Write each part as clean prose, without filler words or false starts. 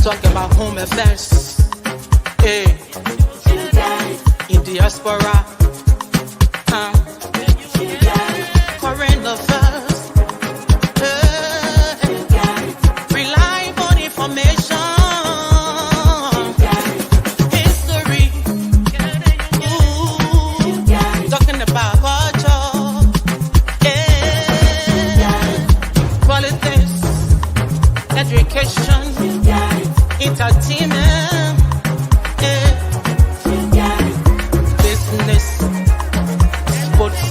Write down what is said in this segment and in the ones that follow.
talk about home affairs. Hey, in diaspora, foreign affairs. Reliable information, history. Talking about culture, politics, education, entertainment, business, sports,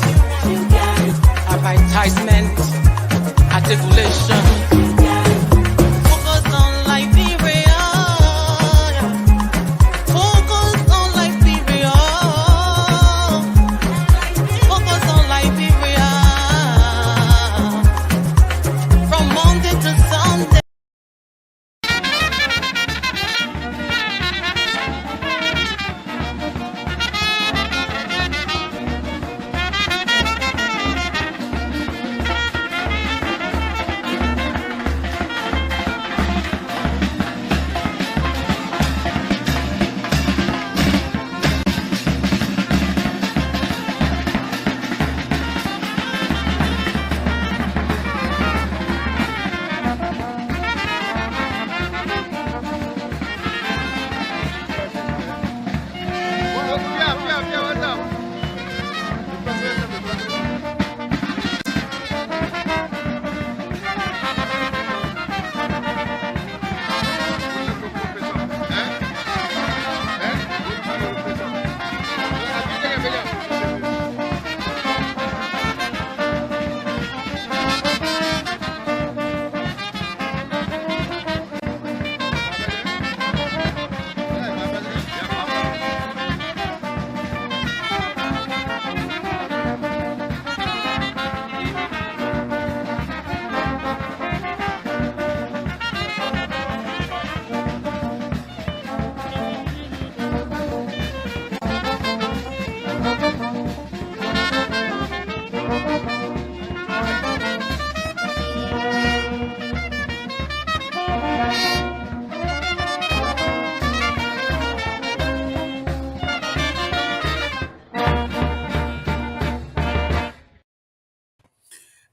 advertisement, articulation. Focus on Liberia. Focus on Liberia. Focus on Liberia. From Monday to Sunday.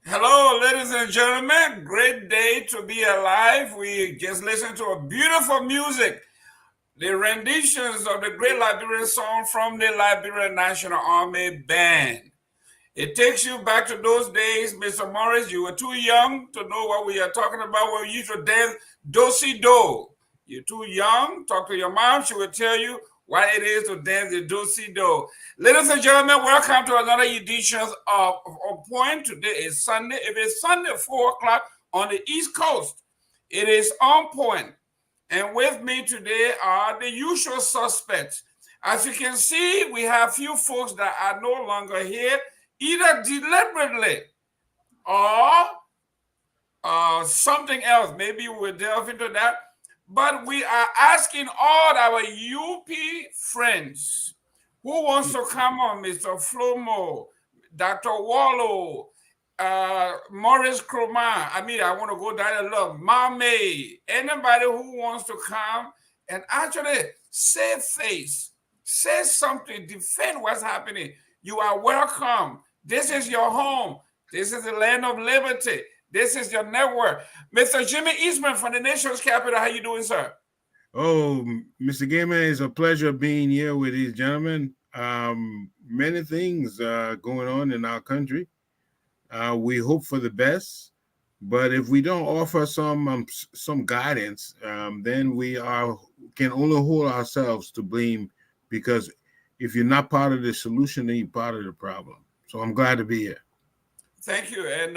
Hello, ladies and gentlemen. Great day to be alive. We just listened to a beautiful music, the renditions of the great Liberian song from the Liberian National Army Band. It takes you back to those days, Mr. Morris. You were too young to know what we are talking about when we used to dance do-si-do. You're too young. Talk to your mom. She will tell you what it is to dance the do-si-do. Ladies and gentlemen, welcome to another edition of On Point. Today is Sunday. If it's Sunday, 4 o'clock on the East Coast, it is On Point. And with me today are the usual suspects. As you can see, we have few folks that are no longer here, either deliberately or something else. Maybe we'll delve into that. But we are asking all our UP friends who wants to come on, Mr. Flomo, Dr. Wallow, Morris Kroma. I mean, I want to go down and look. Mame, anybody who wants to come and actually save face, say something, defend what's happening. You are welcome. This is your home. This is the land of liberty. This is your network. Mr. Jimmy Eastman from the nation's capital. How you doing, sir? Oh, Mr. Gamer, it's a pleasure being here with these gentlemen. Many things going on in our country. We hope for the best, but if we don't offer some guidance, then we can only hold ourselves to blame, because if you're not part of the solution, then you're part of the problem. So I'm glad to be here. Thank you. And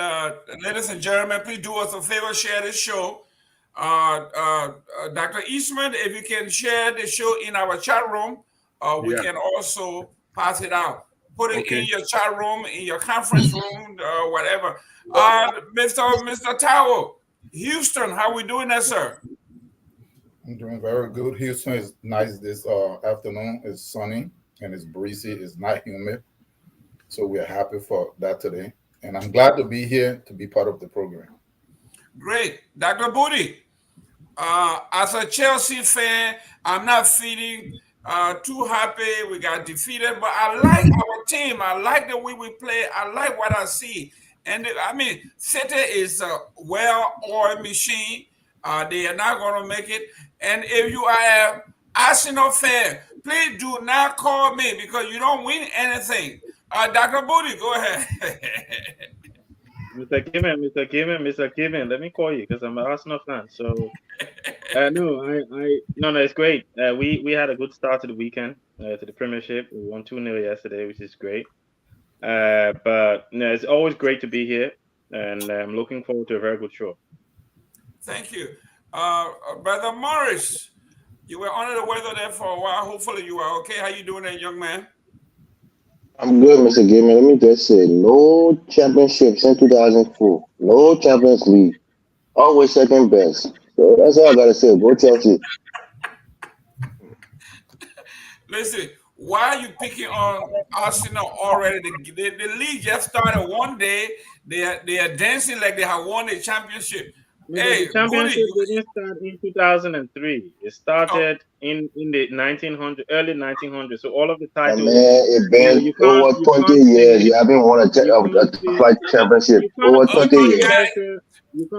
ladies and gentlemen, please do us a favor, share this show. Dr. Eastman, if you can share the show in our chat room, we can also pass it out. Put it in your chat room, in your conference room, whatever. Mr. Tao, Houston, how we doing there, sir? I'm doing very good. Houston is nice this afternoon. It's sunny and it's breezy. It's not humid. So we are happy for that today. And I'm glad to be here to be part of the program. Great. Dr. Booty, As a Chelsea fan, I'm not feeling too happy. We got defeated, but I like our team. I like the way we play. I like what I see. And I mean, City is a well-oiled machine. They are not going to make it. And if you are an Arsenal fan, please do not call me because you don't win anything. Dr. Booty, go ahead. Mr. Kevin, let me call you because I'm an Arsenal fan. So, no, no, it's great. We had a good start to the weekend, to the Premiership. We won 2-0 yesterday, which is great. But no, it's always great to be here, and I'm looking forward to a very good show. Thank you. Brother Morris, you were under the weather there for a while. Hopefully you are okay. How you doing there, young man? I'm good, Mr. Gaiman. Let me just say, no championship since 2004. No Champions League. Always second best. So that's all I gotta say. Go Chelsea. Listen, why are you picking on Arsenal already? The league just started one day. They are dancing like they have won the championship. Hey, The Booty, championship didn't start in 2003. It oh, started in the 1900 early 1900s. So all of the My titles, man, it been over you 20 can't years. say You haven't won you a can't top say flight championship. Over you 20 okay, can't years. guys. measure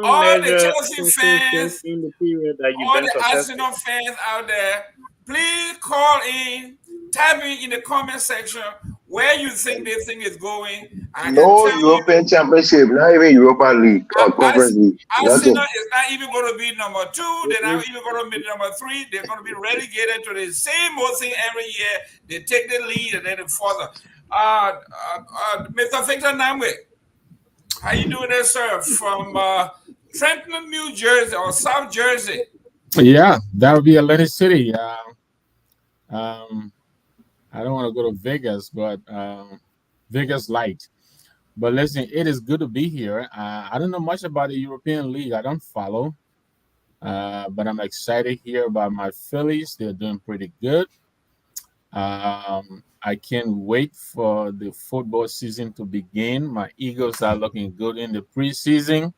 All the Chelsea success fans, in the period that you've all been the successful. Arsenal fans out there, please call in, type in the comment section where you think this thing is going. I can No tell you, European championship, not even Europa League or Ars- Conference League. Arsenal Nothing. is not even going to be number two. It, They're not it, even going to be number three. They're going to be relegated to the same old thing every year. They take the lead and then they further. Mr. Victor Namwe, how you doing there, sir? From Trenton, New Jersey or South Jersey? Yeah, that would be Atlantic City. Um, I don't want to go to Vegas, but Vegas Light. But listen, it is good to be here. I don't know much about the European League. I don't follow, but I'm excited here about my Phillies. They're doing pretty good. I can't wait for the football season to begin. My Eagles are looking good in the preseason.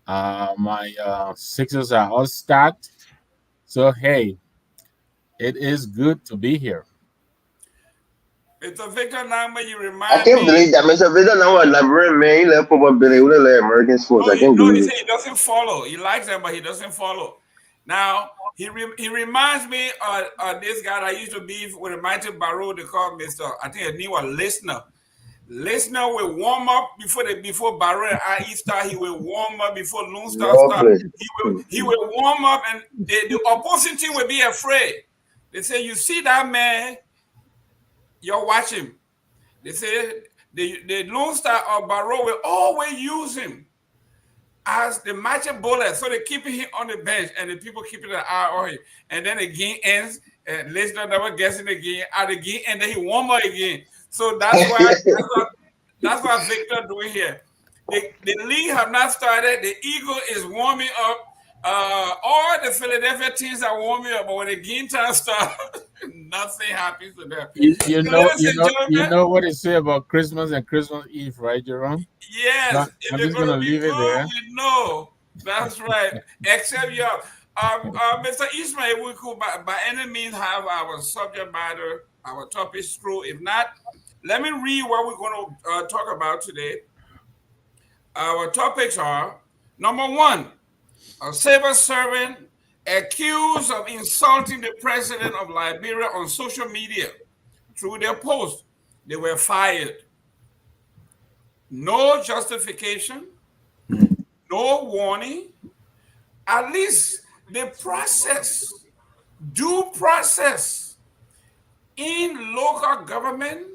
My Sixers are all stacked. So, hey, it is good to be here. Mr. Victor Namwe, you I remind can't me. believe that Mr. Victor now a Liberian man. He left football, but he would like American sports. I can't No, he believe said it. he doesn't follow. He likes them, but he doesn't follow. Now he reminds me of this guy that used to be with the Mighty Barrow. They call Mister. I think a new listener. Listener will warm up before Barrow and I start. He will warm up before Lone Star start. Lovely. He will warm up, and the opposing team will be afraid. They say, "You see that man? You're watching." They say the Lone Star or Barrow will always use him as the matching bowler. So they keep him on the bench and the people keeping an eye on him. And then the game ends and Lesnar never gets in the game out the game and then he warm up again. So that's what Victor doing here. The league have not started. The Eagle is warming up. All the Philadelphia teams are warming up, but when the game time starts, nothing happens to them. You, you So, know, ladies you and know, you gentlemen, know what they say about Christmas and Christmas Eve, right, Jerome? So yes, if I'm it's just going gonna to be leave it good, there. we know. That's right. Except you, Mr. Ismail, we could by any means have our subject matter, our topic through. If not, let me read what we're going to talk about today. Our topics are number one, a civil servant accused of insulting the president of Liberia on social media through their post. They were fired. No justification, no warning. At least the process, due process in local government,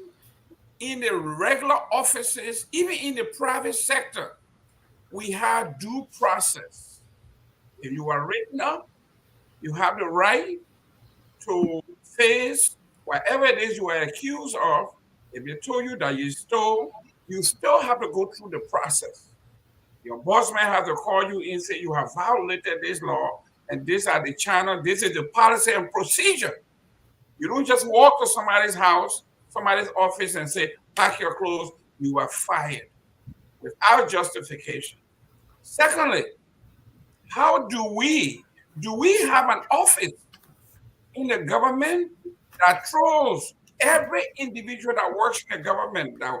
in the regular offices, even in the private sector, we have due process. If you are written up, you have the right to face whatever it is you are accused of. If they told you that you stole, you still have to go through the process. Your boss may have to call you and say you have violated this law, and these are the channel, this is the policy and procedure. You don't just walk to somebody's house, somebody's office, and say, pack your clothes, you are fired without justification. Secondly, how do we Do we have an office in the government that trolls every individual that works in the government, that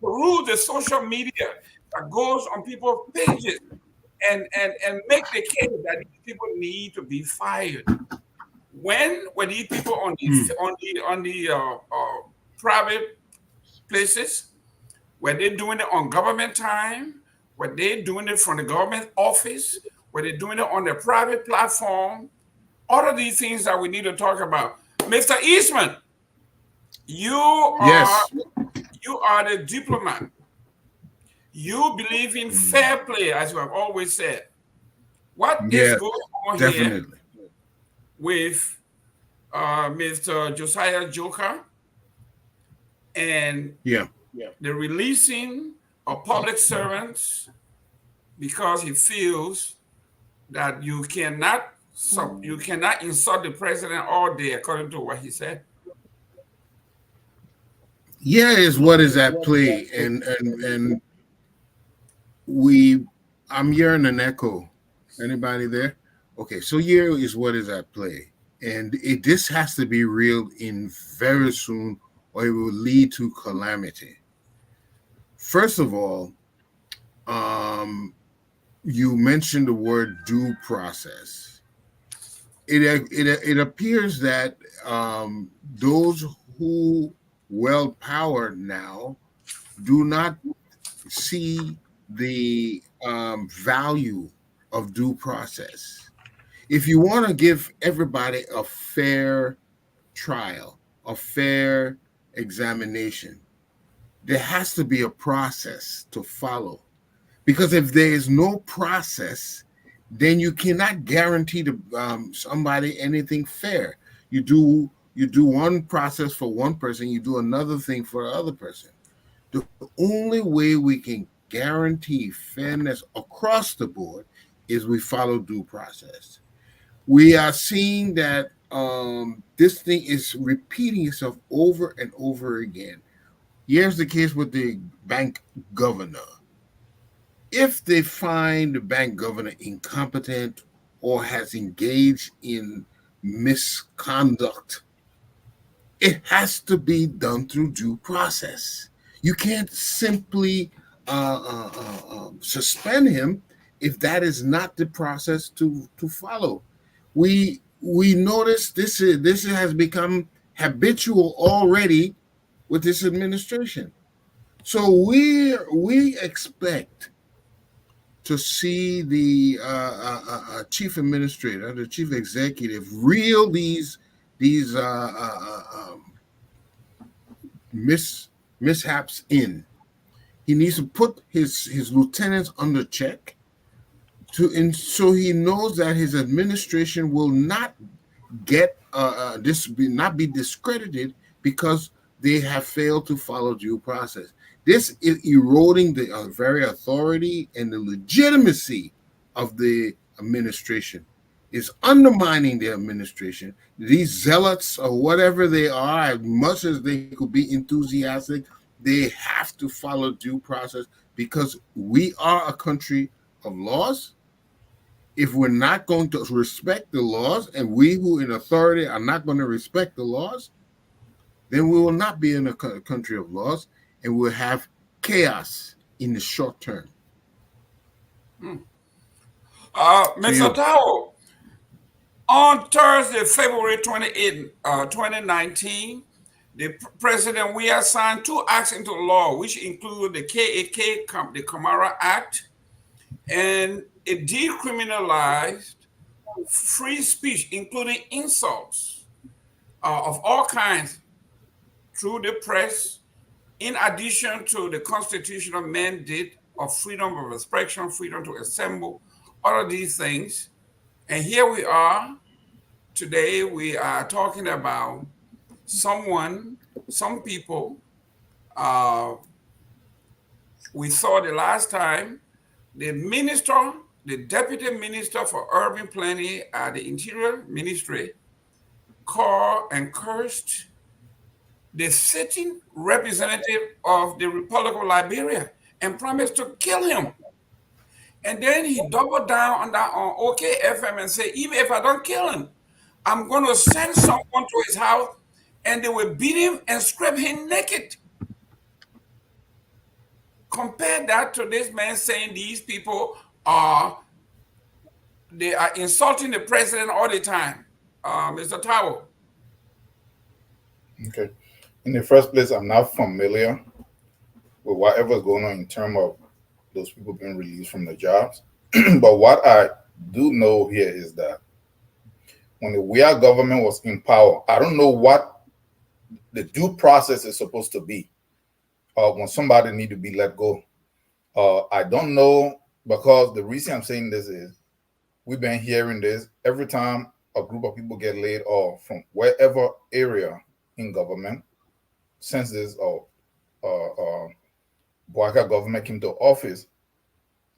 peruse the social media, that goes on people's pages and make the case that these people need to be fired? When were these people on the private places? Were they doing it on government time? Were they doing it from the government office? Were they doing it on the private platform? All of these things that we need to talk about. Mr. Eastman, you are Yes. the diplomat. You believe in fair play, as you have always said. What is Yeah, going on here definitely. with Mr. Josiah Joker and Yeah. the releasing of public servants because he feels that you cannot insult the president all day, according to what he said? Yeah, is what is at play, and we. I'm hearing an echo. Anybody there? Okay, so here is what is at play, and this has to be reeled in very soon, or it will lead to calamity. First of all, you mentioned the word due process. It appears that those who well powered now do not see the value of due process. If you want to give everybody a fair trial, a fair examination, there has to be a process to follow. Because if there is no process, then you cannot guarantee to somebody anything fair. You do one process for one person, you do another thing for the other person. The only way we can guarantee fairness across the board is we follow due process. We are seeing that this thing is repeating itself over and over again. Here's the case with the bank governor. If they find the bank governor incompetent or has engaged in misconduct, it has to be done through due process. You can't simply suspend him if that is not the process to follow. We notice this has become habitual already with this administration. So we expect to see the chief administrator, the chief executive, reel these mishaps in. He needs to put his lieutenants under check and so he knows that his administration will not get not be discredited because they have failed to follow due process. This is eroding the very authority and the legitimacy of the administration. It's undermining the administration. These zealots or whatever they are, as much as they could be enthusiastic, they have to follow due process because we are a country of laws. If we're not going to respect the laws and we who in authority are not going to respect the laws, then we will not be in a country of laws and we'll have chaos in the short term. Mr. Tao, on Thursday, February 28, 2019, the president, we have signed 2 acts into law, which include the KAK, the Camara Act, and it decriminalized free speech, including insults of all kinds through the press, in addition to the constitutional mandate of freedom of expression, freedom to assemble, all of these things. And here we are today, we are talking about some people. We saw the last time the deputy minister for urban planning at the Interior Ministry called and cursed the sitting representative of the Republic of Liberia and promised to kill him. And then he doubled down on that on OKFM and said, even if I don't kill him, I'm going to send someone to his house and they will beat him and strip him naked. Compare that to this man saying these people are insulting the president all the time, Mr. Tao. Okay. In the first place, I'm not familiar with whatever's going on in terms of those people being released from their jobs. But what I do know here is that when the WEA government was in power, I don't know what the due process is supposed to be when somebody need to be let go. I don't know, because the reason I'm saying this is we've been hearing this every time a group of people get laid off from wherever area in government since this Boaka government came to office.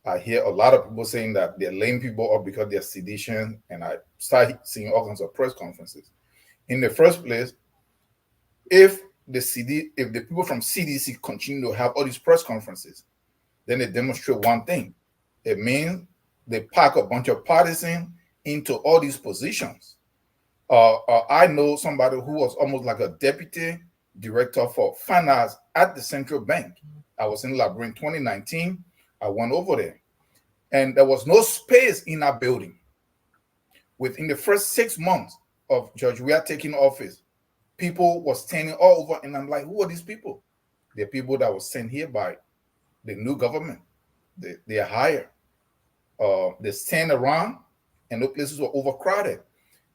I hear a lot of people saying that they're laying people off because they're sedition, and I start seeing all kinds of press conferences. In the first place, if the people from CDC continue to have all these press conferences, then they demonstrate one thing. It means they pack a bunch of partisans into all these positions. I know somebody who was almost like a deputy director for finance at the central bank. I was in Liberia in 2019. I went over there, and there was no space in that building. Within the first 6 months of George Weah taking office, people were standing all over, and I'm like, who are these people? They're people that were sent here by the new government. They are hired. They stand around, and the places were overcrowded.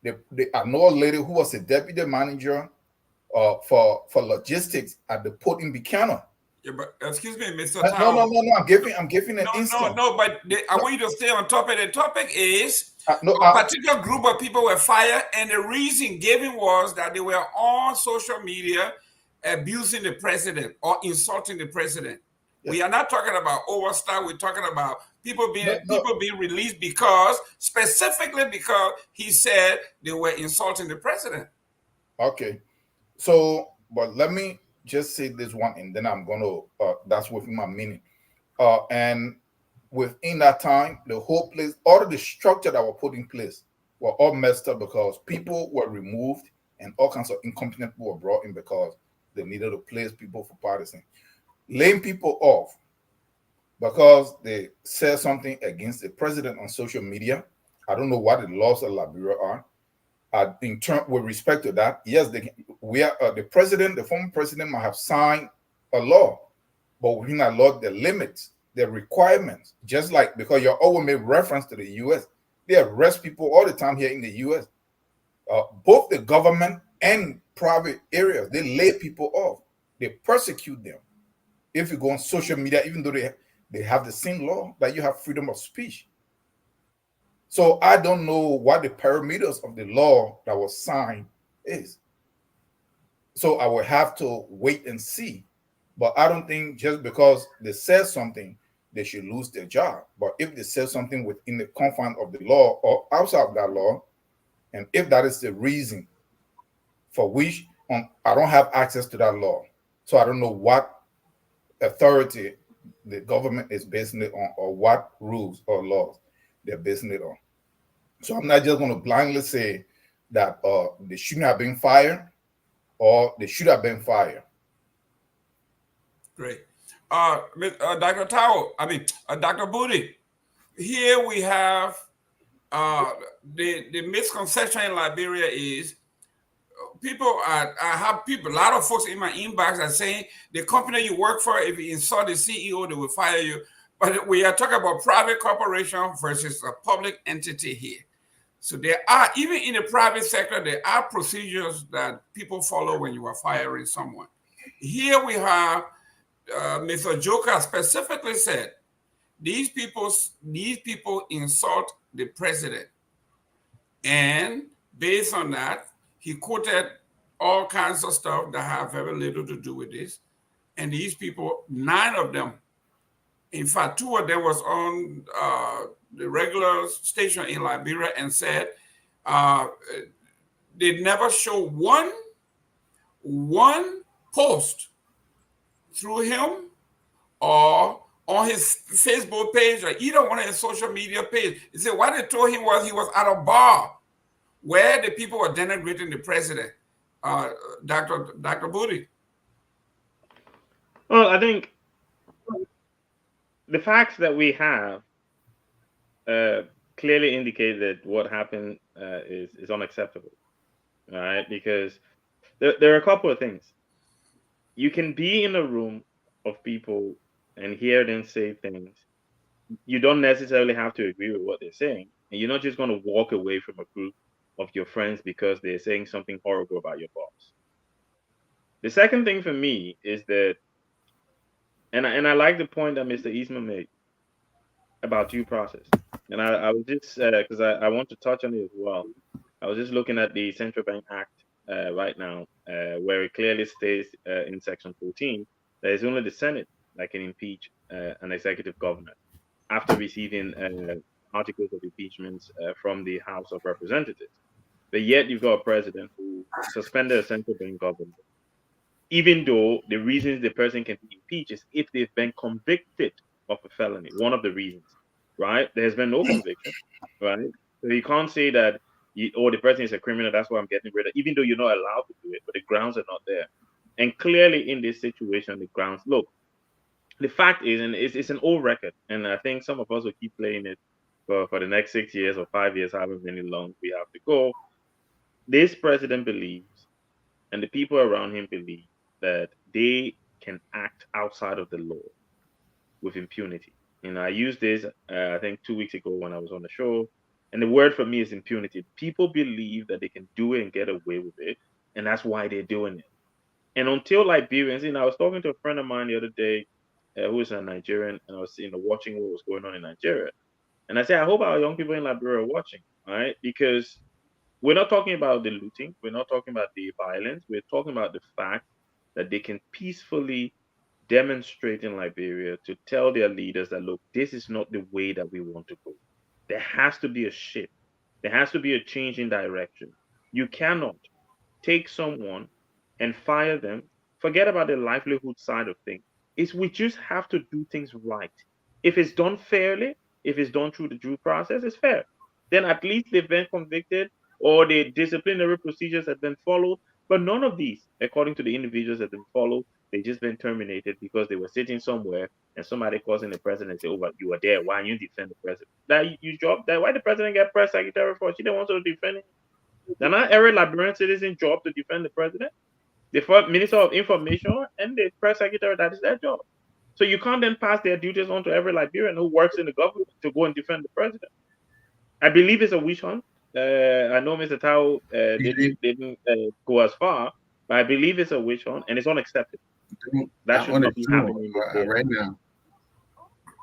I know a lady who was a deputy manager for logistics at the port in Buchanan. Yeah, but excuse me, Mr. No, Tao. no. I'm giving an instance. But I want you to stay on top of the topic is No, a particular group of people were fired, and the reason given was that they were on social media abusing the president or insulting the president. Yes. We are not talking about overstart. We're talking about people being released specifically because he said they were insulting the president. Okay, so but let me just say this one, and then I'm gonna that's within my meaning. And within that time, the whole place, all of the structure that were put in place were all messed up because people were removed and all kinds of incompetent people were brought in because they needed to place people for partisan. Laying people off because they said something against the president on social media. I don't know what the laws of Liberia are. In turn, with respect to that, yes, the president, the former president, might have signed a law, but within that law, the limits, the requirements, just like because you always made reference to the U.S., they arrest people all the time here in the U.S. Both the government and private areas, they lay people off, they persecute them. If you go on social media, even though they have the same law that you have freedom of speech. So I don't know what the parameters of the law that was signed is. So I will have to wait and see. But I don't think just because they said something, they should lose their job. But if they say something within the confines of the law or outside of that law, and if that is the reason for which I don't have access to that law, so I don't know what authority the government is basing it on or what rules or laws they're basing it on. So I'm not just going to blindly say that they shouldn't have been fired or they should have been fired. Great. Dr. Tao, Dr. Booty, here we have the misconception in Liberia is I have a lot of folks in my inbox are saying the company you work for, if you insult the CEO, they will fire you. But we are talking about private corporation versus a public entity here. So there are, even in the private sector, there are procedures that people follow when you are firing someone. Here we have Mr. Joker specifically said, these people insult the president. And based on that, he quoted all kinds of stuff that have very little to do with this. And these people, 9 of them, in fact, 2 of them was on the regular station in Liberia and said they never show one post through him or on his Facebook page or either one of his social media page. He said what they told him was he was at a bar where the people were denigrating the president. Dr. Booty. Well, I think the facts that we have clearly indicate that what happened is unacceptable. All right, because there are a couple of things. You can be in a room of people and hear them say things. You don't necessarily have to agree with what they're saying, and you're not just going to walk away from a group of your friends because they're saying something horrible about your boss. The second thing for me is that, and I like the point that Mr. Eastman made about due process, and I was just because I want to touch on it as well. I was just looking at the Central Bank Act right now, where it clearly states in Section 14 that it's only the Senate that can impeach an executive governor after receiving articles of impeachment from the House of Representatives. But yet you've got a president who suspended a central bank governor, even though the reasons the person can be impeached is if they've been convicted of a felony. One of the reasons, right? There's been no conviction, right? So you can't say that the person is a criminal, that's why I'm getting rid of, even though you're not allowed to do it, but the grounds are not there. And clearly in this situation, the grounds, look, the fact is, and it's an old record, and I think some of us will keep playing it for the next 6 years or 5 years, however many long we have to go. This president believes, and the people around him believe, that they can act outside of the law with impunity. I used this, I think 2 weeks ago when I was on the show, and the word for me is impunity. People believe that they can do it and get away with it, and that's why they're doing it. And until Liberians, I was talking to a friend of mine the other day who is a Nigerian, and I was watching what was going on in Nigeria. And I said, I hope our young people in Liberia are watching, right? Because we're not talking about the looting, we're not talking about the violence, we're talking about the fact that they can peacefully demonstrate in Liberia to tell their leaders that, look, this is not the way that we want to go. There has to be a shift. There has to be a change in direction. You cannot take someone and fire them, forget about the livelihood side of things. We just have to do things right. If it's done fairly, if it's done through the due process, it's fair. Then at least they've been convicted or the disciplinary procedures have been followed. But none of these, according to the individuals, have been followed. They've just been terminated because they were sitting somewhere and somebody calls in the president and say, oh, but you were there. Why you defend the president? Why the president get press secretary for? She didn't want to defend him. They're not every Liberian citizen job to defend the president. The Minister of Information and the press secretary, that is their job. So you can't then pass their duties on to every Liberian who works in the government to go and defend the president. I believe it's a witch hunt. I know Mr. Tao didn't go as far, but I believe it's a witch hunt and it's unacceptable. That should not be happening right now.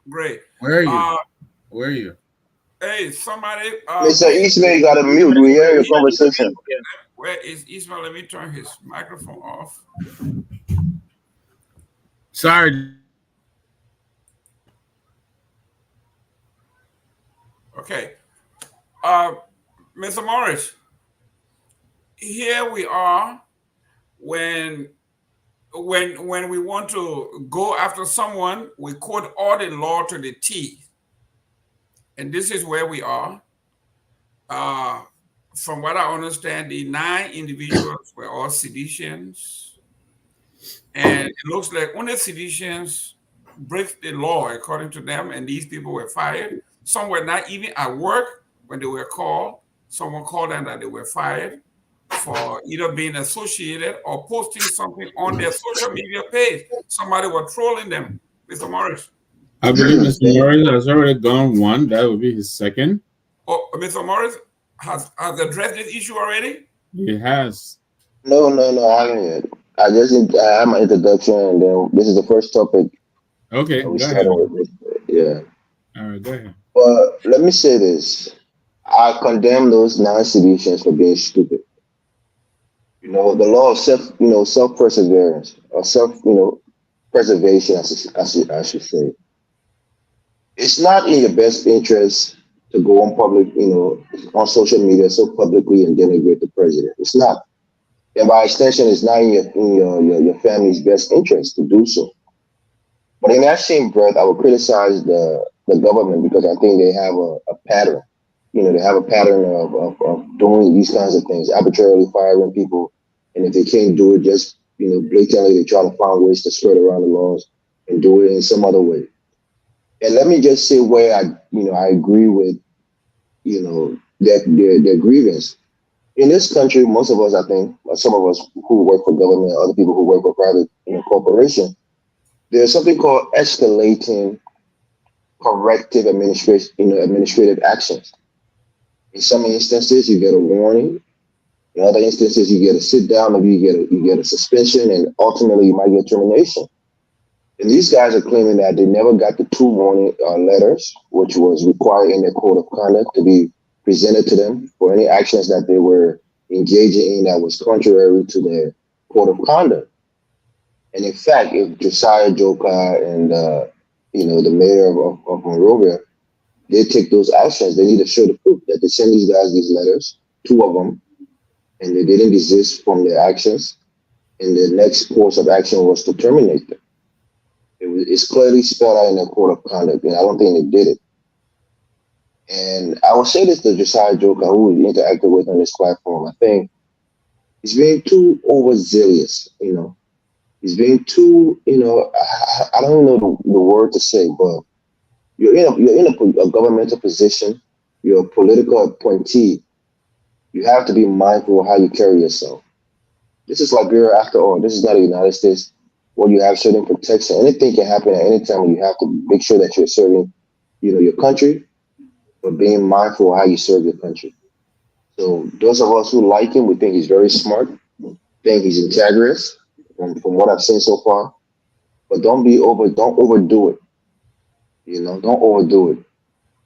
Great. Where are you? Where are you? Hey, somebody. Mr. Eastman, you got to mute. We hear your conversation. Where is Ismail? Let me turn his microphone off. Sorry. Okay. Mr. Morris, here we are when we want to go after someone, we quote all the law to the T. And this is where we are. From what I understand, the 9 individuals were all seditions. And it looks like only seditions break the law according to them, and these people were fired. Some were not even at work when they were called. Someone called them that they were fired for either being associated or posting something on their social media page. Somebody was trolling them. Mr. Morris. I believe Mr. Morris has already gone one. That would be his second. Oh, Mr. Morris has addressed this issue already? He has. No, I haven't yet. I have my introduction, and then this is the first topic. Okay, we go started ahead. with. Yeah. All right, go ahead. But let me say this. I condemn those 9 seditions for being stupid. The law of self-perseverance or preservation, I should say. It's not in your best interest to go on public, on social media so publicly and denigrate the president. It's not. And by extension, it's not in your family's best interest to do so. But in that same breath, I would criticize the government because I think they have a pattern. They have a pattern of doing these kinds of things, arbitrarily firing people. And if they can't do it, just, blatantly, they try to find ways to skirt around the laws and do it in some other way. And let me just say where I agree with, their grievance. In this country, most of us, I think, or some of us who work for government, other people who work for private corporation, there's something called escalating corrective administrative actions. In some instances, you get a warning. In other instances, you get a sit down, maybe you get a suspension, and ultimately you might get termination. And these guys are claiming that they never got the two warning letters, which was required in their code of conduct to be presented to them for any actions that they were engaging in that was contrary to their code of conduct. And in fact, if Josiah Joker and the mayor of Monrovia, they take those actions, they need to show the proof that they send these guys these letters, two of them, and they didn't desist from their actions. And the next course of action was to terminate them. It's clearly spelled out in their code of conduct, and I don't think they did it. And I will say this to Josiah Joker, who we interacted with on this platform. I think he's being too overzealous, He's being too, I don't know the word to say, but you're in a governmental position. You're a political appointee. You have to be mindful of how you carry yourself. This is Liberia after all. This is not the United States where you have certain protection. Anything can happen at any time. You have to make sure that you're serving, your country, but being mindful of how you serve your country. So those of us who like him, we think he's very smart. Think he's integrous from what I've seen so far. But don't overdo it. Don't overdo it.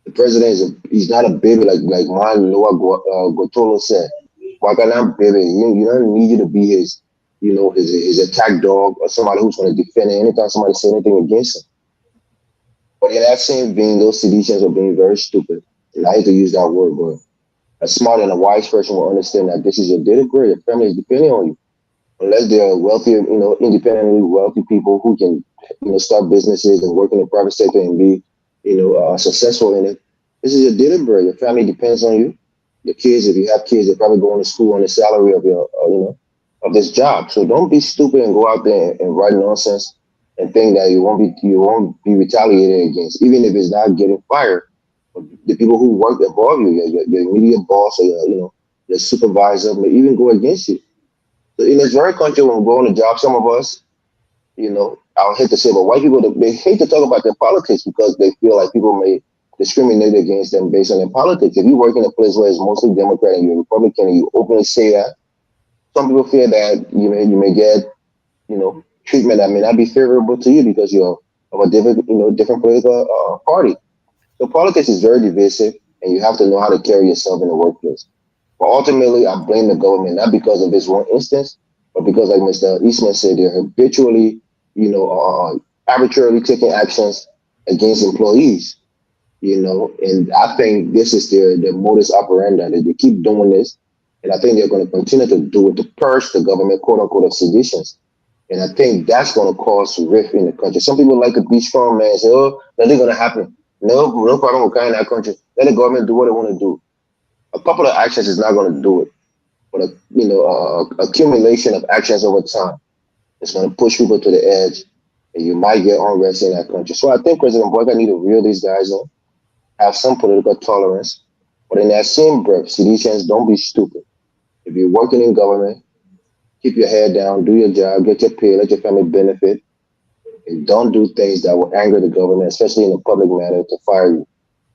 The president he's not a baby like Noah Gotolo said. Wagana baby, you don't need you to be his attack dog or somebody who's going to defend it anytime somebody say anything against him. But in that same vein, those citizens are being very stupid. And I hate to use that word, but a smart and a wise person will understand that this is your daily bread. Your family is depending on you. Unless they're wealthy, independently wealthy people who can, start businesses and work in the private sector and be, successful in it. This is your daily bread. Your family depends on you. Your kids, if you have kids, they're probably going to school on the salary of your, of this job. So don't be stupid and go out there and write nonsense and think that you won't be retaliated against, even if it's not getting fired. But the people who work above you, your immediate boss or your supervisor may even go against you. So in this very country, when we go on the job, some of us, I'll hate to say, but white people, they hate to talk about their politics because they feel like people may discriminate against them based on their politics. If you work in a place where it's mostly Democrat and you're Republican and you openly say that, some people fear that you may get, treatment that may not be favorable to you because you're of a different political party. So politics is very divisive, and you have to know how to carry yourself in the workplace. But ultimately, I blame the government, not because of this one instance, but because, like Mr. Eastman said, they're habitually, arbitrarily taking actions against employees, and I think this is their modus operandi, that they keep doing this, and I think they're going to continue to do it to purge the government, quote unquote, of seditions. And I think that's going to cause rift in the country. Some people like to be strong, man, and say, oh, nothing's going to happen. No problem with in that country. Let the government do what they want to do. A couple of actions is not going to do it, but accumulation of actions over time is going to push people to the edge, and you might get unrest in that country. So I think President Boyka need to reel these guys in, have some political tolerance, but in that same breath, citizens, don't be stupid. If you're working in government, keep your head down, do your job, get your pay, let your family benefit, and don't do things that will anger the government, especially in a public matter, to fire you.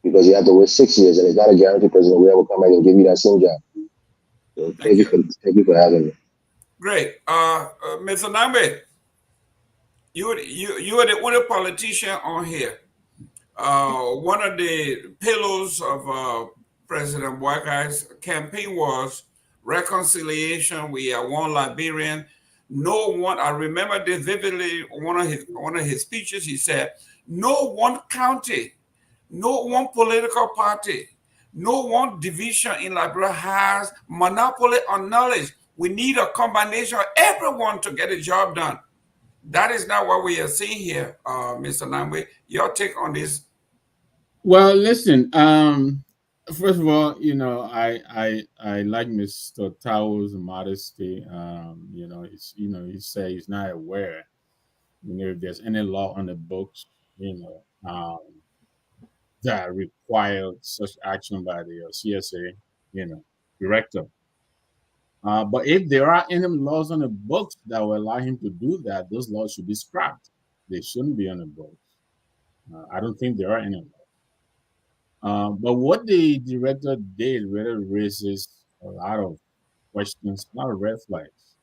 Because you have to wait 6 years, and it's not a guarantee president will ever come back and give you that same job. So thank you for having me. Great. Mr. Nambe, you are the only politician on here. One of the pillars of President Boyka's campaign was reconciliation. We are one Liberian. No one. I remember this vividly. One of his speeches. He said, "No one county, no one political party, no one division in Liberia has monopoly on knowledge. We need a combination of everyone to get a job done." That is not what we are seeing here, Mr. Namwe. Your take on this? Well, listen. First of all, I like Mr. Tao's modesty. He say he's not aware, if there's any law on the books, that required such action by the CSA, director. But if there are any laws on the books that will allow him to do that, those laws should be scrapped. They shouldn't be on the books. I don't think there are any. But what the director did really raises a lot of questions, a lot of red flags.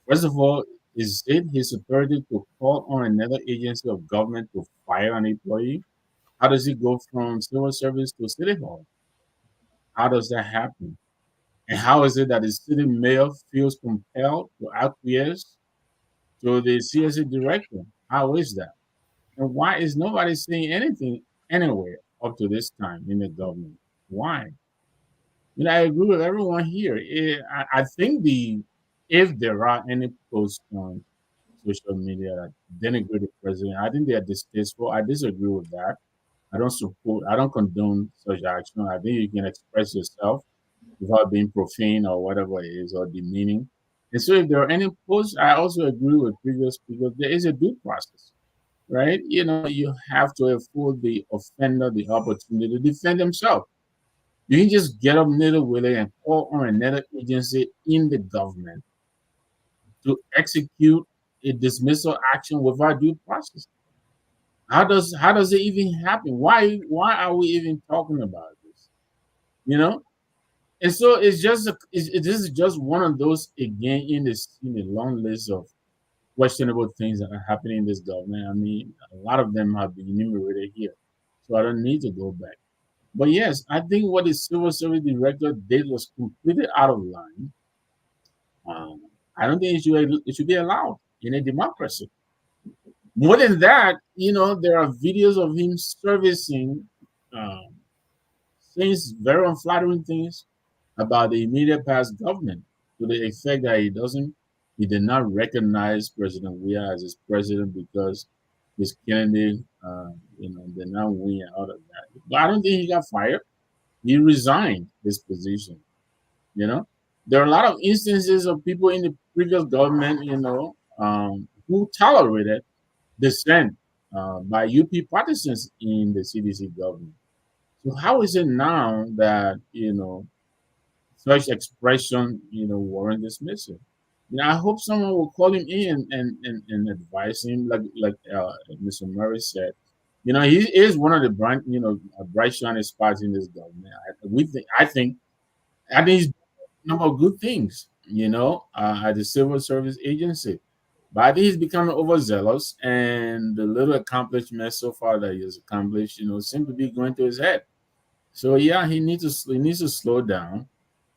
First of all, is it his authority to call on another agency of government to fire an employee? How does it go from civil service to city hall? How does that happen? And how is it that the city mayor feels compelled to acquiesce to the CSA director? How is that? And why is nobody saying anything anywhere up to this time in the government? Why? I agree with everyone here. I think if there are any posts on social media that denigrate the president, I think they are distasteful. I disagree with that. I don't condone such action. I think you can express yourself without being profane or whatever it is or demeaning. And so if there are any posts, I also agree with previous speakers, there is a due process, right? You have to afford the offender the opportunity to defend himself. You can just get up nitty-willy and call on another agency in the government to execute a dismissal action without due process. How does it even happen? Why are we even talking about this? And so this is just one of those again in the long list of questionable things that are happening in this government. I mean, a lot of them have been enumerated here, so I don't need to go back. But yes, I think what the civil service director did was completely out of line. I don't think it should be allowed in a democracy. More than that, there are videos of him servicing um, things, very unflattering things about the immediate past government, to the effect that he did not recognize President Weah as his president because Miss Kennedy, did not win out of that. But I don't think he got fired. He resigned his position. There are a lot of instances of people in the previous government, who tolerated dissent by UP partisans in the CDC government. So how is it now that such expression warrant dismissal? I hope someone will call him in and advise him, like Mr. Murray said. He is one of the bright shining spots in this government. I think he's done a number of good things, at the civil service agency. But I think he's becoming overzealous, and the little accomplishments so far that he has accomplished, seem to be going to his head. So yeah, he needs to slow down.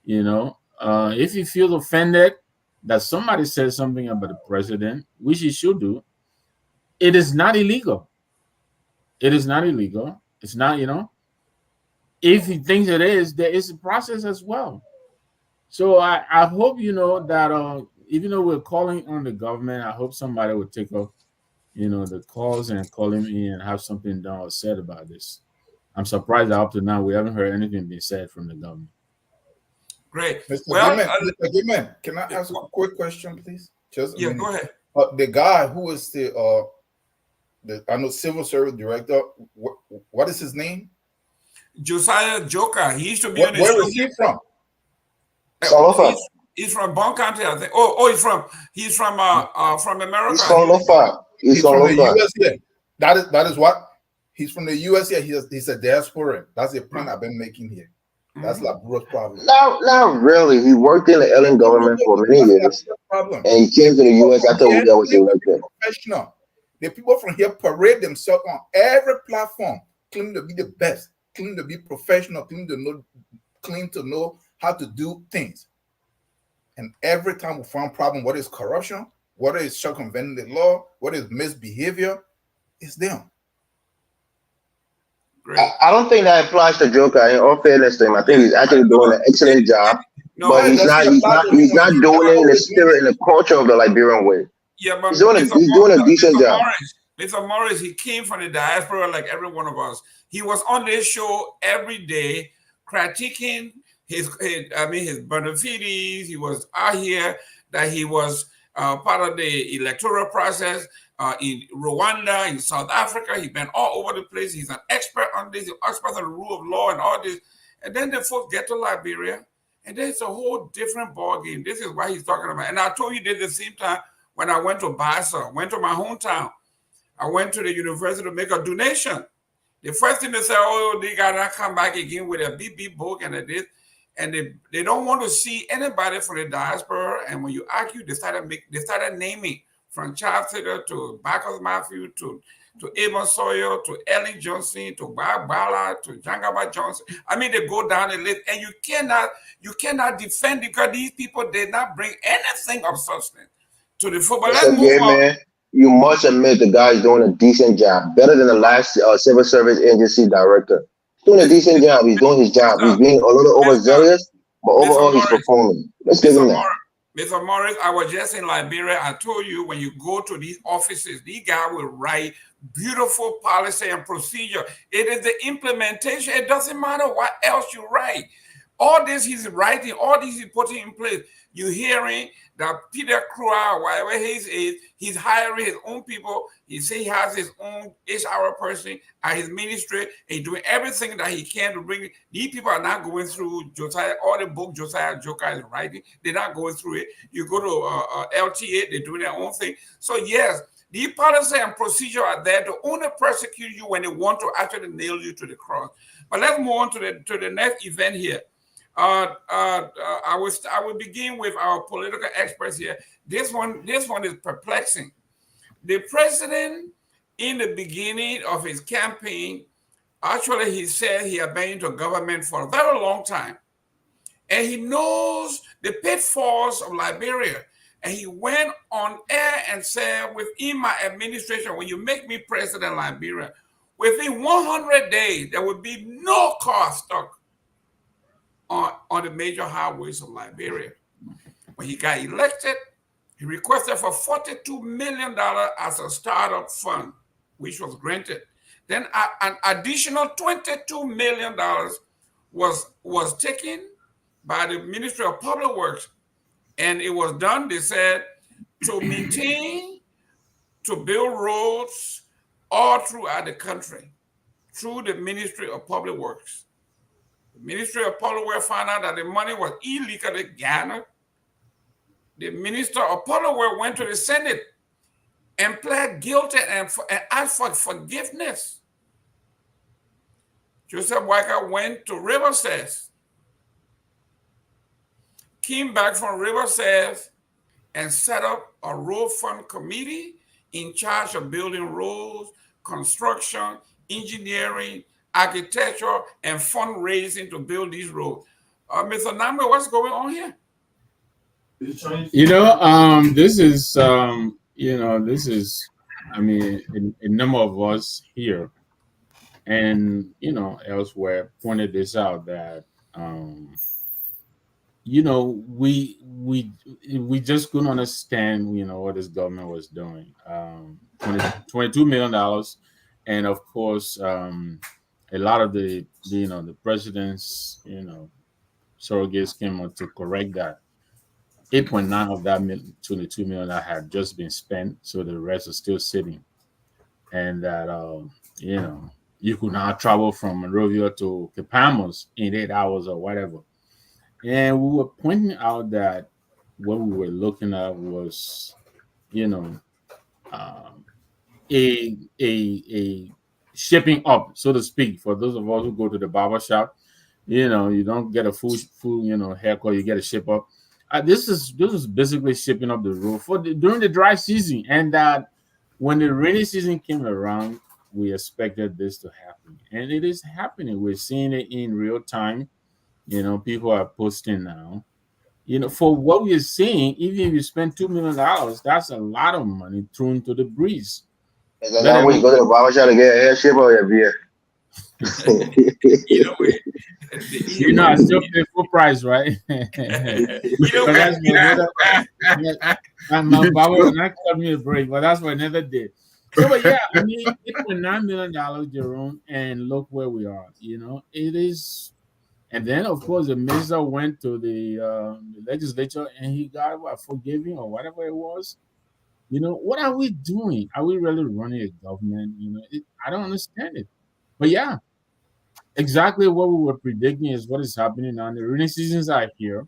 If he feels offended that somebody says something about the president, which he should do, it is not illegal. It is not illegal. It's not, if he thinks it is, there is a process as well. So I hope that even though we're calling on the government, I hope somebody will take up the calls and call him in and have something done or said about this. I'm surprised that up to now we haven't heard anything being said from the government. Great. Mr. Well, Mr. Goodman, can I ask a quick question, please? Just a minute. Go ahead. The guy who is the civil service director, what is his name? Josiah Joker. He used to be on the Where show. is he from? Solofa. He's from Bon County, I think. Oh, he's from America. He's Solofa. He's from the USA. That is what he's from the USA. He's a diasporan. That's the point I've been making here. That's like Bruce's problem. Not really. He worked in the Ellen government for many years, and he came to the U.S. after we was elected. Professional. The people from here parade themselves on every platform, claiming to be the best, claiming to be professional, claiming to know how to do things. And every time we find problem, what is corruption, what is circumventing the law, what is misbehavior, it's them. I don't think that applies to Joker. In all fairness to him, I think he's actually doing an excellent job. No, but he's not. He's not. He's not doing it in the spirit and the culture of the Liberian way. yeah, but He's doing a decent job. Mr. Morris, he came from the diaspora like every one of us. He was on this show every day, critiquing his benefices. He was out here that he was part of the electoral process in Rwanda, in South Africa. He's been all over the place. He's an expert on this, an expert on the rule of law and all this. And then the folks get to Liberia, and there's a whole different ball game. This is what he's talking about. And I told you this at the same time when I went to Bassa, went to my hometown. I went to the university to make a donation. The first thing they said, oh, they gotta come back again with a big book and a this. And they don't want to see anybody from the diaspora. And when you argue, they started naming from Charles Taylor to Bacchus Matthew to Amos Sawyer to Ellen Johnson to Bob Ballard to Jangaba Johnson. I mean, they go down the list, and you cannot defend because these people did not bring anything of substance to the football. Let's move on. Man. You must admit the guy's doing a decent job, better than the last civil service agency director. He's doing a decent job. He's doing his job. He's being a little overzealous, but overall he's performing. Let's give him that. Mr. Morris, I was just in Liberia. I told you when you go to these offices, these guys will write beautiful policy and procedure. It is the implementation. It doesn't matter what else you write. All this he's writing, all this he's putting in place. You're hearing that Peter Croix, whatever his is, he's hiring his own people. He says he has his own HR person at his ministry, and he's doing everything that he can to bring it. These people are not going through Josiah, all the book Josiah Joker is writing. They're not going through it. You go to LTA, they're doing their own thing. So yes, the policy and procedure are there to only persecute you when they want to actually nail you to the cross. But let's move on to the next event here. I will begin with our political experts here. This one is perplexing. The president, in the beginning of his campaign, actually he said he had been into government for a very long time, and he knows the pitfalls of Liberia. And he went on air and said, within my administration, when you make me president of Liberia, within 100 days there will be no car stuck on the major highways of Liberia. When he got elected, he requested for $42 million as a startup fund, which was granted. Then an additional $22 million was taken by the Ministry of Public Works, and it was done, they said, to maintain, to build roads all throughout the country through the Ministry of Public Works. The Ministry of Public Works found out that the money was illegally garnered. The Minister of Public Works went to the Senate and pled guilty and asked for forgiveness. Joseph Weicker went to Riverside, came back from Riverside and set up a road fund committee in charge of building roads, construction, engineering, architecture, and fundraising to build these roads. Mr. Nambe, what's going on here? This is, I mean, a number of us here and, elsewhere pointed this out that, we just couldn't understand, what this government was doing. $22 million. And of course, a lot of the president's, surrogates came out to correct that. 8.9 of that 22 million that had just been spent, so the rest is still sitting. And that, you could now travel from Monrovia to Capamos in 8 hours or whatever. And we were pointing out that what we were looking at was, a shipping up, so to speak, for those of us who go to the barber shop. You don't get a full haircut, you get a ship up. This is basically shipping up the road during the dry season, and that when the rainy season came around, we expected this to happen, and it is happening. We're seeing it in real time. People are posting now. For what we're seeing, even if you spend $2 million, that's a lot of money thrown to the breeze. Is that when you go to the barber shop to get a hair ship or your beer? Either way, You know, I still pay full price, right? either But way, that's for another. My It's Baba true. not cut me a break, but that's for another day. So, but yeah, I mean, $8.9 million, Jerome, and look where we are. You know, it is. And then, of course, the minister went to the legislature and he got what forgiving or whatever it was. You know, what are we doing? Are we really running a government? You know, I don't understand it. But yeah, exactly what we were predicting is what is happening now. The rainy seasons are here,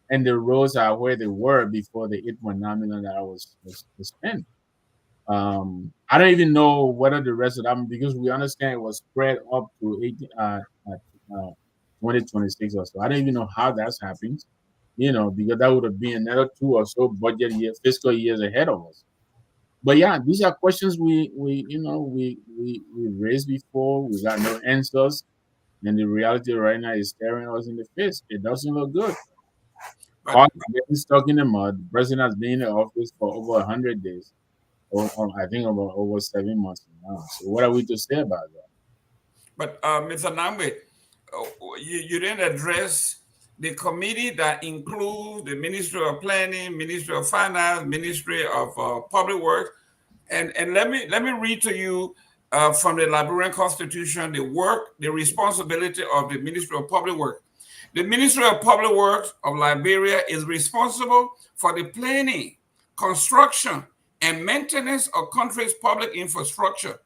and the roads are where they were before the $8.9 million was spent. I don't even know whether the rest of them, because we understand it was spread up to 18, uh, 2026 or so. I don't even know how that's happening, you know, because that would have been another two or so budget year, fiscal years ahead of us. But yeah, these are questions we raised before. We got no answers, and the reality right now is staring us in the face. It doesn't look good. but Park is getting stuck in the mud. The president has been in the office for over 100 days, or I think about over 7 months now. So what are we to say about that? Mr. Nambe, you didn't address the committee that includes the Ministry of Planning, Ministry of Finance, Ministry of Public Works, and let me read to you from the Liberian Constitution the responsibility of the Ministry of Public Works. The Ministry of Public Works of Liberia is responsible for the planning, construction, and maintenance of country's public infrastructure.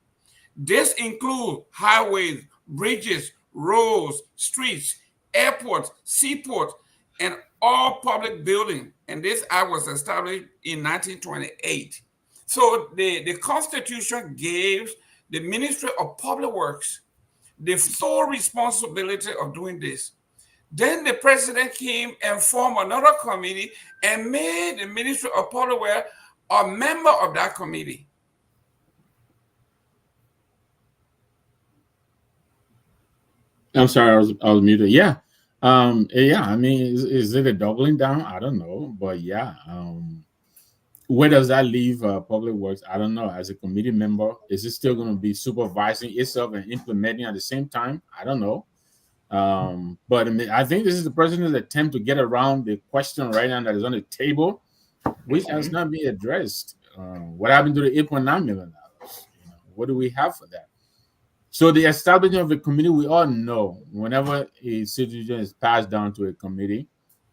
This includes highways, bridges, roads, streets, airports, seaports, and all public buildings. And this act was established in 1928. So the Constitution gives the Ministry of Public Works the sole responsibility of doing this. Then the president came and formed another committee and made the Ministry of Public Works a member of that committee. I'm sorry, I was muted. Yeah, yeah. I mean, is it a doubling down? I don't know, but yeah. Where does that leave public works? I don't know. As a committee member, is it still going to be supervising itself and implementing at the same time? I don't know. But I mean, I think this is the president's attempt to get around the question right now that is on the table, which has not been addressed. What happened to the $8.9 million? You know, what do we have for that? So the establishment of a committee, we all know whenever a situation is passed down to a committee,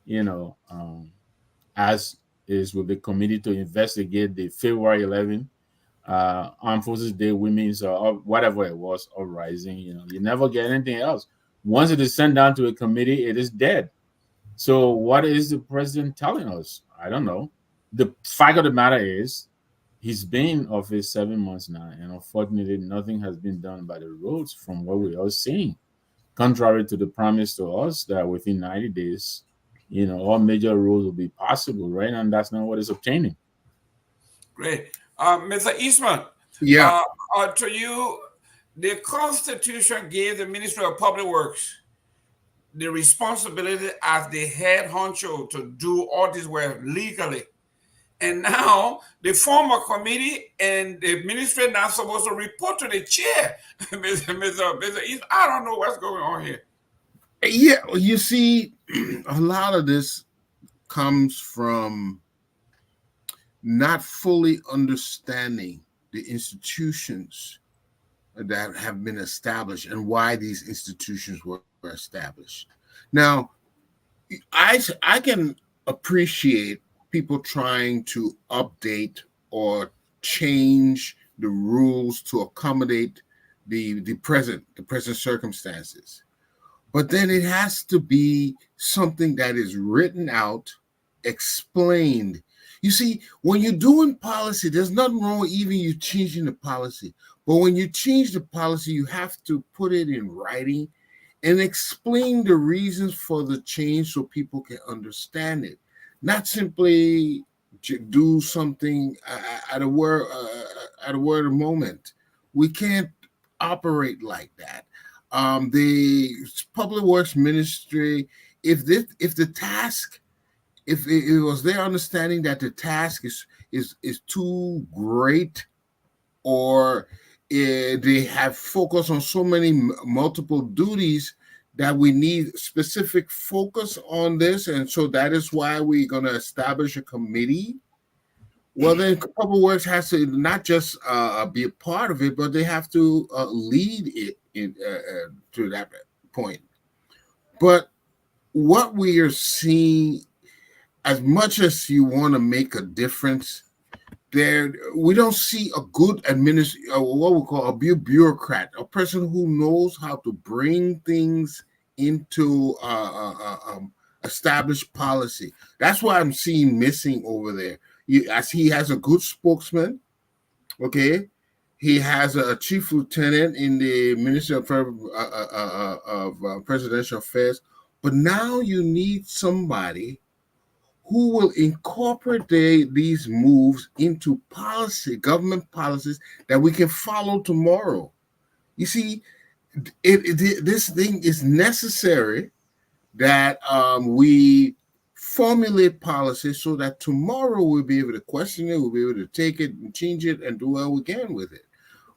you know, as is with the committee to investigate the February 11 Armed Forces Day, Women's or whatever it was, uprising. You know, you never get anything else. Once it is sent down to a committee, it is dead. So what is the president telling us? I don't know. The fact of the matter is, he's been in office 7 months now, and unfortunately, nothing has been done by the roads from what we are seeing. Contrary to the promise to us that within 90 days, you know, all major roads will be possible, right? And that's not what is obtaining. Great. Mr. Eastman, Yeah. to you, the Constitution gave the Ministry of Public Works the responsibility as the head honcho to do all this work legally. And now the former committee and the ministry now supposed to report to the chair. Mr. East, I don't know what's going on here. Yeah, you see, a lot of this comes from not fully understanding the institutions that have been established and why these institutions were established. Now, I can appreciate people trying to update or change the rules to accommodate the present circumstances. But then it has to be something that is written out, explained. You see, when you're doing policy, there's nothing wrong with even you changing the policy. But when you change the policy, you have to put it in writing and explain the reasons for the change so people can understand it. Not simply do something at a word of moment. We can't operate like that. The public works ministry, if the task, if it was their understanding that the task is too great, or they have focused on so many multiple duties that we need specific focus on this, and so that is why we're going to establish a committee. Well, then Public Works has to not just be a part of it, but they have to lead it to that point. But what we are seeing, as much as you want to make a difference, there we don't see a good what we call a bureaucrat, a person who knows how to bring things into established policy. That's what I'm seeing missing over there. As he has a good spokesman, okay. He has a chief lieutenant in the Ministry of Presidential Affairs, but now you need somebody who will incorporate these moves into policy, government policies that we can follow tomorrow. You see, this thing is necessary that we formulate policies so that tomorrow we'll be able to question it, we'll be able to take it and change it and do what we can with it.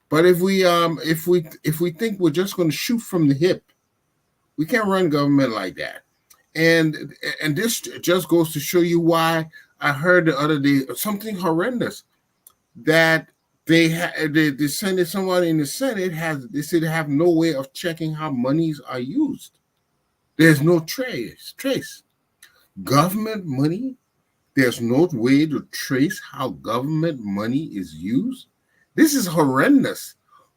But if we think we're just going to shoot from the hip, we can't run government like that. And this just goes to show you why I heard the other day something horrendous, that the Senate, someone in the Senate they said they have no way of checking how monies are used. There's no trace. Government money, there's no way to trace how government money is used. This is horrendous.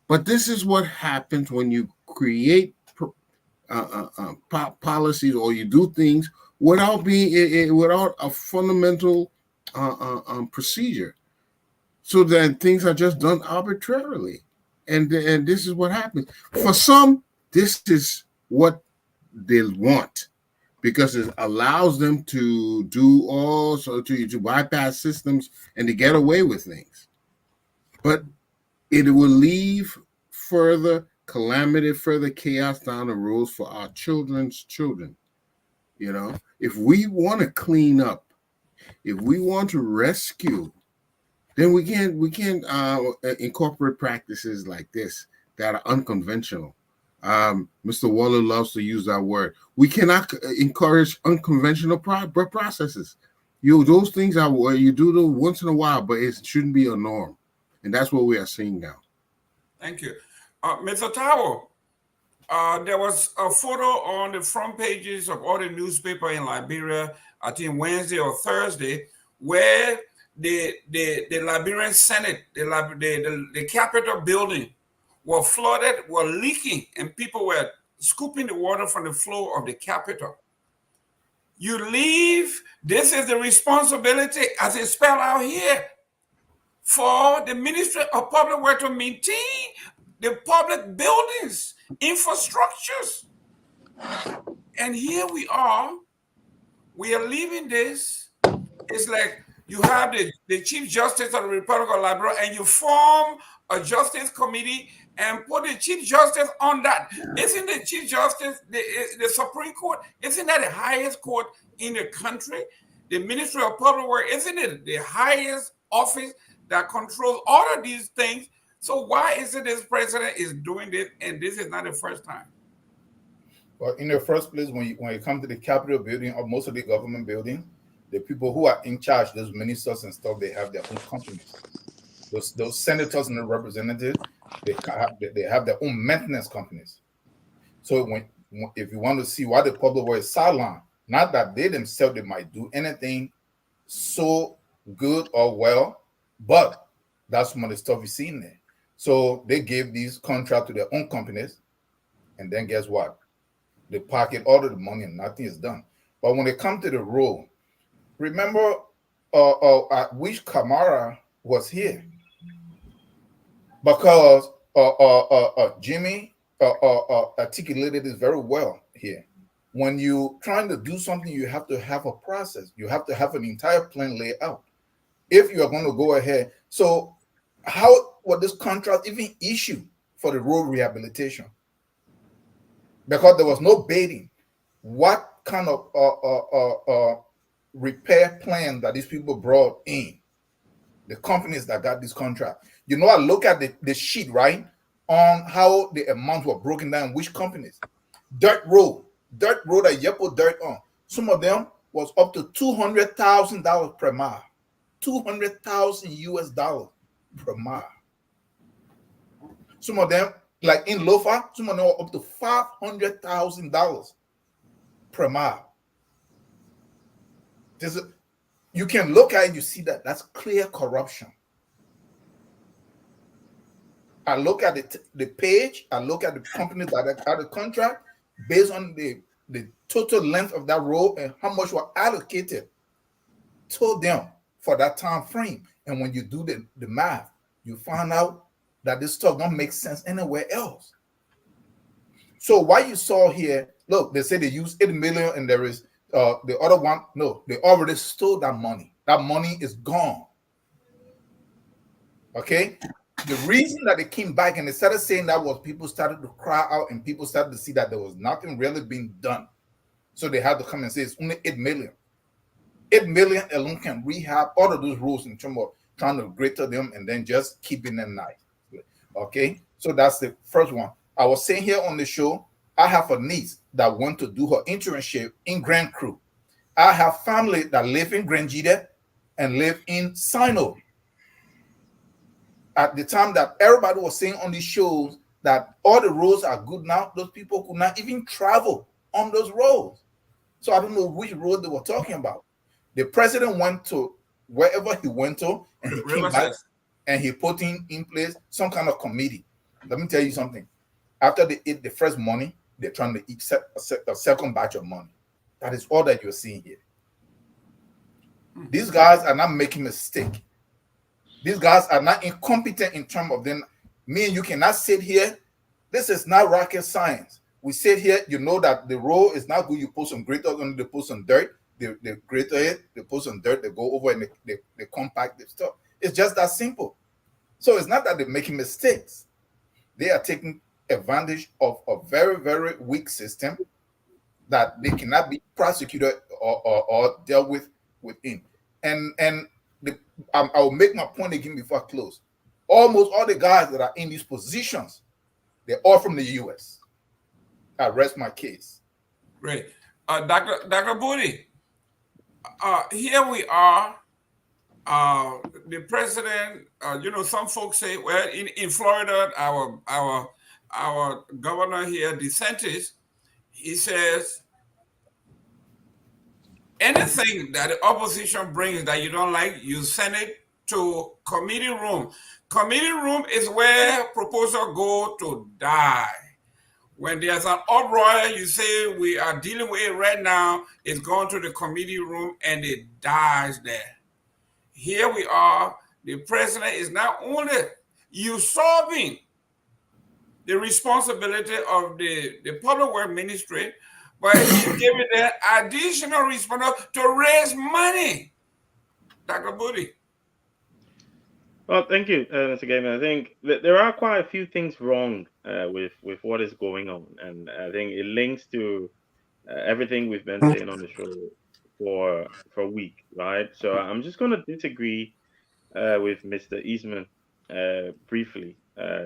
But this is what happens when you create policies, or you do things without a fundamental procedure, so that things are just done arbitrarily, and this is what happens. For some, this is what they want, because it allows them to do also to bypass systems and to get away with things. But it will leave further calamity, further chaos down the road for our children's children. You know, if we want to clean up, if we want to rescue, then we can incorporate practices like this that are unconventional. Mr. Waller loves to use that word. We cannot encourage unconventional processes. Those things are where you do them once in a while, but it shouldn't be a norm, and that's what we are seeing now. Thank you. Mr. Tao, there was a photo on the front pages of all the newspapers in Liberia, I think Wednesday or Thursday, where the Liberian Senate, the Capitol building, were flooded, were leaking, and people were scooping the water from the floor of the Capitol. You leave, this is the responsibility, as it's spelled out here, for the Ministry of Public Works to maintain the public buildings, infrastructures. And here we are leaving this. It's like you have the Chief Justice of the Republic of Liberia, and you form a justice committee and put the Chief Justice on that. Isn't the Chief Justice, the Supreme Court, isn't that the highest court in the country? The Ministry of Public Works, isn't it the highest office that controls all of these things? So why is it this president is doing this, and this is not the first time? Well, in the first place, when you come to the Capitol building or most of the government building, the people who are in charge, those ministers and stuff, they have their own companies. Those senators and the representatives, they have their own maintenance companies. So if you want to see why the public works is sidelined, not that they themselves they might do anything so good or well, but that's some of the stuff you see in there. So they gave these contracts to their own companies, and then guess what? They pocket all of the money and nothing is done. But when they come to the road, remember, I wish Kamara was here, because Jimmy articulated this very well here. When you're trying to do something, you have to have a process. You have to have an entire plan laid out if you are going to go ahead. So how was this contract even issued for the road rehabilitation? Because there was no bidding. What kind of repair plan that these people brought in, the companies that got this contract? You know, I look at the sheet, right, on how the amounts were broken down, which companies. Dirt road that you put dirt on. Some of them was up to $200,000 per mile. 200,000 US dollars per mile. Some of them, like in Lofa, some of them were up to $500,000 per mile. You can look at it, you see that that's clear corruption. I look at the page, I look at the companies that had the contract based on the total length of that road and how much were allocated to them for that time frame. And when you do the math, you find out that this stuff don't make sense anywhere else. So what you saw here, look, they say they use 8 million and there is the other one. No, they already stole that money. That money is gone. Okay. The reason that they came back and they started saying that was people started to cry out and people started to see that there was nothing really being done. So they had to come and say it's only 8 million. 8 million alone can rehab all of those roads in terms of trying to greater them and then just keeping them nice. Okay, so that's the first one. I was saying here on the show, I have a niece that went to do her internship in Grand Cru. I have family that live in Grand Jide and live in Sino. At the time that everybody was saying on these shows that all the roads are good now, those people could not even travel on those roads. So I don't know which road they were talking about. The president went to wherever he went to, and he came back and he put in place some kind of committee. Let me tell you something. After they eat the first money, they're trying to eat a second batch of money. That is all that you're seeing here. These guys are not making a mistake. These guys are not incompetent in terms of them. Me and you cannot sit here. This is not rocket science. We sit here, you know that the road is not good. You put some grater on, they put some dirt, they grater it, they put some dirt, they go over and they compact the stuff. It's just that simple. So it's not that they're making mistakes. They are taking advantage of a very, very weak system that they cannot be prosecuted or dealt with within. And I'll make my point again before I close. Almost all the guys that are in these positions, they're all from the U.S. I rest my case. Great. Dr. Booty, here we are. The president, some folks say, well, in Florida, our governor here, DeSantis, he says, anything that the opposition brings that you don't like, you send it to committee room. Committee room is where proposals go to die. When there's an uproar, you say we are dealing with it right now, it's going to the committee room and it dies there. Here we are, the president is not only usurping the responsibility of the public work ministry, but he's giving them additional responsibility to raise money. Dr. Booty. Well, thank you, Mr. Gaiman. I think that there are quite a few things wrong with what is going on, and I think it links to everything we've been saying on the show for a week, right? So I'm just going to disagree with Mr. Eastman briefly,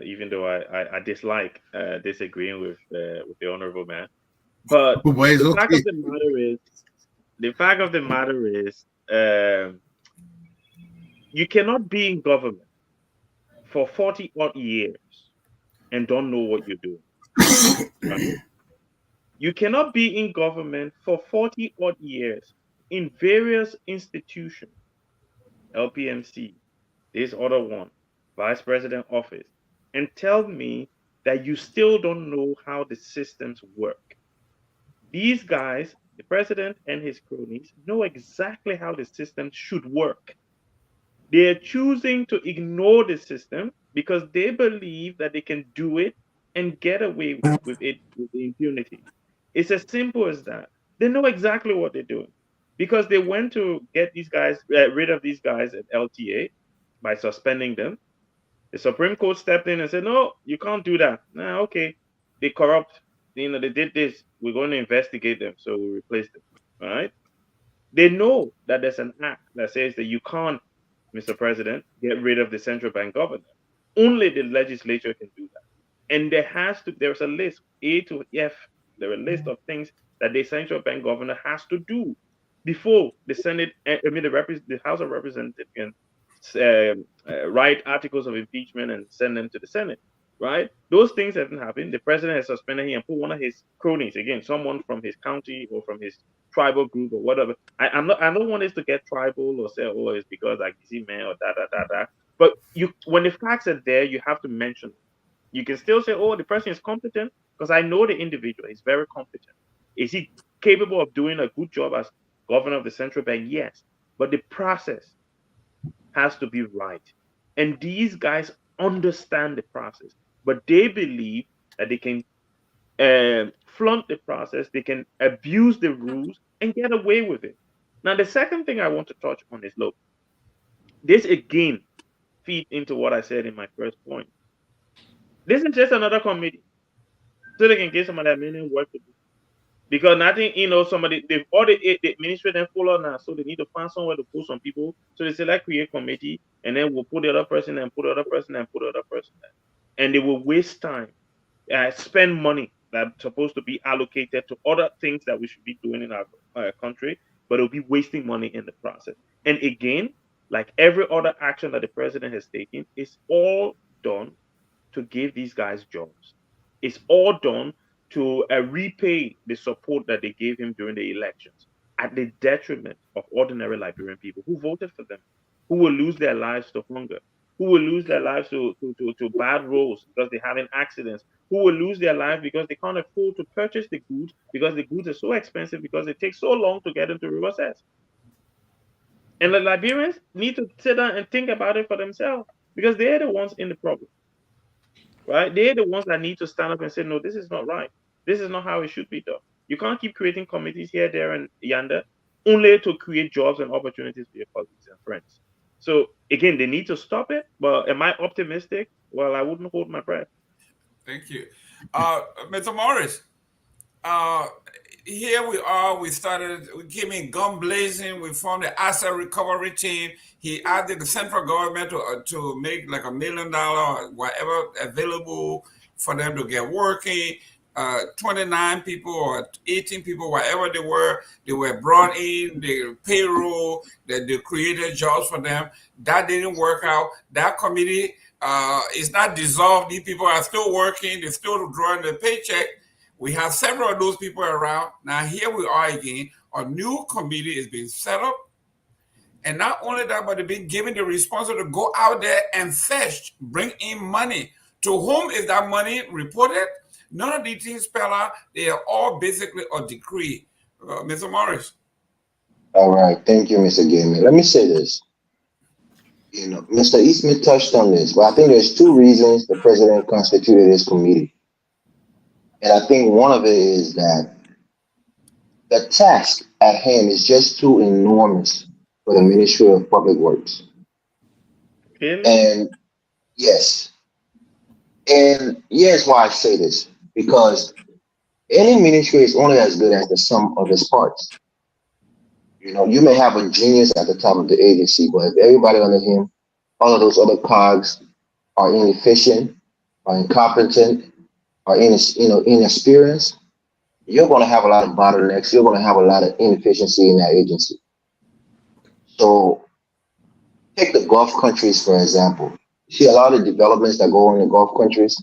even though I dislike disagreeing with the honorable man. But the fact of the matter is, you cannot be in government for 40 odd years and don't know what you're doing. Right? You cannot be in government for 40 odd years in various institutions, LPMC, this other one, vice president office, and tell me that you still don't know how the systems work. These guys, the president and his cronies, know exactly how the system should work. They're choosing to ignore the system because they believe that they can do it and get away with it with impunity. It's as simple as that. They know exactly what they're doing because they went to get these guys, rid of these guys at LTA by suspending them. The Supreme Court stepped in and said, no, you can't do that. Nah, okay. They corrupt. They did this. We're going to investigate them. So we replace them. All right. They know that there's an act that says that you can't, Mr. President, get rid of the central bank governor. Only the legislature can do that. And there's a list, A to F, there are a list of things that the central bank governor has to do before the Senate, the House of Representatives can write articles of impeachment and send them to the Senate, right? Those things haven't happened. The president has suspended him and put one of his cronies, again, someone from his county or from his tribal group or whatever. I don't want this to get tribal or say, oh, it's because like see man or da. But when the facts are there, you have to mention them. You can still say, oh, the person is competent, because I know the individual is very competent. Is he capable of doing a good job as governor of the central bank? Yes. But the process has to be right. And these guys understand the process, but they believe that they can flaunt the process, they can abuse the rules and get away with it. Now, the second thing I want to touch on is, look, this again feeds into what I said in my first point. This is just another committee, so they can give some of that million work to do. Because nothing, they've already the ministry then follow now, so they need to find somewhere to put some people. So they say, like, create committee, and then we'll put the other person and put the other person and put the other person there. And they will waste time, spend money that's supposed to be allocated to other things that we should be doing in our country, but it'll be wasting money in the process. And again, like every other action that the president has taken, it's all done to give these guys jobs. It's all done to repay the support that they gave him during the elections, at the detriment of ordinary Liberian people who voted for them, who will lose their lives to hunger, who will lose their lives to bad roads because they're having accidents, who will lose their life because they can't afford to purchase the goods because the goods are so expensive because it takes so long to get into reverse. And the Liberians need to sit down and think about it for themselves, because they're the ones in the problem. Right? They're the ones that need to stand up and say, no, this is not right. This is not how it should be done. You can't keep creating committees here, there, and yonder only to create jobs and opportunities for your colleagues and friends. So again, they need to stop it. But am I optimistic? Well, I wouldn't hold my breath. Thank you. Mr. Morris, here we are. We came in gun blazing. We formed the asset recovery team. He asked the central government to make like $1 million or whatever available for them to get working. 29 people or 18 people, whatever they were brought in, the payroll, that they created jobs for them. That didn't work out. That committee is not dissolved. These people are still working. They're still drawing the paycheck. We have several of those people around. Now here we are again. A new committee is being set up. And not only that, but they've been given the responsibility to go out there and fetch, bring in money. To whom is that money reported? None of these things spell out. They are all basically a decree. Mr. Morris. All right. Thank you, Mr. Gaiman. Let me say this. Mr. Eastman touched on this, but I think there's two reasons the president constituted this committee. And I think one of it is that the task at hand is just too enormous for the Ministry of Public Works. Really? And yes. And here's why I say this. Because any ministry is only as good as the sum of its parts. You may have a genius at the top of the agency, but if everybody under him, all of those other cogs are inefficient, are incompetent, are inexperienced, you're going to have a lot of bottlenecks. You're going to have a lot of inefficiency in that agency. So take the Gulf countries, for example. See a lot of developments that go on in the Gulf countries.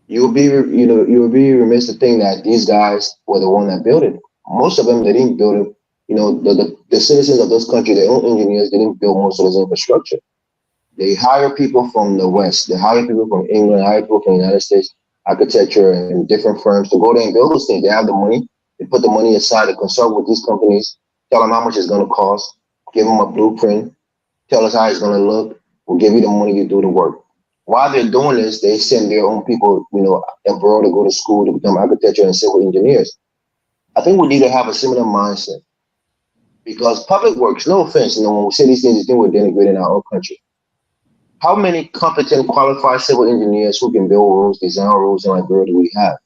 You'll be remiss to think that these guys were the one that built it. Most of them, they didn't build it. The citizens of those countries, their own engineers, they didn't build most of this infrastructure. They hire people from the West. They hire people from England, hire people from the United States, architecture and different firms to go there and build those things. They have the money. They put the money aside to consult with these companies, tell them how much it's going to cost, give them a blueprint, tell us how it's going to look. We'll give you the money to do the work. While they're doing this, they send their own people, abroad to go to school to become architecture and civil engineers. I think we need to have a similar mindset, because public works, no offense, when we say these things, we're denigrating our own country. How many competent, qualified civil engineers who can build roads, design roads in Liberia do we have?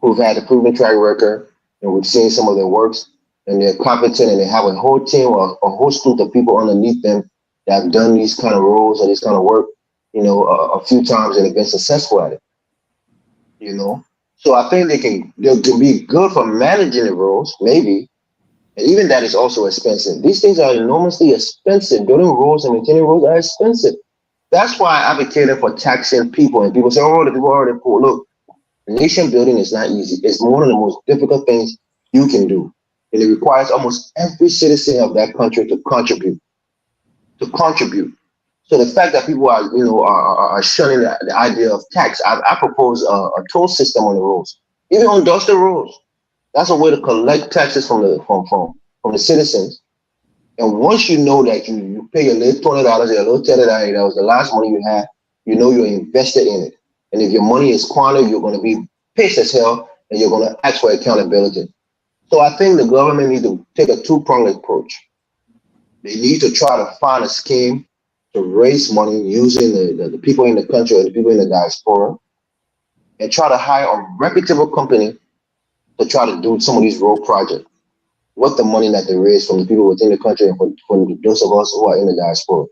Who've had a proven track record, and we've seen some of their works, and they're competent, and they have a whole team or a whole suite of people underneath them that have done these kind of roles or this kind of work, a few times and have been successful at it. So I think they'll be good for managing the roads, maybe. And even that is also expensive. These things are enormously expensive. Building roads and maintaining roads are expensive. That's why I advocated for taxing people. And people say, oh, the people are already poor. Look, nation building is not easy. It's one of the most difficult things you can do. And it requires almost every citizen of that country to contribute. So the fact that people are shunning the idea of tax, I propose a toll system on the roads, even on dusty roads. That's a way to collect taxes from the citizens. And once you know that you pay your little $20 or your little $30, that was the last money you had, you're invested in it. And if your money is squandered, you're going to be pissed as hell, and you're going to ask for accountability. So I think the government needs to take a two-pronged approach. They need to try to find a scheme to raise money using the people in the country or the people in the diaspora, and try to hire a reputable company to try to do some of these road projects with the money that they raise from the people within the country and for those of us who are in the diaspora.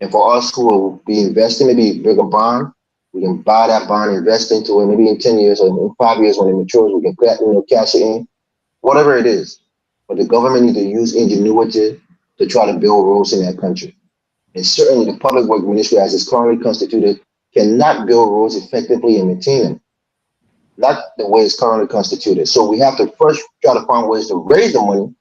And for us who will be investing, maybe bring a bond, we can buy that bond, invest into it, maybe in 10 years or in 5 years when it matures, we can cash it in, whatever it is. But the government needs to use ingenuity to try to build roads in that country. And certainly the Public Works Ministry, as it's currently constituted, cannot build roads effectively and maintain them. Not the way it's currently constituted. So we have to first try to find ways to raise the money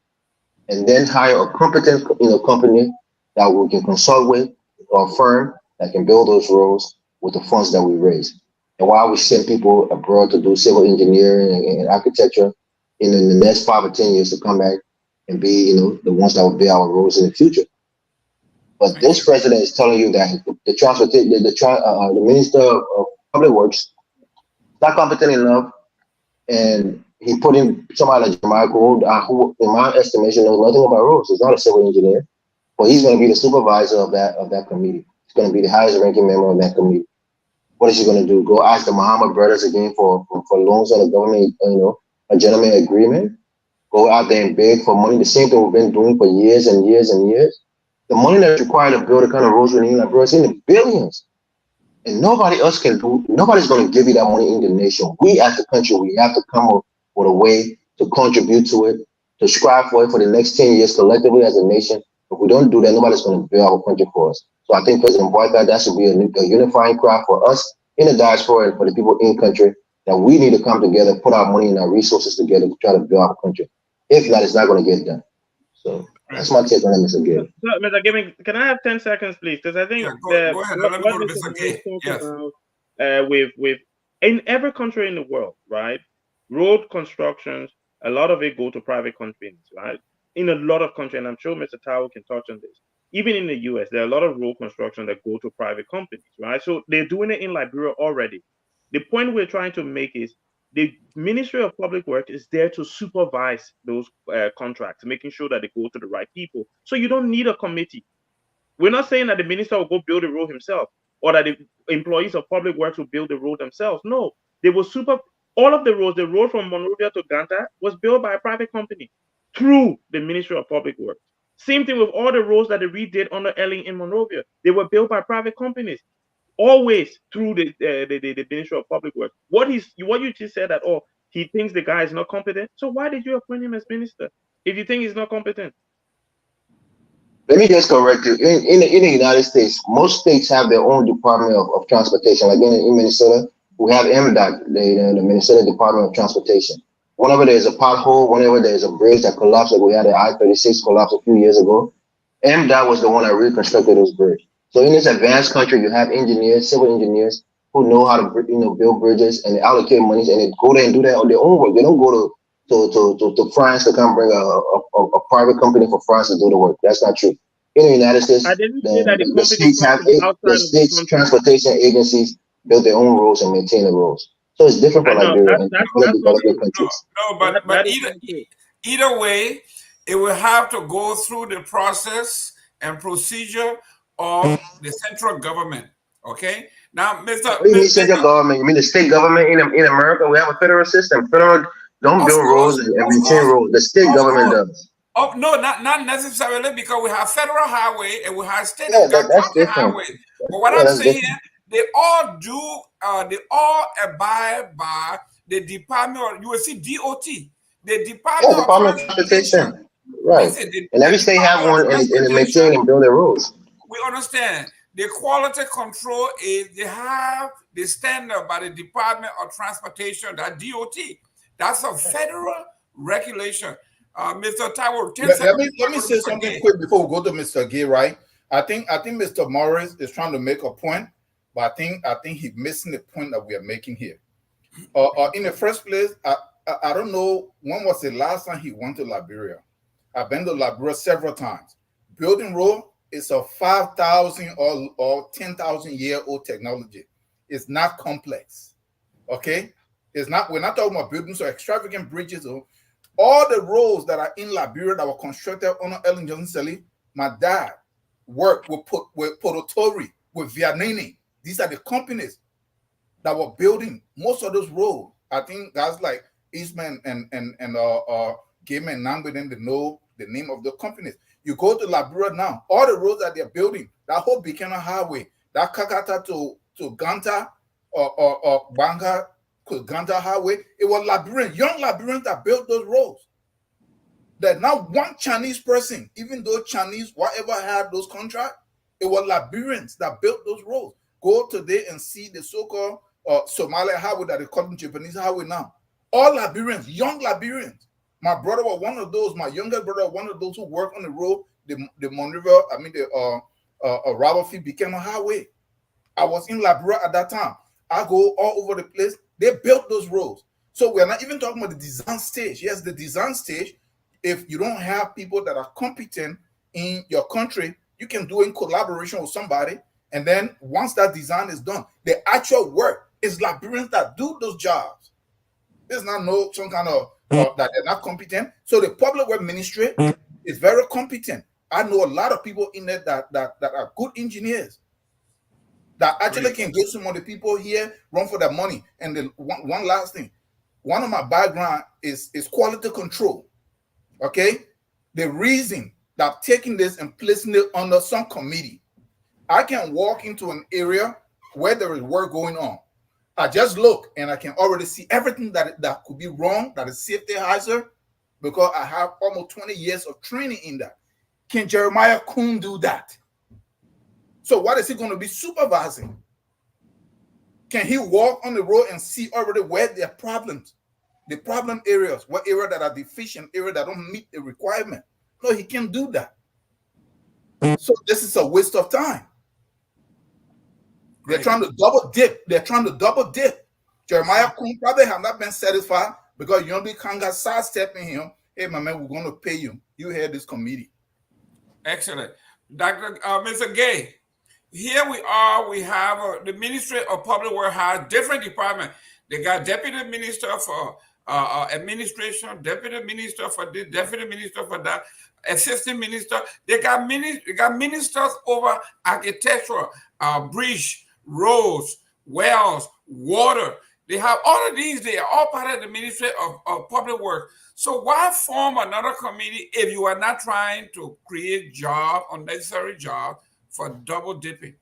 and then hire a competent company that we can consult with, or a firm that can build those roads with the funds that we raise. And while we send people abroad to do civil engineering and architecture in the next 5 or 10 years to come back and be the ones that will build our roads in the future. But this president is telling you that the Minister of Public Works not competent enough, and he put in somebody like Jeremiah who, in my estimation, knows nothing about roads. He's not a civil engineer, but he's going to be the supervisor of that committee. He's going to be the highest ranking member of that committee. What is he going to do? Go ask the Muhammad brothers again for loans on the government, a gentleman agreement? Go out there and beg for money? The same thing we've been doing for years and years and years. The money that's required to build the kind of roads we need, like, bro, it's in the billions. And nobody else can do. Nobody's going to give you that money in the nation. We, as a country, we have to come up with a way to contribute to it, to strive for it for the next 10 years collectively as a nation. If we don't do that, nobody's going to build our country for us. So I think President Boyka, that should be a unifying cry for us in the diaspora and for the people in country, that we need to come together, put our money and our resources together to try to build our country. If not, it's not going to get done. So that's my take on that, Mr. Gay. So, Mr. Giving, can I have 10 seconds, please? Because I think go ahead. Let me go to Mr. Gay. Yes. With in every country in the world, right? Road constructions, a lot of it go to private companies, right? In a lot of countries, and I'm sure Mr. Tao can touch on this. Even in the US, there are a lot of road construction that go to private companies, right? So they're doing it in Liberia already. The point we're trying to make is the Ministry of Public Works is there to supervise those contracts, making sure that they go to the right people. So you don't need a committee. We're not saying that the minister will go build a road himself, or that the employees of Public Works will build the road themselves. No, they will all of the road from Monrovia to Ganta was built by a private company through the Ministry of Public Works. Same thing with all the roads that they redid under Elling in Monrovia. They were built by private companies, always through the Ministry of Public Works. What you just said that, he thinks the guy is not competent. So why did you appoint him as minister if you think he's not competent? Let me just correct you. In the United States, most states have their own Department of Transportation. Like in Minnesota, we have MDOT, the Minnesota Department of Transportation. Whenever there's a pothole, whenever there's a bridge that collapsed, like we had an I-36 collapse a few years ago, MDOT was the one that reconstructed those bridges. So in this advanced country, you have engineers, civil engineers, who know how to build bridges and allocate money, and they go there and do that on their own work. They don't go to France to come bring a private company for France to do the work. That's not true. In the United States, the states have transportation agencies build their own roads and maintain the roads. So it's different for Liberia and other developing countries. No, but either way, it will have to go through the process and procedure of the central government. Okay. Now, You mean central government? You mean the state government in America? We have a federal system. Federal don't build roads and maintain roads. The state government does. Oh no, not necessarily, because we have federal highway and we have state that's different. highway. But what Yeah, I'm that's saying different. here, they all do, they all abide by the Department of, you will see DOT, the Yeah, Department of Department of Transportation. Transportation. Right. Listen, And the every state have Department of one and they maintain Transportation, and build their rules. we understand the quality control is they have the standard by the Department of Transportation, that DOT. That's a federal regulation. Mr. Taiwo, 10 Let seconds me before I go to say Mr. something Gay. quick before we go to Mr. Gay, right? I think Mr. Morris is trying to make a point, but I think he's missing the point that we are making here. In the first place, I don't know when was the last time he went to Liberia. I've been to Liberia several times. Building road is a 5,000 or 10,000 year old technology. It's not complex. Okay, it's not. We're not talking about building so extravagant bridges. All the roads that are in Liberia that were constructed under Ellen Johnson Sirleaf, my dad worked with Pototori, with Vianini. These are the companies that were building most of those roads. I think guys like Eastman and Game and Nambe, then they know the name of the companies. You go to Liberia now, all the roads that they're building, that whole Buchanan Highway, that Kakata to Ganta or Banga to Ganta Highway, it was Liberians, young Liberians that built those roads. There's not one Chinese person, even though Chinese, whatever had those contracts, it was Liberians that built those roads. Go today and see the so-called Somali highway that they call them Japanese highway now. All Liberians, young Liberians. My brother was one of those. My younger brother was one of those who worked on the road, the Monrovia, Rabofi became a highway. I was in Liberia at that time. I go all over the place. They built those roads. So we're not even talking about the design stage. Yes, the design stage, if you don't have people that are competent in your country, you can do in collaboration with somebody. And then once that design is done, the actual work is Liberians that do those jobs. There's not some kind of that they're not competent. So the public work ministry is very competent. I know a lot of people in there that are good engineers that actually can get some of the people here run for their money. And the one last thing, one of my background is quality control. Okay, the reason that I'm taking this and placing it under some committee, I can walk into an area where there is work going on. I just look and I can already see everything that could be wrong, that is safety hazard, because I have almost 20 years of training in that. Can Jeremiah Kuhn do that? So what is he going to be supervising? Can he walk on the road and see already where there are problems, the problem areas, what area that are deficient, area that don't meet the requirement? No, he can't do that. So this is a waste of time. They're trying to double dip. Jeremiah Kuhn probably have not been satisfied because Yombi Kanga sidestepping him. Hey, my man, we're going to pay you. You head this committee. Excellent. Dr. Mr. Gay, here we are. We have the Ministry of Public Works has different departments. They got deputy minister for administration, deputy minister for this, deputy minister for that, assistant minister. They got ministers over architecture, bridge, roads, wells, water. They have all of these. They are all part of the Ministry of Public Works. So why form another committee if you are not trying to create unnecessary jobs for double dipping?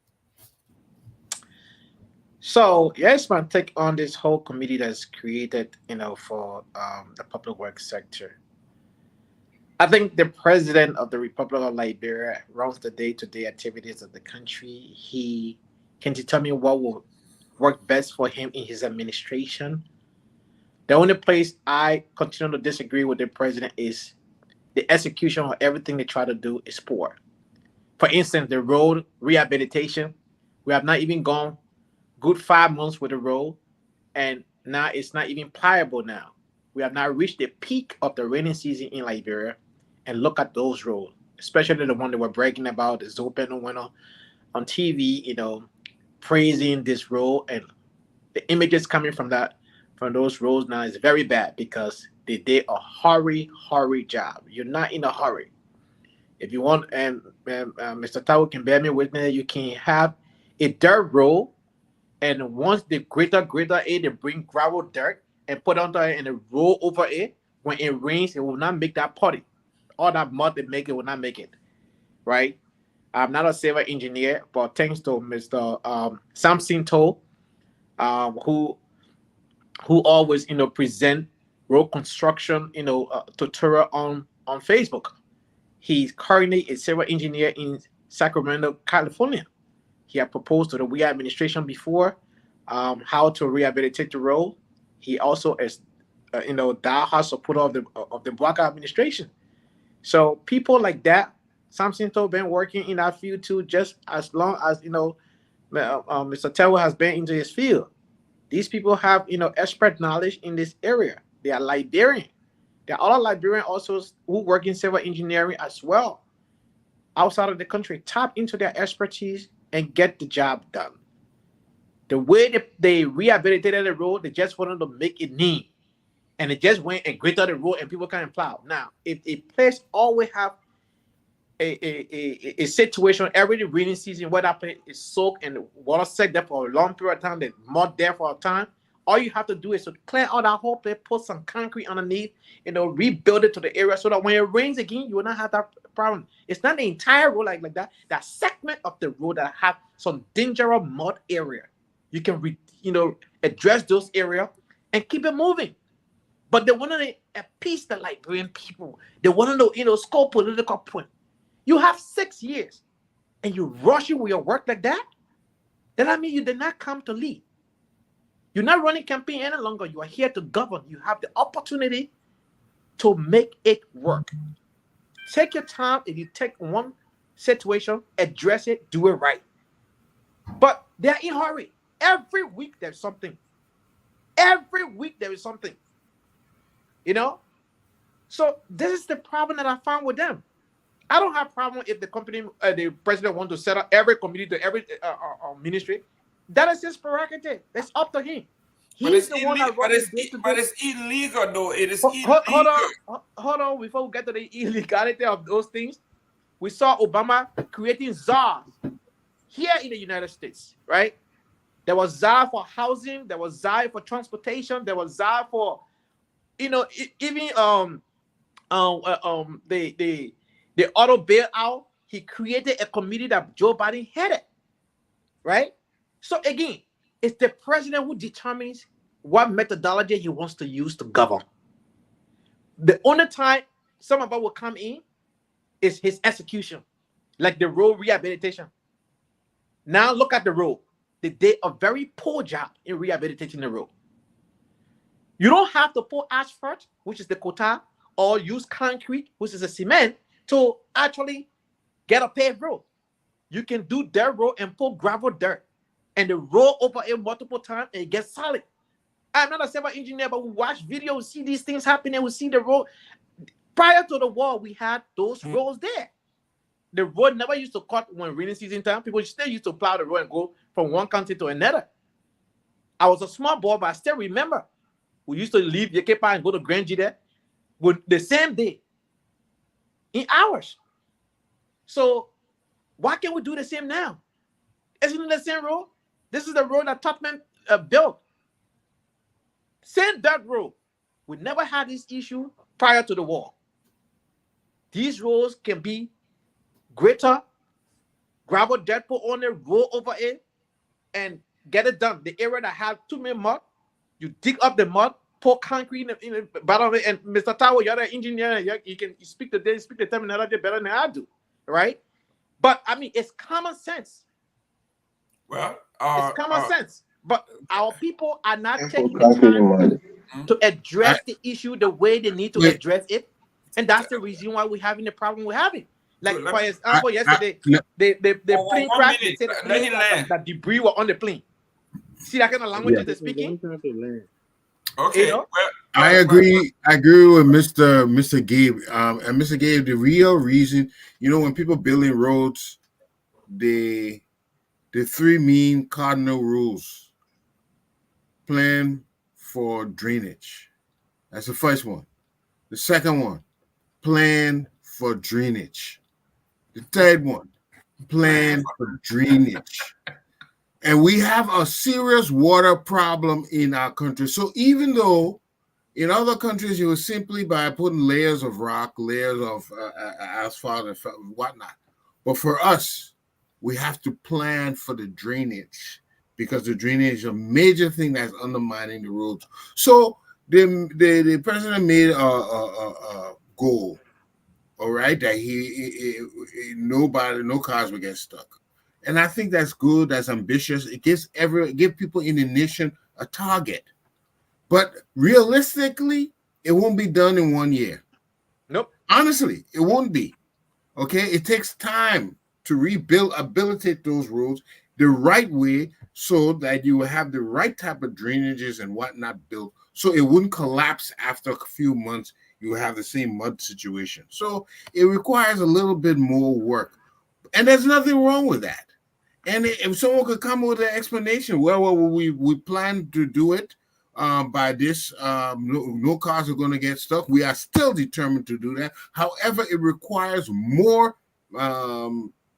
So yes, man, take on this whole committee that's created, for the public works sector. I think the president of the Republic of Liberia runs the day-to-day activities of the country. He can determine what will work best for him in his administration. The only place I continue to disagree with the president is the execution of everything they try to do is poor. For instance, the road rehabilitation, we have not even gone good 5 months with the road, and now it's not even pliable now. We have not reached the peak of the rainy season in Liberia, and look at those roads, especially the one that we're bragging about, the Zopeno winner on TV, praising this road, and the images coming from those roads now is very bad because they did a hurry job. You're not in a hurry. If you want, and Mr. Tao can bear me witness, you can have a dirt road, and once the greater A, they bring gravel dirt and put on there and they roll over it. When it rains, it will not make that putty. All that mud they make, it will not make it, right? I'm not a civil engineer, but thanks to Mr. Samson Toll, who always present road construction tutorial on Facebook. He's currently a civil engineer in Sacramento, California. He had proposed to the WE administration before how to rehabilitate the road. He also is, diehard supporter of the Black administration. So people like that, Samson Toll been working in that field too, just as long as Mr. Taylor has been into his field. These people have expert knowledge in this area. They are Liberian. There are other Liberians also who work in civil engineering as well outside of the country. Tap into their expertise and get the job done. The way they rehabilitated the road, they just wanted to make it neat. And they just went and gritted the road and people can't plow. Now, if a place always have a situation every rainy season where that place is soaked and the water set there for a long period of time, the mud there for a time, all you have to do is to clear out that whole place, put some concrete underneath, rebuild it to the area so that when it rains again, you will not have that problem. It's not the entire road like that. That segment of the road that have some dangerous mud area. You can, address those areas and keep it moving. But they want to appease the Liberian people. They want to, score political point. You have 6 years and you rushing with your work like that? Then I mean you did not come to lead. You're not running campaign any longer. You are here to govern. You have the opportunity to make it work. Take your time. If you take one situation, address it, do it right. But they're in a hurry. Every week there's something. Every week there is something. So this is the problem that I found with them. I don't have a problem if the company, the president wants to set up every committee to every ministry. That is his prerogative. It's up to him. He's the one that runs but it's illegal, though. It is illegal. Hold on. Before we get to the illegality of those things, we saw Obama creating czars here in the United States, right? There was czar for housing. There was czar for transportation. There was czar for, even the auto bailout. He created a committee that Joe Biden headed, right? So again, it's the president who determines what methodology he wants to use to govern. The only time some of us will come in is his execution, like the road rehabilitation. Now look at the road. They did a very poor job in rehabilitating the road. You don't have to put asphalt, which is the quota, or use concrete, which is a cement, to actually get a paved road. You can do dirt road and put gravel dirt, and the road over it multiple times and it gets solid. I'm not a civil engineer, but we watch videos, see these things happen, and we see the road. Prior to the war, we had those roads there. The road never used to cut when rainy season time. People still used to plow the road and go from one country to another. I was a small boy, but I still remember. We used to leave Yekepa and go to Grand G there with the same day in hours. So why can't we do the same now? Isn't it the same road? This is the road that Topman built. Same dirt road. We never had this issue prior to the war. These roads can be greater, gravel dirt put on it, roll over it, and get it done. The area that had too many mud, you dig up the mud, pour concrete in the bottom of it. And Mr. Tawo, you're the engineer, you can speak the terminology better than I do, right? But I mean, it's common sense. Well, it's common sense. But our people are not taking the time to address the issue the way they need to address it. And that's the reason why we're having the problem we're having. Like, for example, yesterday, the plane crash, they said that debris were on the plane. See that kind of language they're speaking? Okay. Well, I agree with Mr. Gabe. And Mr. Gabe, the real reason, when people building roads, the three main cardinal rules: plan for drainage. That's the first one. The second one, plan for drainage. The third one, plan for drainage. And we have a serious water problem in our country. So even though in other countries you will simply by putting layers of rock, layers of asphalt and whatnot, But for us, we have to plan for the drainage because the drainage is a major thing that's undermining the roads. So the president made a goal, all right, that no cars will get stuck. And I think that's good, that's ambitious. It give people in the nation a target. But realistically, it won't be done in 1 year. Nope. Honestly, it won't be. Okay, it takes time to rehabilitate those roads the right way so that you will have the right type of drainages and whatnot built so it wouldn't collapse after a few months. You have the same mud situation. So it requires a little bit more work. And there's nothing wrong with that. And if someone could come with an explanation, well, we plan to do it by this, no cars are going to get stuck. We are still determined to do that. However, it requires more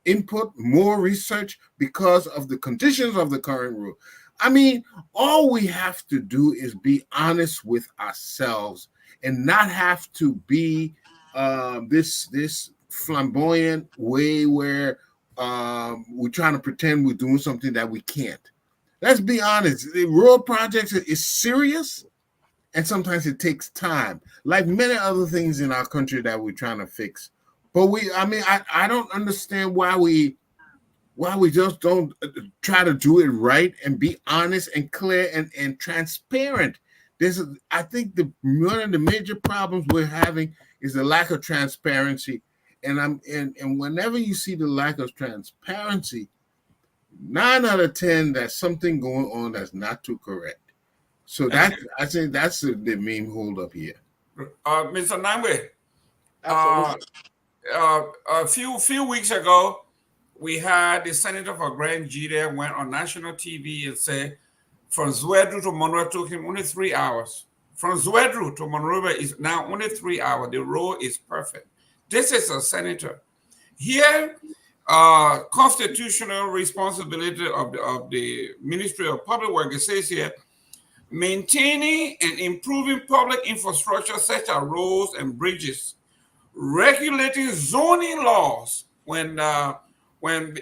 input, more research because of the conditions of the current road. I mean, all we have to do is be honest with ourselves and not have to be this flamboyant way where we're trying to pretend we're doing something that we can't. Let's be honest. The road projects is serious, and sometimes it takes time, like many other things in our country that we're trying to fix. But I don't understand why we just don't try to do it right and be honest and clear and transparent. I think one of the major problems we're having is the lack of transparency. And whenever you see the lack of transparency, 9 out of 10, there's something going on that's not too correct. So I think that's the main hold up here. Mr. Nangwe, Absolutely. a few weeks ago, we had the senator for Grand G there went on national TV and said from Zwedru to Monrovia took him only 3 hours. From Zwedru to Monrovia is now only 3 hours. The road is perfect. This is a senator. Here, constitutional responsibility of the Ministry of Public Works, it says here, maintaining and improving public infrastructure such as roads and bridges, regulating zoning laws when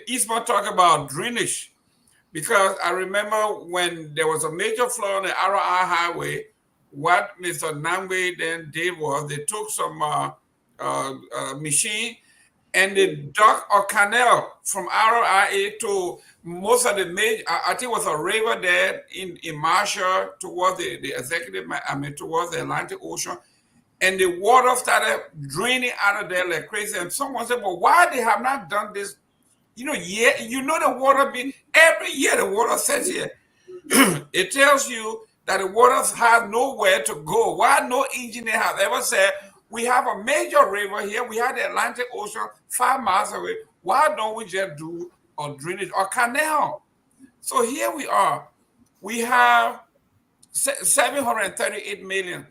Eastman talk about drainage, because I remember when there was a major flood on the RI highway, what Mr. Nangwe then did was they took some machine and they dug a canal from RIA to most of the major, I think it was a river there in Marshall towards the towards the Atlantic Ocean. And the water started draining out of there like crazy. And someone said, well, why they have not done this? The water every year the water says here, it tells you that the water has nowhere to go. Why no engineer has ever said, we have a major river here, we have the Atlantic Ocean 5 miles away. Why don't we just do a drainage or canal? So here we are. We have 738 million.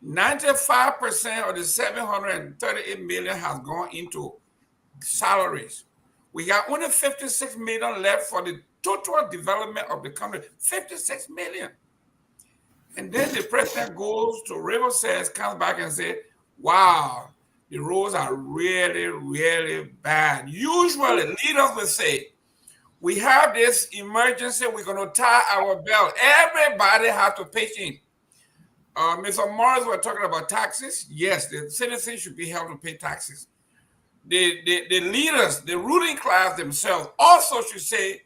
95% of the 738 million has gone into salaries. We got only 56 million left for the total development of the country. 56 million. And then the president goes to River says, comes back and says, wow, the roads are really, really bad. Usually leaders will say, we have this emergency, we're going to tie our belt. Everybody has to pitch in. Mr. Morris was talking about taxes. Yes, the citizens should be held to pay taxes. The leaders, the ruling class themselves also should say,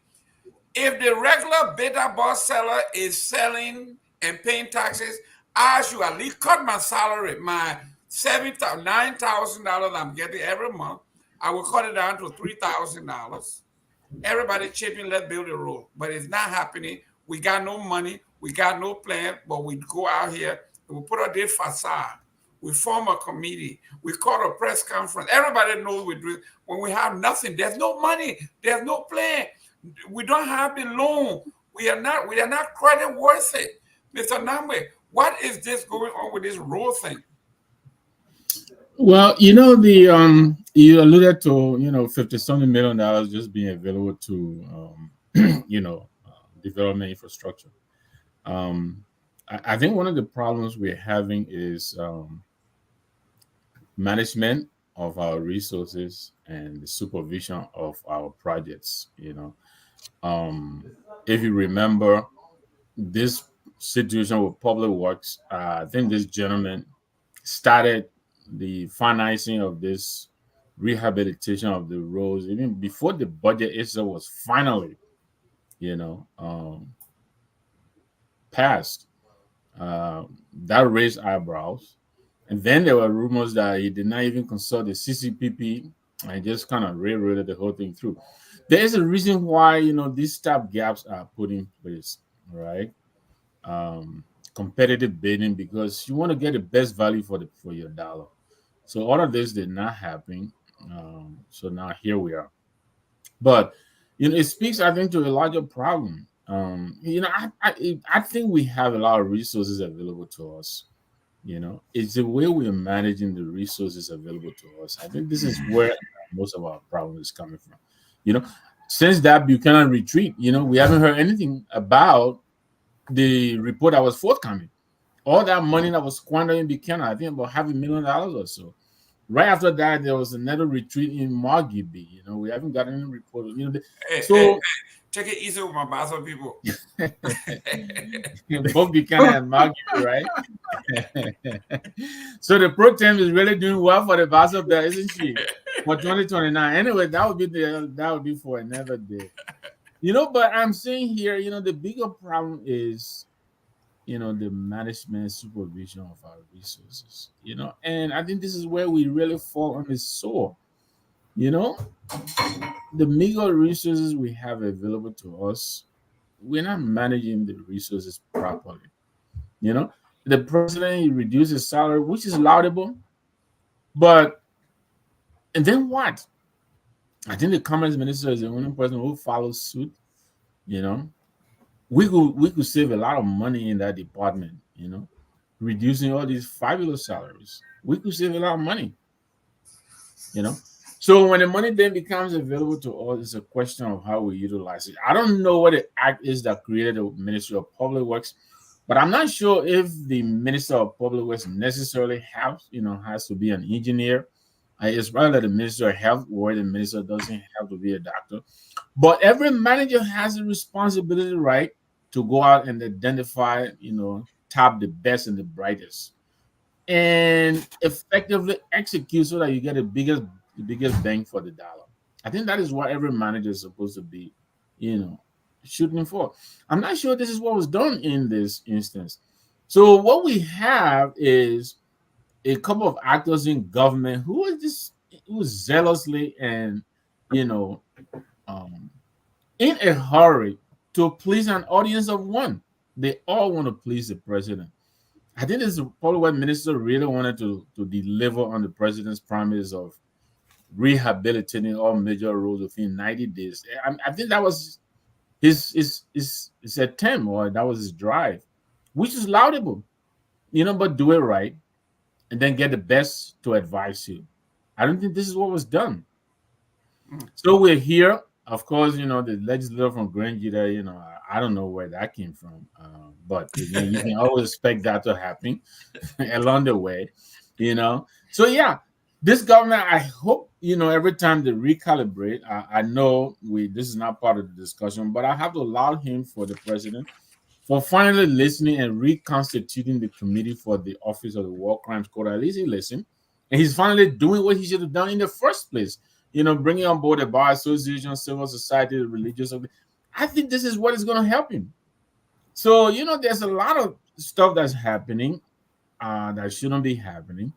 if the regular beta box seller is selling and paying taxes, I should at least cut my salary, my $9,000 I'm getting every month. I will cut it down to $3,000. Everybody chipping, let's build a road. But it's not happening. We got no money. We got no plan. But we go out here and we put out this facade. We form a committee. We call a press conference. Everybody knows we do it. When we have nothing, there's no money. There's no plan. We don't have the loan. We are not credit worthy. Mr. Nangwe, what is this going on with this road thing? Well, you alluded to $50-something million just being available to development infrastructure. I think one of the problems we're having is management of our resources and the supervision of our projects. If you remember this situation with public works, I think this gentleman started the financing of this rehabilitation of the roads even before the budget itself was finally, you know, um, passed. That raised eyebrows. And then there were rumors that he did not even consult the CCPP and just kind of railroaded the whole thing through. There is a reason why, these stop gaps are put in place, right? Um, Competitive bidding, because you want to get the best value for your dollar. So all of this did not happen. So now here we are. But it speaks, I think, to a larger problem. I think we have a lot of resources available to us. It's the way we are managing the resources available to us. I think this is where most of our problem is coming from. You know, since that Buchanan retreat, we haven't heard anything about the report that was forthcoming. All that money that was squandered in Buchanan, I think about $500,000 or so. Right after that, there was another retreat in Margibi. We haven't got any report. So Take it easy with my Basel people. both Buchanan and Margibi, right? So the pro team is really doing well for the Basel there, isn't she? For 2029. Anyway, that would be for another day. But I'm saying here, the bigger problem is the management supervision of our resources, and I think this is where we really fall on the sword. The meager resources we have available to us, we're not managing the resources properly. The president, he reduced his salary, which is laudable, but and then what? I think the commerce minister is the only person who follows suit. you know we could save a lot of money in that department, reducing all these fabulous salaries. We could save a lot of money, you know. So when the money then becomes available to us, it's a question of how we utilize it. I don't know what the act is that created the Ministry of Public Works, but I'm not sure if the Minister of Public Works necessarily has to be an engineer. It's rather the Minister of Health, where the minister doesn't have to be a doctor. But every manager has a responsibility, right, to go out and identify, tap the best and the brightest, and effectively execute so that you get the biggest bang for the dollar. I think that is what every manager is supposed to be, shooting for. I'm not sure this is what was done in this instance. So what we have is a couple of actors in government who zealously and you know um, in a hurry to please an audience of one. They all want to please the president. I think this is probably what minister really wanted to deliver on the president's promise of rehabilitating all major roads within 90 days. I think that was his attempt, or that was his drive, which is laudable, but do it right and then get the best to advise you. I don't think this is what was done. So we're here. Of course, the legislator from Grangita, I don't know where that came from. But again, you can always expect that to happen along the way, So yeah, this government, I hope, every time they recalibrate, I know this is not part of the discussion, but I have to laud him for the president for finally listening and reconstituting the committee for the Office of the War Crimes Court. At least he listened. And he's finally doing what he should have done in the first place. Bringing on board the bar association, civil society, the religious. I think this is what is going to help him. So, there's a lot of stuff that's happening that shouldn't be happening.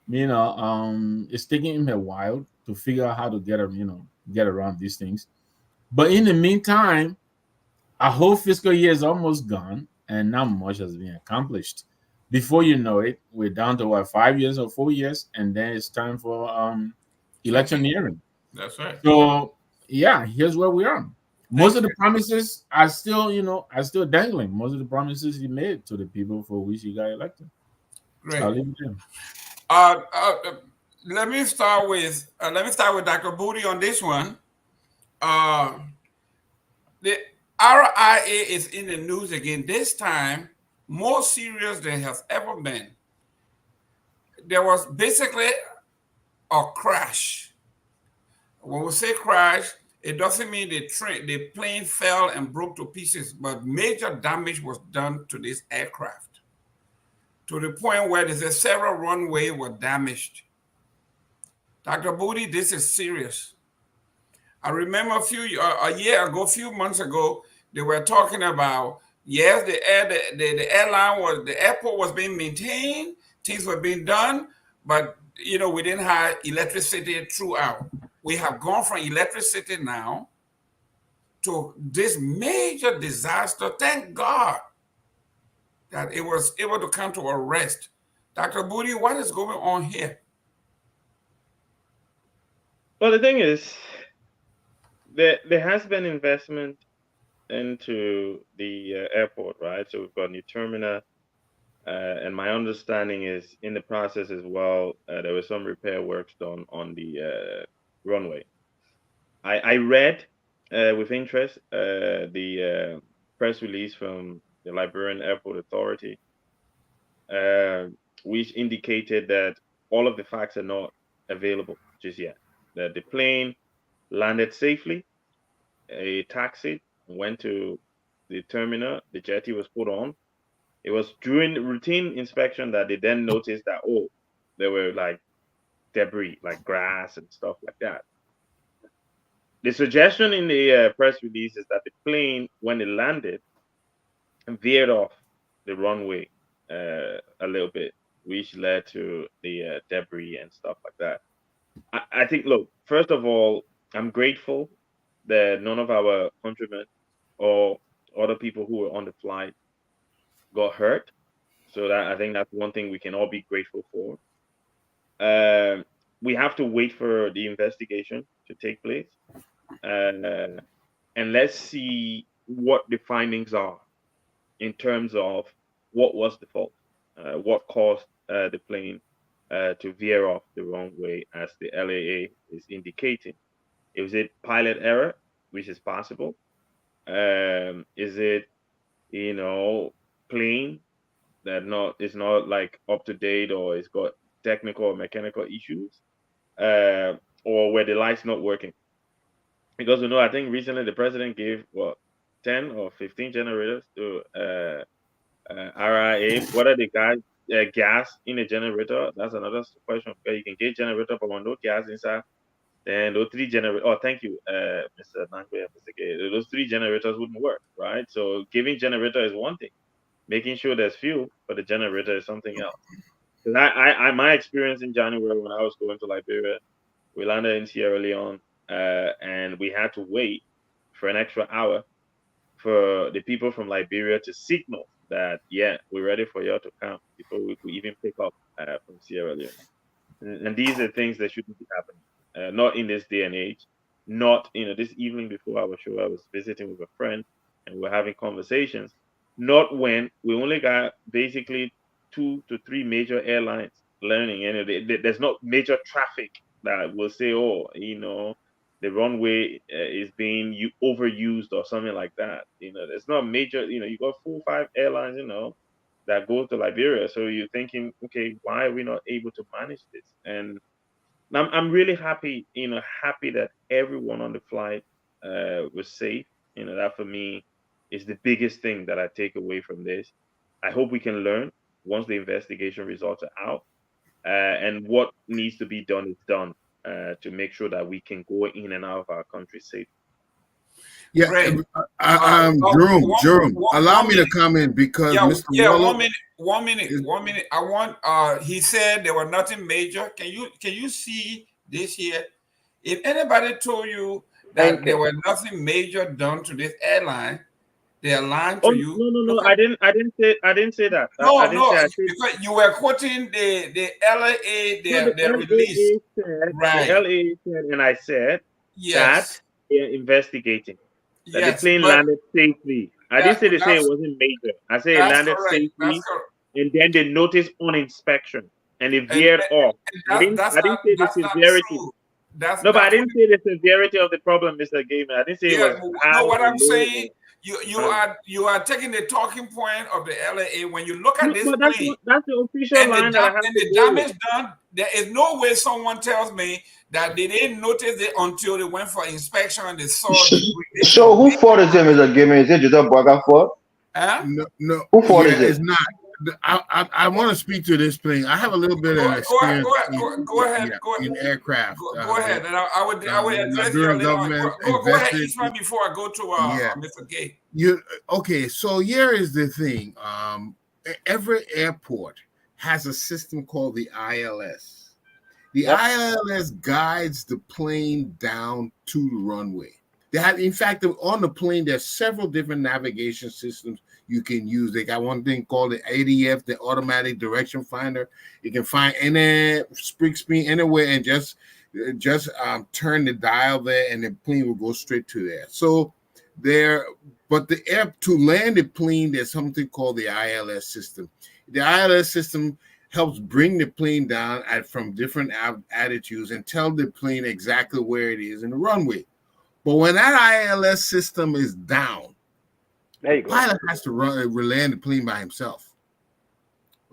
It's taking him a while to figure out how to get around these things. But in the meantime, our whole fiscal year is almost gone, and not much has been accomplished. Before you know it, we're down to 5 years or 4 years, and then it's time for electioneering. That's right. So yeah, here's where we are. Most of the promises are still, dangling. Most of the promises he made to the people for which he got elected. Great. I'll leave it there. Let me start with Dr. Booty on this one. The RIA is in the news again. This time, more serious than has ever been. There was basically or crash. When we say crash, it doesn't mean the plane fell and broke to pieces, but major damage was done to this aircraft to the point where there's several runways were damaged. Dr. Booty, this is serious. I remember a year ago, a few months ago, they were talking about, yes, the airline the airport was being maintained, things were being done, but we didn't have electricity throughout. We have gone from electricity now to this major disaster. Thank God that it was able to come to a rest. Dr. Booty, what is going on here? Well, the thing is, there has been investment into the airport, right? So we've got a new terminal, and my understanding is in the process as well, there was some repair works done on the runway. I read with interest the press release from the Liberian Airport Authority, which indicated that all of the facts are not available just yet. That the plane landed safely, a taxi went to the terminal, the jetty was put on. It was during routine inspection that they then noticed that, there were like debris, like grass and stuff like that. The suggestion in the press release is that the plane, when it landed, veered off the runway a little bit, which led to the debris and stuff like that. I think, look, first of all, I'm grateful that none of our countrymen or other people who were on the flight got hurt. So that I think that's one thing we can all be grateful for. We have to wait for the investigation to take place, and let's see what the findings are in terms of what was the fault, what caused the plane to veer off the wrong way, as the LAA is indicating. Is it pilot error, which is possible? Is it, plane that is not like up to date, or it's got technical or mechanical issues, or were the lights not working? Because I think recently the president gave 10 or 15 generators to RIA. What are the guys? Gas in a generator? That's another question. Okay, you can get generator, but when no gas inside, then those 3 generators. Oh, thank you, Mr. Nangwe. Those 3 generators wouldn't work, right? So giving generator is one thing. Making sure there's fuel for the generator is something else. Because my experience in January when I was going to Liberia, we landed in Sierra Leone, and we had to wait for an extra hour for the people from Liberia to signal that, we're ready for you to come before we could even pick up from Sierra Leone. And these are things that shouldn't be happening, not in this day and age. Not, this evening before our show, I was visiting with a friend and we're having conversations. Not when we only got basically 2 to 3 major airlines learning, and there's not major traffic that will say, the runway is being overused or something like that. There's not major. You got 4 or 5 airlines, that go to Liberia. So you're thinking, okay, why are we not able to manage this? And I'm really happy, happy that everyone on the flight was safe. That for me is the biggest thing that I take away from this. I hope we can learn once the investigation results are out, and what needs to be done is done to make sure that we can go in and out of our country safe. Yeah, Jerome, allow me to comment because Mr. Waller, 1 minute. I want. He said there was nothing major. Can you see this here? If anybody told you that there was nothing major done to this airline, they are lying to you. No. I didn't say that. Because you were quoting the LAA, their release. Right. The LAA said, and I said that they're investigating. That the plane landed safely. I didn't say they say it wasn't major. I said it landed safely, and then they noticed on inspection, and it veered off. I didn't say the severity. But I didn't say the severity of the problem, Mr. Gaiman. I didn't say it was. No, what I'm saying, You are taking the talking point of the LAA when you look at this But plane that's the official line that I have and to the go with. damage done. There is no way someone tells me that they didn't notice it until they went for inspection and they saw debris. So who fault is it, Mr. Gimme? Is it Joseph Boyka's fault? Huh? No, Who fault yeah, is it? it's not. I want to speak to this plane. I have a little bit of experience Go ahead. in aircraft. Go ahead, and I would address you Liberian later on. government Go ahead, invested. Eastman, before I go to Yeah. Mr. Gay. Okay? So here is the thing. Every airport has a system called the ILS. The ILS guides the plane down to the runway. They have, in fact, on the plane, there's several different navigation systems you can use. They got one thing called the ADF, the Automatic Direction Finder. You can find any spring screen anywhere and just turn the dial there, and the plane will go straight to there. So but to land the plane, there's something called the ILS system. The ILS system helps bring the plane down from different attitudes and tell the plane exactly where it is in the runway. But when that ILS system is down, the pilot has to land the plane by himself.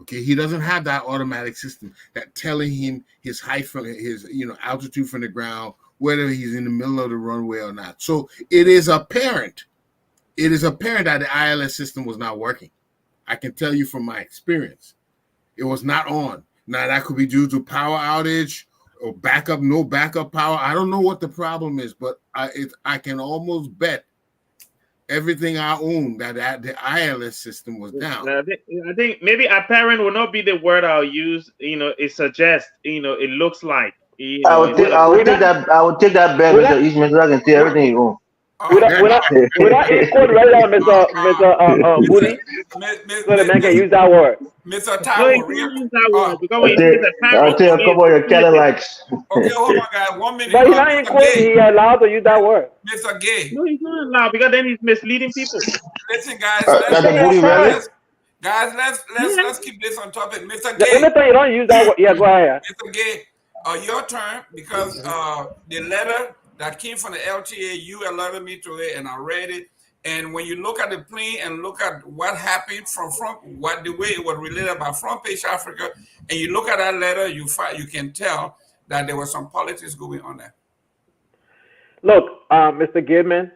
Okay, he doesn't have that automatic system that telling him his height from his altitude from the ground, whether he's in the middle of the runway or not. So it is apparent that the ILS system was not working. I can tell you from my experience, it was not on. Now that could be due to power outage or no backup power. I don't know what the problem is, but I can almost bet everything I own that the ILS system was down. I think maybe apparent will not be the word I'll use. It suggests. It looks like. I would take that bet, Mr. Eastman, so I can see everything you own. Without equal right now, Mr. Booty, so the man can use that word. Mr. No, you Taiwo, can't use that word because when you use I'll apparent, take a couple of your Cadillacs. Okay, hold on, guys. 1 minute. But he's not in court. He allowed to use that word. Mr. Gay. no, he's not allowed because then he's misleading people. Listen, guys. That's the booty rally? Let's keep this on topic. Mr. The Gay. only time you don't use that word, yeah, go ahead. Mr. Gay, your turn, because the letter that came from the LTA, you alerted me to it, and I read it. And when you look at the plane and look at what happened the way it was related by Front Page Africa, and you look at that letter, you can tell that there was some politics going on there. Look, Mr. Gidman,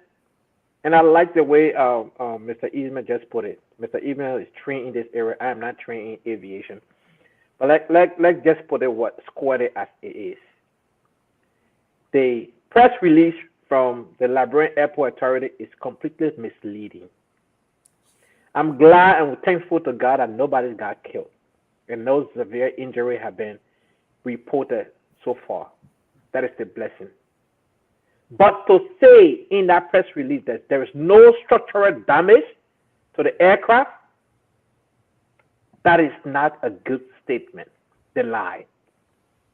and I like the way Mr. Eastman just put it. Mr. Eastman is trained in this area. I am not trained in aviation. But let's just put it square it as it is. The press release from the Liberian Airport Authority is completely misleading. I'm glad and thankful to God that nobody got killed and no severe injury have been reported so far. That is the blessing. But to say in that press release that there is no structural damage to the aircraft, that is not a good statement. They lie.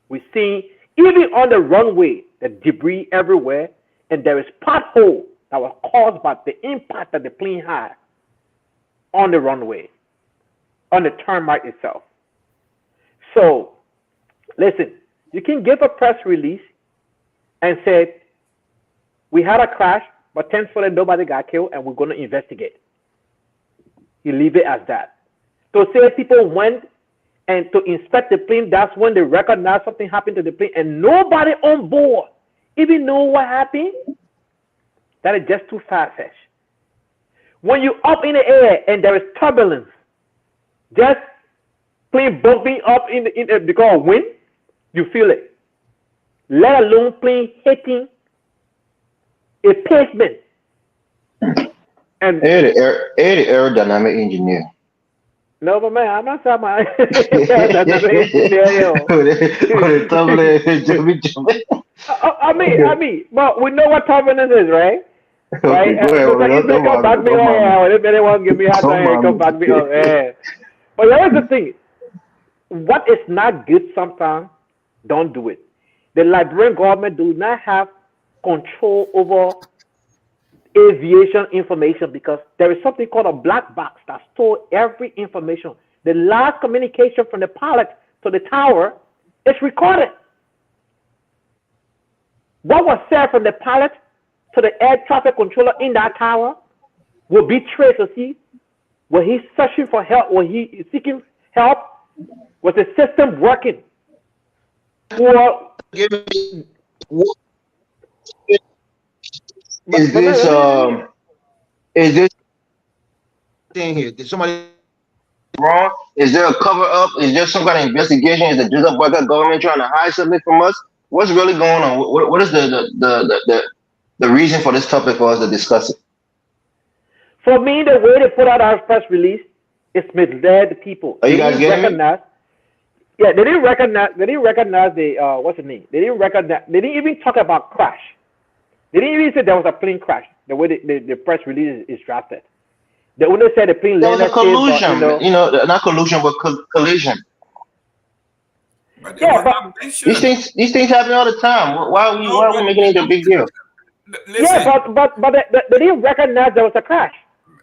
We see even on the runway, the debris everywhere, and there is pothole that was caused by the impact that the plane had on the runway, on the tarmac itself. So, listen, you can give a press release and say, we had a crash, but thankfully nobody got killed and we're going to investigate. You leave it as that. To say people went and to inspect the plane, that's when they recognize something happened to the plane and nobody on board even know what happened. That is just too far-fetched. When you're up in the air and there is turbulence, just plane bumping up because of wind, you feel it. Let alone plane hitting a pavement. And the aerodynamic engineer. No, but man, I'm not talking about I mean, but we know what turbulence is, right? Right? Okay, go ahead, If anyone give me a hard time, come back me up. Yeah. But here's the thing. What is not good sometimes, don't do it. The Liberian government do not have control over aviation information because there is something called a black box that stores every information. The last communication from the pilot to the tower is recorded. What was said from the pilot to the air traffic controller in that tower will be traced to see when he's searching for help, when he is seeking help, was the system working? Or Give me, but, is but this let me, is this thing here? Did somebody wrong? Is there a cover up? Is there some kind of investigation? Is the Judah Boycott government trying to hide something from us? What's really going on? What is the reason for this topic for us to discuss it? for me, the way they put out our press release is misled the people. Are you They guys didn't getting me? recognize. Yeah, they didn't recognize. They didn't recognize the what's the name? They didn't recognize. They didn't even talk about crash. They didn't even say there was a plane crash. The way the press release is drafted, they only said the plane There was landed a safe, collusion, but not collusion, but collision. But it yeah, was but not mentioned. These things happen all the time. Why No, are we but making it a big deal? listen, yeah, but they didn't recognize there was a crash,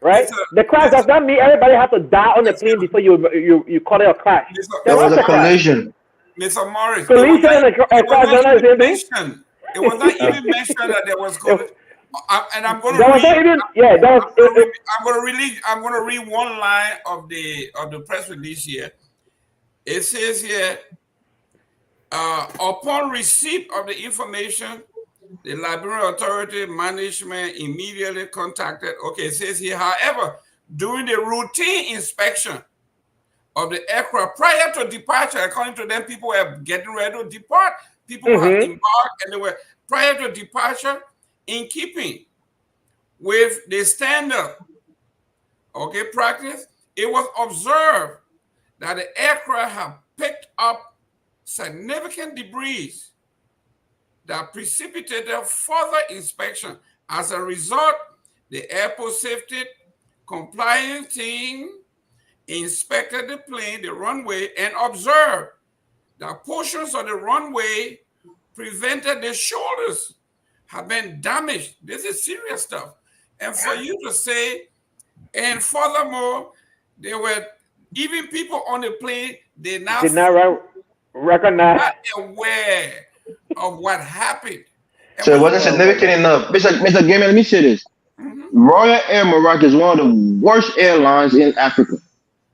right? Mr. The crash does not mean everybody has to die on the plane before you call it a crash. There There was was a a crash. collision. Mr. Morris, Collision and a crash are not the same thing. mentioned. It was not even mentioned that there was collision. And I'm going There to was not read. even yeah. There was I'm going to read one line of the press release here. It says here, upon receipt of the information, the Liberian authority management immediately contacted. Okay, it says here, however, during the routine inspection of the aircraft prior to departure, according to them, people were getting ready to depart. People were embarked, and they were prior to departure, in keeping with the standard, practice. It was observed that the aircraft have picked up significant debris that precipitated further inspection. As a result, the airport safety compliance team inspected the plane, the runway, and observed that portions of the runway prevented the shoulders have been damaged. This is serious stuff. And for you to say, and furthermore, there were even people on the plane, did not recognize. not aware of what happened. And So it wasn't significant enough. Mr. Gamer, let me say this. Royal Air Maroc is one of the worst airlines in Africa.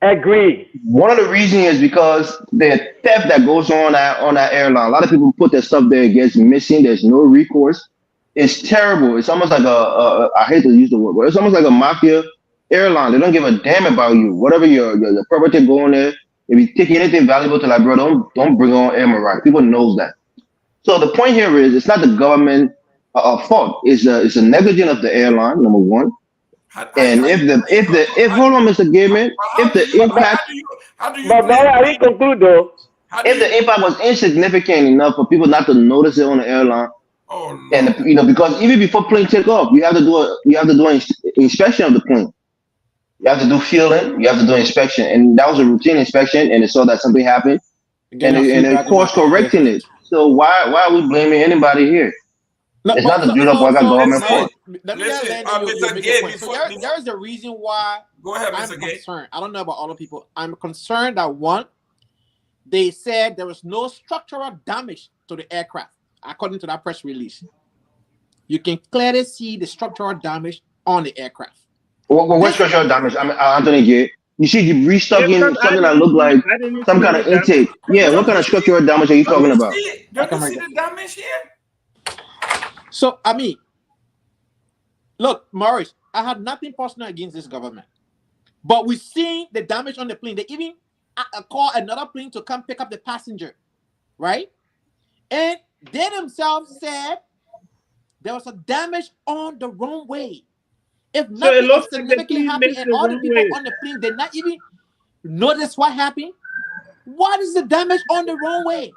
Agree. One of the reasons is because the theft that goes on that airline. A lot of people put their stuff there, it gets missing. There's no recourse. It's terrible. It's almost like I hate to use the word, but it's almost like a mafia airline. They don't give a damn about you. Whatever your property go on there, if you take anything valuable to like, bro, don't bring on Air Maroc. People knows that. So the point here is, it's not the government fault. It's a negligence of the airline, number one. And if hold on, Mr. Gamer, if the impact, But I didn't conclude though. if the impact was insignificant enough for people not to notice it on the airline, and because even before plane take off, you have to do an inspection of the plane. You have to do fueling, you have to do inspection, and that was a routine inspection, and it saw that something happened, and they course correcting it. So why are we blaming anybody here? No, It's not the Judah Boycott government fault. Let me Listen, land on your Mr. Gay, point. So there is a reason why go ahead, I'm Mr. Gay. concerned. I don't know about other people. I'm concerned that one, they said there was no structural damage to the aircraft, according to that press release. You can clearly see the structural damage on the aircraft. What structural damage? I mean, Anthony Gay. You see debris stuck in something that looked like some kind of intake. Yeah, what kind of structural damage are you talking about? Don't you see the damage here? So, I mean, look, Maurice, I have nothing personal against this government. But we see the damage on the plane. They even call another plane to come pick up the passenger, right? And they themselves said there was a damage on the runway. If nothing is significantly happened and all the people on the plane did not even notice what happened, what is the damage on the runway?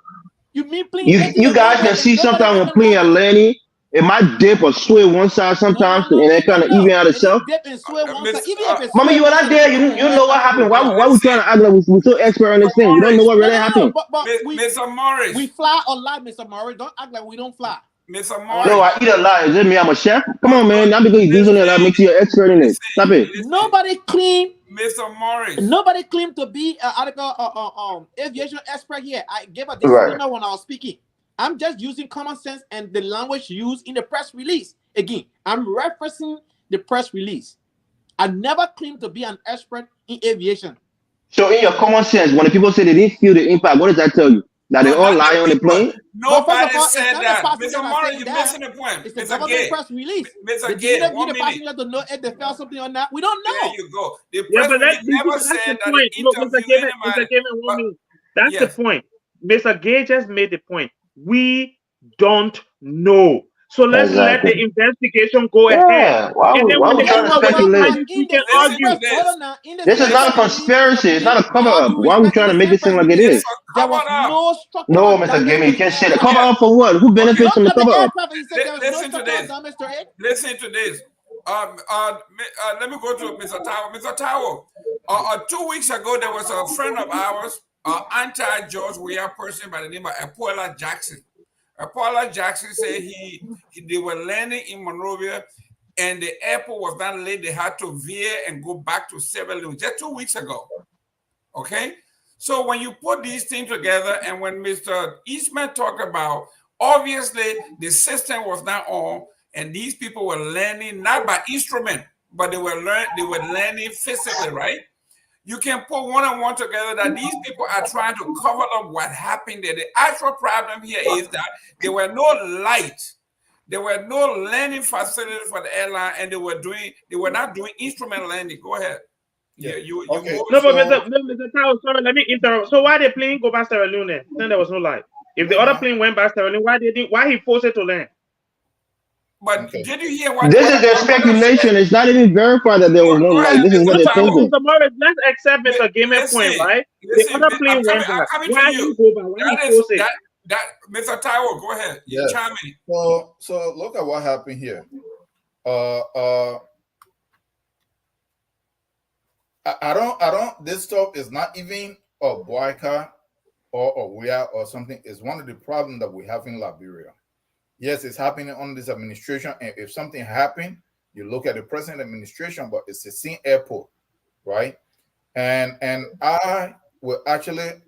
You mean plane? You guys can see sometimes when plane are landing, it might dip or sway one side sometimes, and it kind of even out itself. Dip and sway one side. Even if it's Mama, you were not there. You know what happened. Why we trying to act like we're so expert on this thing? We don't know what really happened. But Mr. Morris, we fly a lot, Mr. Morris. Don't act like we don't fly. Mr. Morris. No, I eat a lot. Is it me? I'm a chef. Come on, man. Not because you do something that makes you an expert in it. Stop it. Nobody claimed. Mr. Morris. Nobody claimed to be an aviation expert here. I gave a disclaimer when I was speaking. I'm just using common sense and the language used in the press release. Again, I'm referencing the press release. I never claimed to be an expert in aviation. So in your common sense, when the people say they didn't feel the impact, what does that tell you? That they No, all not lie the on the people. plane? But first of Nobody all, it's said not the that. passenger Mr. that's Murray, saying you're that. missing the point. It's the Mr. government Gay. press release. Mr. They Gay, didn't need 1 the minute. passenger to know if they felt something or not. We don't There know. you go. The Yeah, press but release never that's the said that point. they Look, Mr. interview Gavin, anybody. Mr. Gavin, 1 But minute. That's the yes, point. Mr. Gay just made the point. We don't know. So let's let the Exactly. investigation go ahead. Yeah. Why And then why when we the trying to speculate? we In can the listen argue. to press, hold this. on now. In the This is same not a press release, conspiracy. It's not a cover all up. due Why are we respect, in trying to the make same it seem press like it release, is? It's a there was cover up. no No, structural Mr. damage Gimme, to you the can't say that. aircraft. Cover Yeah. up for what? Who Okay. benefits from the Look at the cover up? aircraft. He said there was no Listen to structural this. damage to it. Listen to this. Let me go to Mr. Tao. Mr. Tao, 2 weeks ago, there was a friend of ours, anti-George Weah person by the name of Apola Jackson. Apola Jackson said they were landing in Monrovia and the airport was not late. They had to veer and go back to Sierra Leone just 2 weeks ago. Okay? So when you put these things together and when Mr. Eastman talked about, obviously the system was not on and these people were learning not by instrument, but they were learning physically, right? You can put one and one together that these people are trying to cover up what happened there. The actual problem here is that there were no lights. There were no landing facilities for the airline, and they were not doing instrument landing. Go ahead. Yeah. You Okay. move. No, but So Mr. Tao, sorry, let me interrupt. So why the plane go back Sierra Leone then? Then there was no light. If the wait other now. plane went back Sierra Leone, why he forced it to land? But Okay. did you hear what This is their Apola said? speculation. It's not even verified that there was no Go light. ahead, This is what Mr. they're Tao. thinking. Mr. Morris, let's accept Mr. Gamer's point, Listen, right? The listen. other plane went I'm back. coming to Why you. he go back? Why he force it? That Mr. Taiwo, go ahead. You Yes. chime in. So look at what happened here. I don't. This stuff is not even a boycott or we are or something. It's one of the problems that we have in Liberia. Yes, it's happening under this administration, and if something happened, you look at the present administration, but it's the same airport, right? And I will actually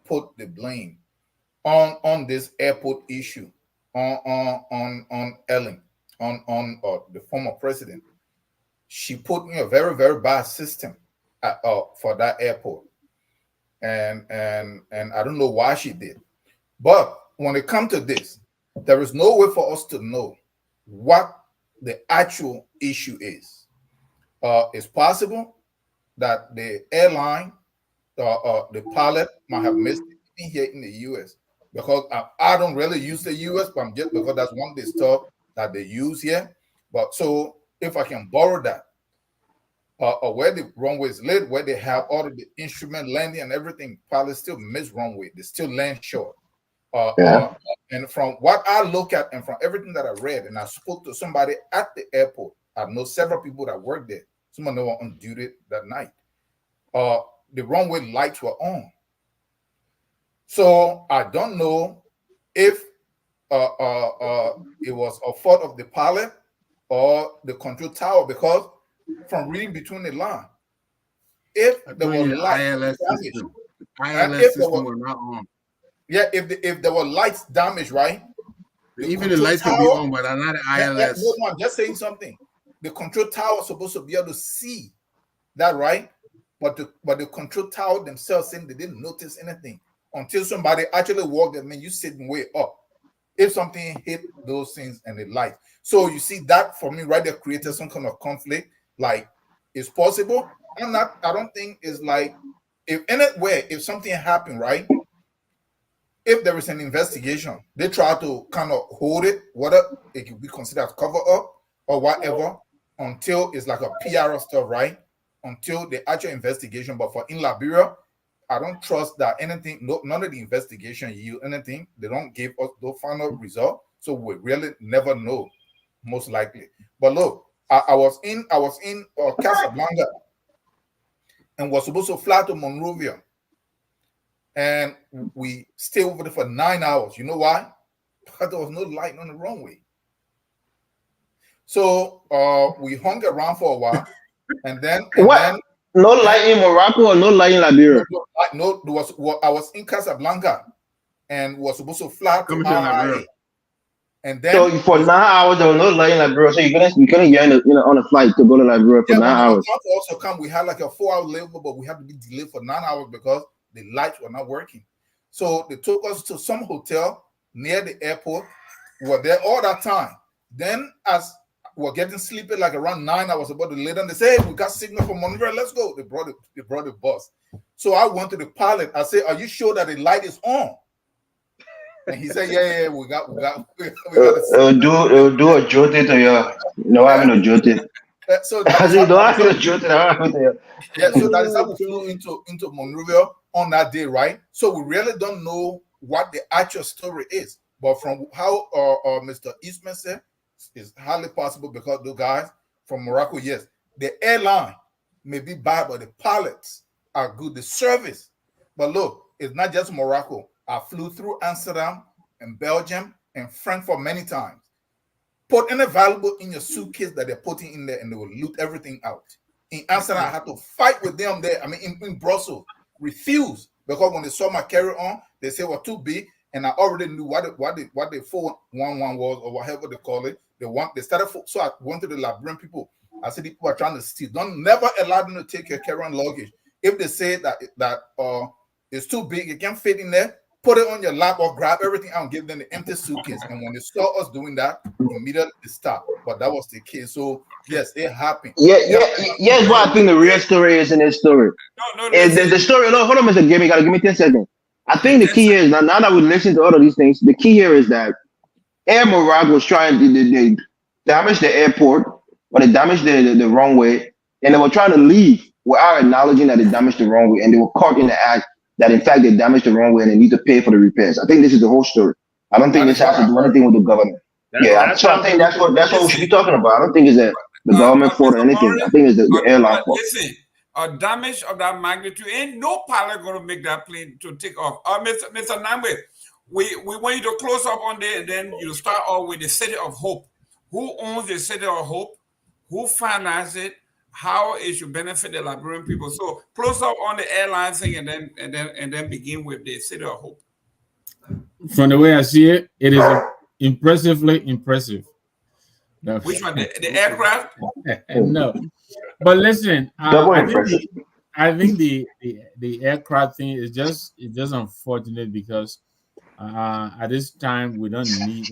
put the blame on this airport issue on Ellen, on the former president. She put in a very, very bad system for that airport, and I don't know why she did. But when it comes to this, there is no way for us to know what the actual issue is. It's possible that the airline, the pilot might have missed it here in the U.S. because I don't really use the U.S., but I'm just because that's one of the stuff that they use here. But so if I can borrow that, where the runway is lit, where they have all of the instrument landing and everything, pilots still miss runway. They still land short. And from what I look at and from everything that I read, and I spoke to somebody at the airport, I know several people that work there. Some of them were on duty that night. The runway lights were on. So I don't know if it was a fault of the pilot or the control tower, because from reading between the line, if there was light ILS damage, system, and ILS if there system was, were not on. yeah, if there were lights damage, right? Even the lights could be tower, on, but are not no, ILS. no, I'm just saying something. The control tower is supposed to be able to see that, right? But the control tower themselves saying they didn't notice anything until somebody actually walked them. Man, you sitting way up. If something hit those things and the light, so you see that for me right there created some kind of conflict. Like, it's possible. I don't think it's like if anywhere if something happened, right? If there is an investigation, they try to kind of hold it, whether it could be considered cover up or whatever, until it's like a PR stuff, right? Until the actual investigation. But for in Liberia, I don't trust that anything, none of the investigation yield anything. They don't give us the final result, so we really never know, most likely. But look, I was in Casablanca and was supposed to fly to Monrovia, and we stayed over there for 9 hours. You know why? Because there was no light on the runway. So we hung around for a while, and then no light in Morocco or no light in Liberia? No, there was. I was in Casablanca and was supposed to fly to Coming to Liberia. RIA. And then So for 9 hours there was no light in Liberia. So you couldn't get on a flight to go to Liberia for yeah, nine on our hours. time to also come, we had like a 4-hour layover, but we had to be delayed for 9 hours because the lights were not working. So they took us to some hotel near the airport. We were there all that time. Then as we were getting sleepy, like around 9, I was about to lay down. They said, hey, we got signal from Monrovia, let's go. They brought the bus. So I went to the pilot. I said, are you sure that the light is on? And he said, yeah, we got It'll do a jote to you. No having a jote. So that I is said, how, don't have a jote. yeah, so that is how we flew into Monrovia on that day, right? So we really don't know what the actual story is, but from how Mr. Eastman said, it's highly possible because those guys from Morocco, yes, the airline may be bad, but the pilots are good. The service, but look, it's not just Morocco. I flew through Amsterdam and Belgium and Frankfurt many times. Put any valuable in your suitcase that they're putting in there, and they will loot everything out. In Amsterdam, I had to fight with them there. I mean, in Brussels, refused because when they saw my carry-on, they said we're too big, and I already knew what the 411 was or whatever they call it. They started. So I went to the Liberian people. I said, people are trying to steal. Don't never allow them to take your carry-on luggage. If they say that it's too big, it can't fit in there, put it on your lap or grab everything out and give them the empty suitcase. And when they saw us doing that, immediately they stopped. But that was the case. So yes, it happened. Yes, what I think the real story is in this story. No, And listen. the story, no, hold on, Mr. Game, you gotta give me 10 seconds. I think the Yes, key here is now that we listen to all of these things, the key here is that Air Morocco was trying to they damage the airport or they damaged the wrong way, and they were trying to leave without acknowledging that they damaged the wrong way, and they were caught in the act that in fact they damaged the wrong way and they need to pay for the repairs. I think this is the whole story. I don't think That this is what has to I do heard. anything with the government. So I think that's what we should be talking about. I don't think it's the government fault or Mr. anything. I Morris, think it's the airline fault. listen, a damage of that magnitude, ain't no pilot going to make that plane to take off. Mr. Namwe, we want you to close up on there, and then you start off with the City of Hope. Who owns the City of Hope? Who finances it? How it should benefit the Liberian people? So close up on the airline thing, and then begin with the City of Hope. From the way I see it, it is impressively impressive. No. Which one? The aircraft? No, but listen, Double impression. I think the aircraft thing is just unfortunate because at this time we don't need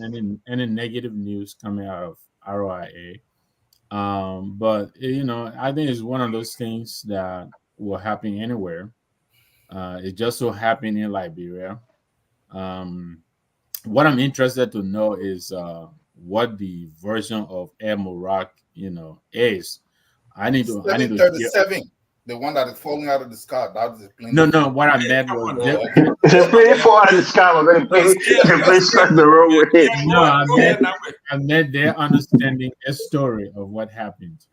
any negative news coming out of ROIA. But I think it's one of those things that will happen anywhere. It just so happened in Liberia. What I'm interested to know is what the version of Air Morocco, is. I need to hear. 737, the one that is falling out of the sky. That is the plane. No. What I meant was The plane fall out of the sky. We're going to play stuck the wrong way. No, I meant their understanding a story of what happened.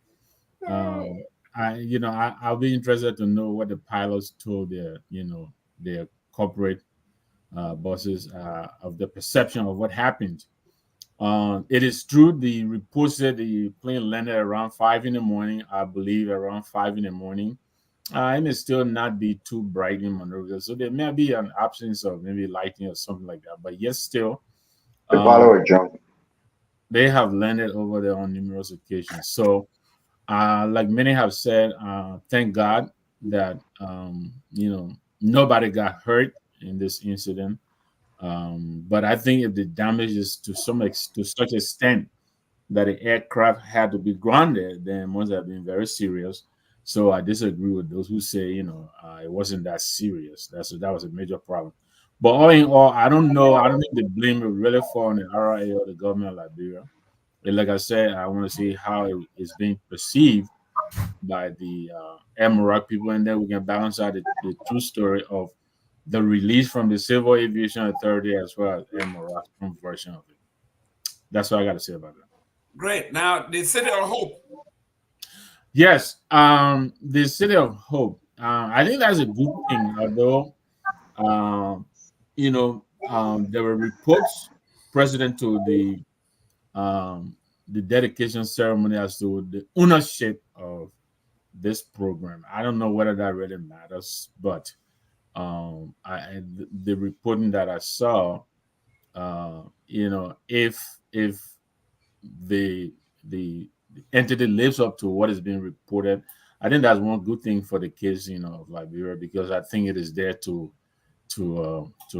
I'll be interested to know what the pilots told their corporate bosses of the perception of what happened. It is true. The report said the plane landed around 5 in the morning. I believe around 5 in the morning. It may still not be too bright in Monrovia, so there may be an absence of maybe lighting or something like that. But yes, still, The pilot were drunk. they have landed over there on numerous occasions. So, like many have said, thank God that nobody got hurt in this incident. But I think if the damage is to such extent that the aircraft had to be grounded, then it must have been very serious. So I disagree with those who say it wasn't that serious. That was a major problem. But all in all, I don't know. I don't think the blame will really fall on the RIA or the government of Liberia. And like I said, I want to see how it is being perceived by the MROC people, and then we can balance out the true story of the release from the Civil Aviation Authority as well as MROC's own version of it. That's what I got to say about that. Great. Now, the City of Hope. Yes, the City of Hope. I think that's a good thing, although there were reports precedent to the dedication ceremony as to the ownership of this program. I don't know whether that really matters, but the reporting that I saw, if the the entity lives up to what is being reported, I think that's one good thing for the kids, of Liberia, because I think it is there to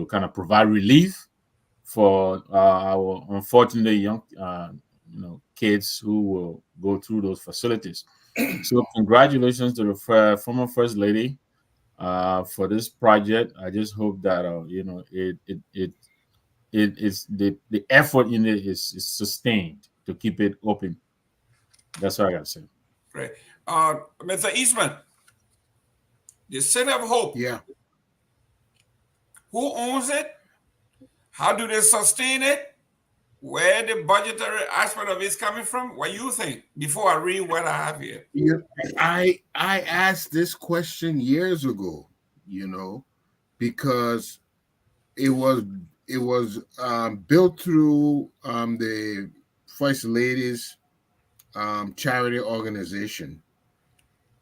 kind of provide relief for our unfortunate young kids who will go through those facilities. So congratulations to the former first lady for this project. I just hope that it is the effort in it is sustained to keep it open. That's what I gotta say. Great. Mr. Eastman, the City of Hope, Yeah. who owns it? How do they sustain it? Where the budgetary aspect of it is coming from? What you think? Before I read what I have here. Yeah, I asked this question years ago, because it was built through the First Lady's charity organization,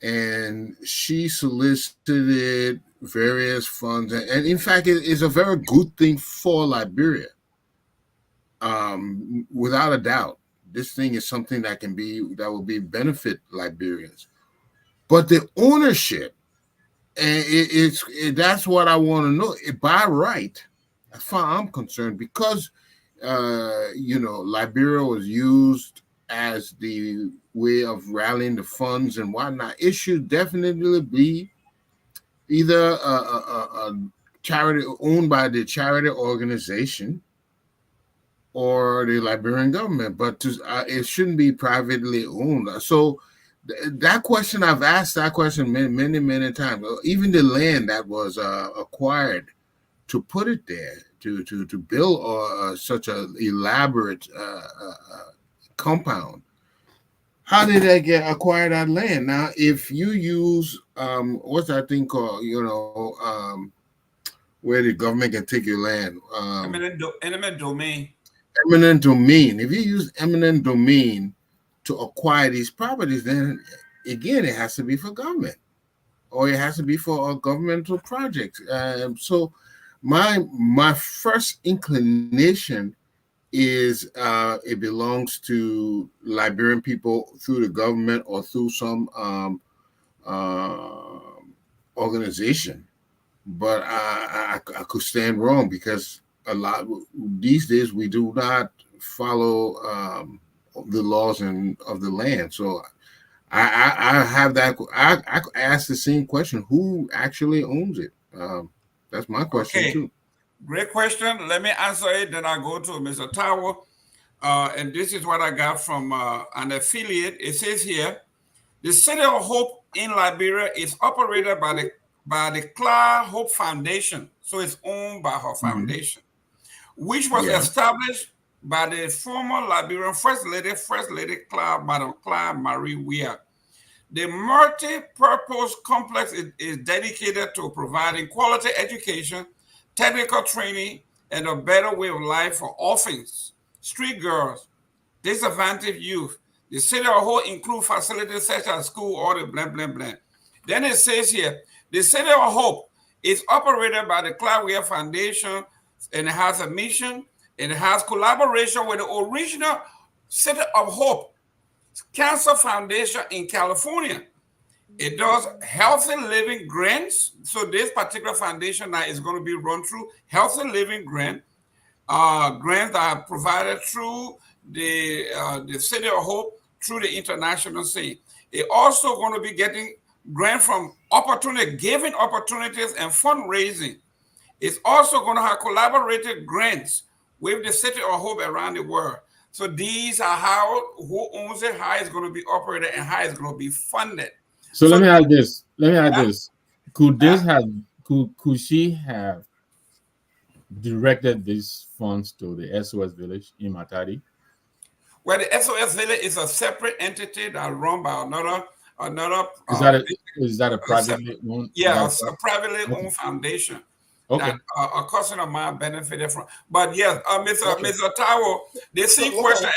and she solicited various funds, and in fact, it is a very good thing for Liberia, without a doubt. This thing is something that will be benefit Liberians, but the ownership, and that's what I want to know. By right, as far I'm concerned, because Liberia was used as the way of rallying the funds and whatnot. It should definitely be either a charity owned by the charity organization or the Liberian government, but it shouldn't be privately owned. So that question, I've asked that question many, many times. Even the land that was acquired to put it there, to build such an elaborate compound, how did they acquire that land? Now, if you use what's that thing called? Where the government can take your land, Eminent domain. Eminent domain. If you use eminent domain to acquire these properties, then again, it has to be for government, or it has to be for a governmental project. So my first inclination is it belongs to Liberian people through the government or through some organization. But I could stand wrong, because a lot these days we do not follow the laws of the land. So I have that. I ask the same question: who actually owns it? That's my question too. Great question. Let me answer it. Then I go to Mr. Tower. And this is what I got from an affiliate. It says here, the City of Hope in Liberia is operated by the Clara Hope Foundation. So it's owned by her foundation, which was established by the former Liberian First Lady Madam Clara Marie Weah. The multi-purpose complex is dedicated to providing quality education, technical training, and a better way of life for orphans, street girls, disadvantaged youth. The City of Hope includes facilities such as school, all the blah, blah, blah. Then it says here, the City of Hope is operated by the Clara Foundation, and it has a mission, and it has collaboration with the original City of Hope Cancer Foundation in California. It does healthy living grants. So this particular foundation now is going to be run through healthy living grants that are provided through the City of Hope through the international scene. It also going to be getting grant from giving opportunities and fundraising. It's also going to have collaborated grants with the City of Hope around the world. So these are who owns it, how it's going to be operated, and how it's going to be funded. So let me add this. Could she have directed these funds to the SOS Village in Matadi? Well, the SOS Village is a separate entity that run by another. Is that a privately owned? Yeah, it's a privately owned foundation that a cousin of mine benefited from. But yes, Mr. Taiwo, the same question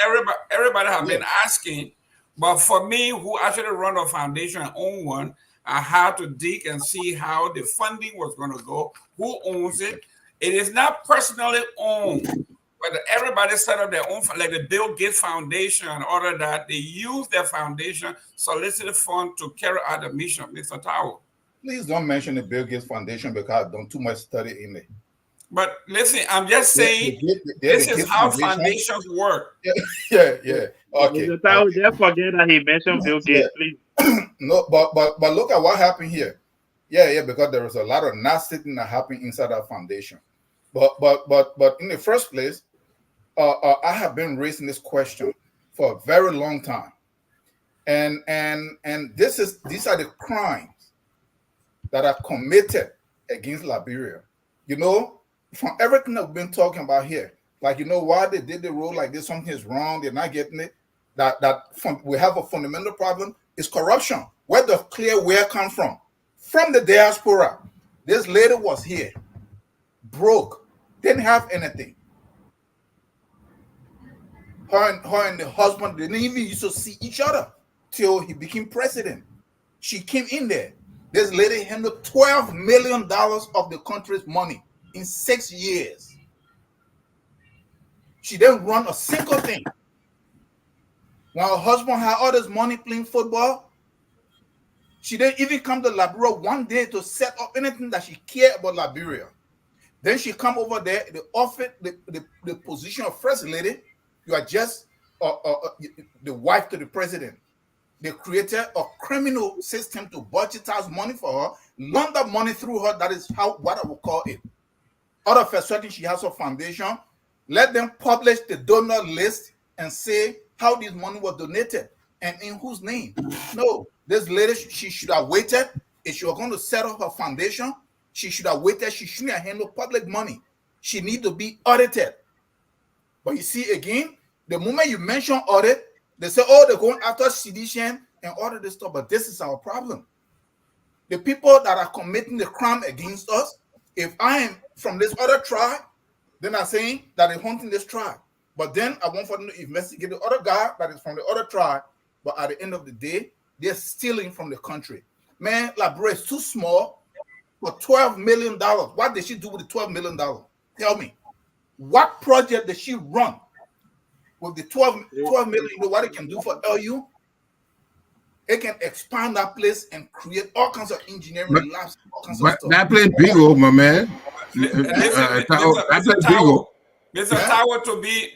everybody have been asking. But for me, who actually run a foundation and own one, I had to dig and see how the funding was going to go, who owns it. It is not personally owned but everybody set up their own, like the Bill Gates Foundation and all of that. They use their foundation, solicit fund to carry out the mission. Mr. Tower. Please don't mention the Bill Gates Foundation because I've done too much study in it. But listen, I'm just saying this is how foundations work. Yeah. Okay. Mr. Tower, just forget that he mentioned Bill Gates, please. No, but look at what happened here. Yeah, because there was a lot of nasty thing that happened inside that foundation. But in the first place, I have been raising this question for a very long time, and these are the crimes that are committed against Liberia. You know, from everything that we've been talking about here, like, you know, why they did the rule like this, something is wrong, they're not getting it. We have a fundamental problem is corruption. Where the clear where come from? From the diaspora. This lady was here, broke, didn't have anything. Her and the husband didn't even used to see each other till he became president. She came in there. This lady handled $12 million of the country's money in 6 years. She didn't run a single thing. When her husband had all this money playing football, she didn't even come to Liberia one day to set up anything that she cared about Liberia. Then she come over there, they offered the position of first lady. You are just the wife to the president. They created a criminal system to budget out money for her, launder money through her. That is what I would call it. Out of a sudden, she has a foundation. Let them publish the donor list and say how this money was donated and in whose name. No, this lady, she should have waited. If she was going to set up her foundation, she should have waited. She shouldn't have handled public money. She need to be audited. But you see, again, the moment you mention audit, they say, oh, they're going after sedition and all of this stuff. But this is our problem. The people that are committing the crime against us, if I am from this other tribe, then I'm saying that they're hunting this tribe. But then I want for them to investigate the other guy that is from the other tribe. But at the end of the day, they're stealing from the country. Man, Liberia is too small for $12 million. What did she do with the $12 million? Tell me. What project did she run with the 12 million? You know what it can do for LU? It can expand that place and create all kinds of engineering labs, all kinds of stuff. That place big, my man. Mr. Tower. Mr. Tower to be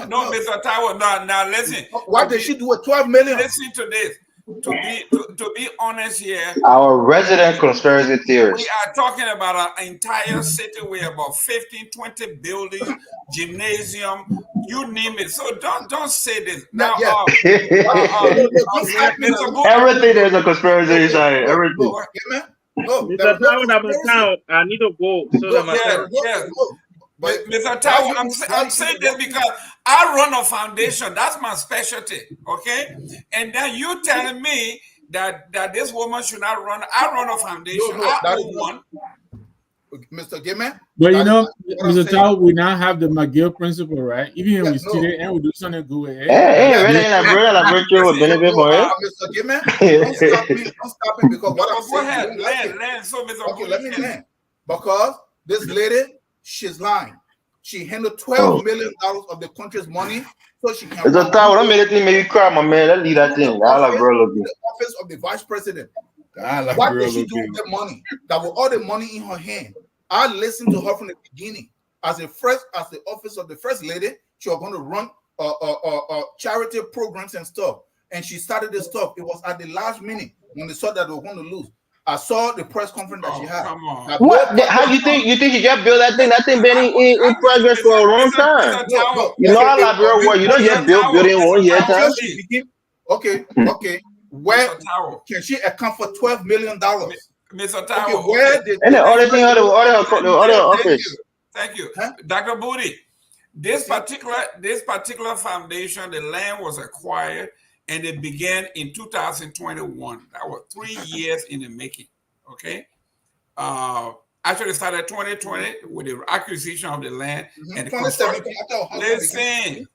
no, Mr. Tower. Now listen. What did she do with 12 million? Listen to this. To be honest here, Our resident conspiracy theorist. we are talking about an entire city with about 15, 20 buildings, gymnasium, you name it. So don't say this. Now, Mr. Booth, Everything is a conspiracy side. Everything. Mr. Tower, I need to go. But Mr. Tower, I'm saying this because I run a foundation. That's my specialty. Okay, and then you telling me that this woman should not run. I run a foundation. I own one. Mr. Gimme. But you know, Mr. Tower, we now have the McGill principle, right? Even if we student and we do something good with it. Hey, really, la virtue will benefit for it. Mr. Gimme, don't stop me because what I'm saying. Go ahead, land. So, Mr. Okay, let me land. Because this lady, she's lying. She handled $12 million of the country's money, so she can. Mr. Tower, don't make it make you cry, my man. Let's leave that thing. The office of the vice president. What did she do with the money? That was all the money in her hand. I listened to her from the beginning. As the office of the first lady, she was going to run charity programs and stuff. And she started this stuff. It was at the last minute when they saw that they were going to lose. I saw the press conference that she had. Come on. What? How you think you just build that thing? That thing been in progress for a long time. You know how Liberia work. You don't just building 1 year time. Okay. Where can she account for $12 million? Mr. Tower. Okay, where did and the other thing, the other office. Thank you. Dr. Booty. This particular foundation, the land was acquired and it began in 2021. That was 3 years in the making. Okay. Actually it started 2020 with the acquisition of the land and the construction. Listen.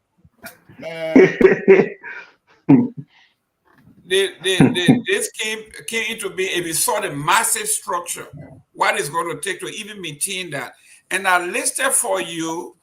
This came into being. If you saw the massive structure, what it's going to take to even maintain that. And I listed for you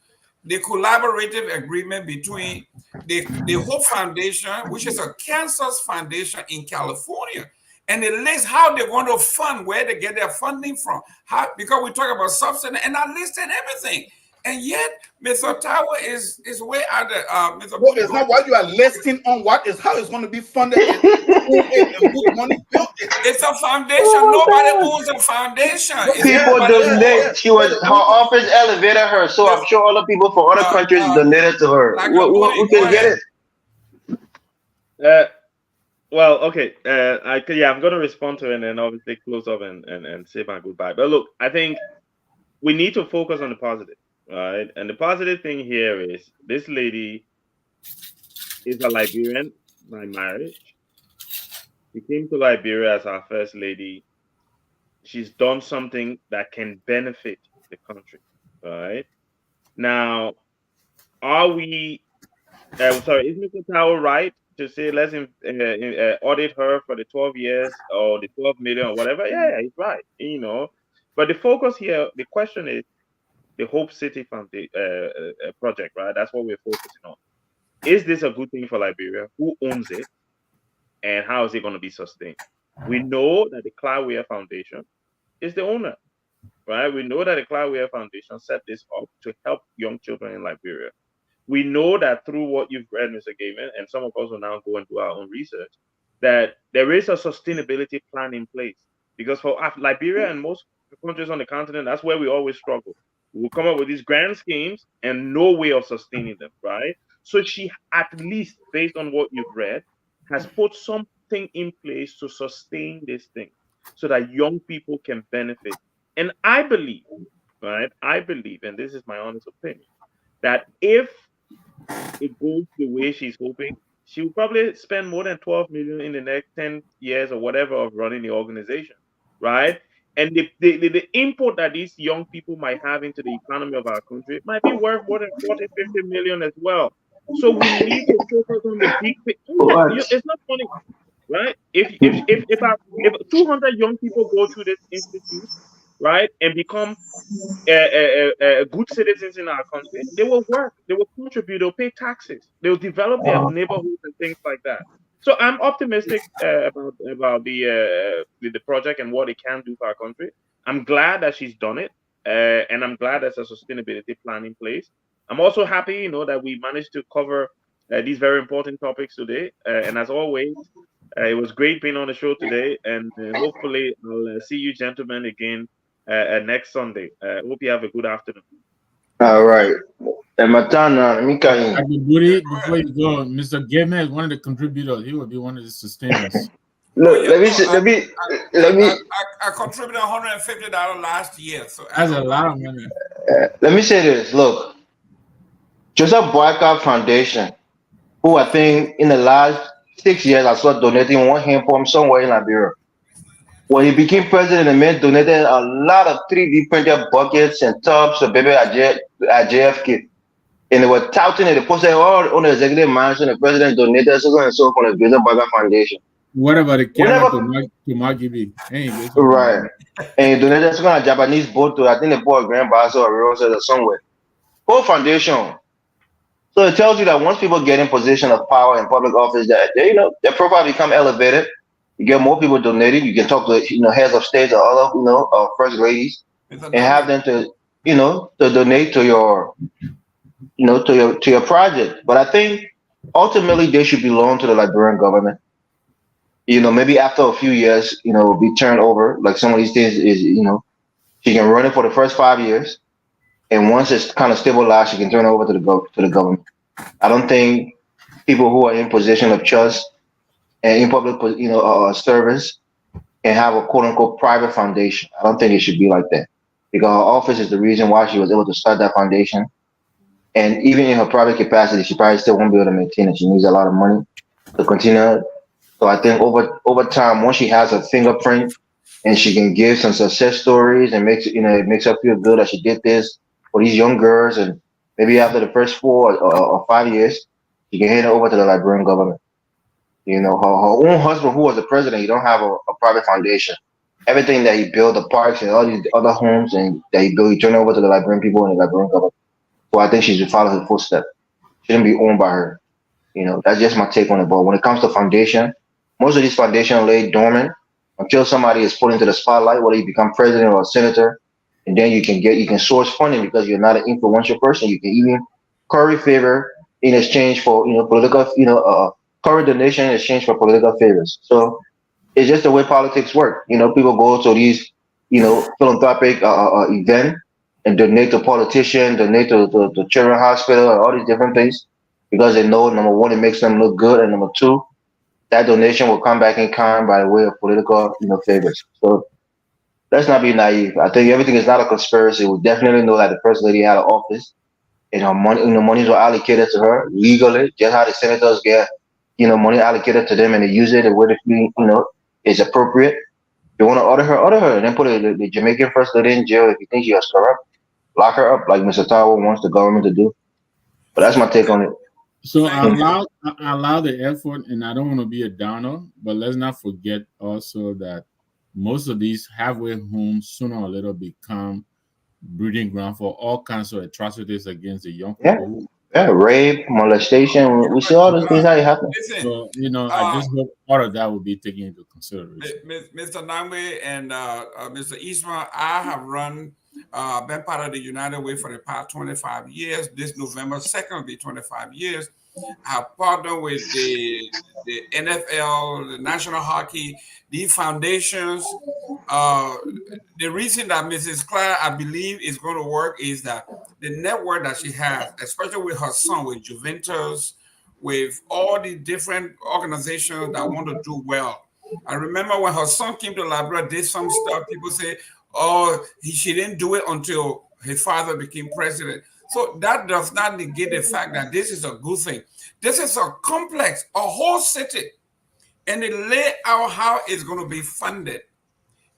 the collaborative agreement between the Hope Foundation, which is a cancer foundation in California, and it lists how they're going to fund, where they get their funding from. How, because we talk about substance, and I listed everything. And yet, Mr. Tower is way out there. Mr. Well, it's not what you are listing on what is how it's going to be funded. It's money built it. It's a foundation. Nobody owns a foundation. It's People everybody else. donate. She was her office elevated her, so I'm sure other people from other countries donated to her. like Who can get it? Well, okay. I'm going to respond to it and then obviously close up and say my goodbye. But look, I think we need to focus on the positive, right? And the positive thing here is this lady is a Liberian by marriage. She came to Liberia as our first lady. She's done something that can benefit the country, right? Now, are we? Is Mr. Tower right to say let's audit her for the 12 years or the 12 million or whatever? Yeah, he's right. But the focus here, the question is the Hope City project, right? That's what we're focusing on. Is this a good thing for Liberia? Who owns it? And how is it going to be sustained? We know that the Cloudware Foundation is the owner, right? We know that the Cloudware Foundation set this up to help young children in Liberia. We know that through what you've read, Mr. Gaiman, and some of us will now go and do our own research, that there is a sustainability plan in place. Because for Liberia and most countries on the continent, that's where we always struggle. We'll come up with these grand schemes and no way of sustaining them, right? So she, at least based on what you've read, has put something in place to sustain this thing so that young people can benefit. And I believe, right? And this is my honest opinion, that if it goes the way she's hoping, she will probably spend more than 12 million in the next 10 years or whatever of running the organization, right? And the input that these young people might have into the economy of our country might be worth more than 40, 50 million as well. So we need to focus on the big picture. It's not funny, right? If 200 young people go through this institute, right, and become good citizens in our country, they will work, they will contribute, they'll pay taxes, they'll develop their neighborhoods and things like that. So I'm optimistic about the project and what it can do for our country. I'm glad that she's done it, and I'm glad there's a sustainability plan in place. I'm also happy, that we managed to cover these very important topics today. And as always, it was great being on the show today. And hopefully, I'll see you gentlemen again next Sunday. Hope you have a good afternoon. All right. And Matana, Mika. Before you go, Mr. Gaiman is one of the contributors. He will be one of the sustainers. Look, let me. I contributed $150 last year. So that's a lot of money. Let me say this. Look, Joseph Boyka Foundation, who I think in the last 6 years I saw donating one hand from somewhere in Liberia. When he became president, the man donated a lot of 3D printed buckets and tubs to baby at JFK. And they were touting it. They posted all on the executive mansion. The president donated so and so from the Joseph Boyka Foundation. What about the camera to Maggie B? Right. And he donated some kind of Japanese boat to, I think they bought a Grand Basel or Roses or somewhere. Whole foundation. So it tells you that once people get in position of power in public office, that their profile become elevated. You get more people donated. You can talk to heads of states or other first ladies, and have them to to donate to your to your project. But I think ultimately they should belong to the Liberian government. Maybe after a few years, be turned over. Like some of these things is she can run it for the first 5 years. And once it's kind of stabilized, you can turn it over to the government. I don't think people who are in position of trust and in public, service can have a quote unquote private foundation. I don't think it should be like that, because her office is the reason why she was able to start that foundation. And even in her private capacity, she probably still won't be able to maintain it. She needs a lot of money to continue. So I think over time, once she has a fingerprint and she can give some success stories and it makes her feel good that she did this for these young girls, and maybe after the first 4 or 5 years, you can hand it over to the Liberian government. Her own husband, who was the president, he don't have a private foundation. Everything that he built, the parks and all these other homes and that he built, he turned over to the Liberian people and the Liberian government. So I think she should follow her footsteps. Shouldn't be owned by her. That's just my take on it. But when it comes to foundation, most of these foundations lay dormant until somebody is put into the spotlight, whether you become president or a senator, and then you can source funding because you're not an influential person. You can even curry favor in exchange for political curry donation in exchange for political favors. So it's just the way politics work. People go to these philanthropic event and donate to politicians, donate to children's hospital and all these different things because they know number one, it makes them look good, and number two, that donation will come back in kind by the way of political favors. So let's not be naive. I think everything is not a conspiracy. We definitely know that the first lady had an office and her money, monies were allocated to her legally, just how the senators get, money allocated to them and they use it the way is appropriate. You want to order her, and then put the Jamaican first lady in jail if you think she was corrupt. Lock her up like Mr. Tawa wants the government to do. But that's my take on it. So I allow the effort, and I don't want to be a downer, but let's not forget also that most of these halfway homes sooner or later become breeding ground for all kinds of atrocities against the young people. Yeah, rape, molestation. We see all those things how it happen. So I just hope part of that will be taken into consideration. Mr. Nangwe and Mr. Eastman, I have been part of the United Way for the past 25 years. This November 2nd will be 25 years. I have partnered with the NFL, the National Hockey, these foundations. The reason that Mrs. Clare, I believe, is going to work is that the network that she has, especially with her son, with Juventus, with all the different organizations that want to do well. I remember when her son came to Liberia, did some stuff, people say, oh, she didn't do it until his father became president. So that does not negate the fact that this is a good thing. This is a complex, a whole city, and they lay out how it's going to be funded.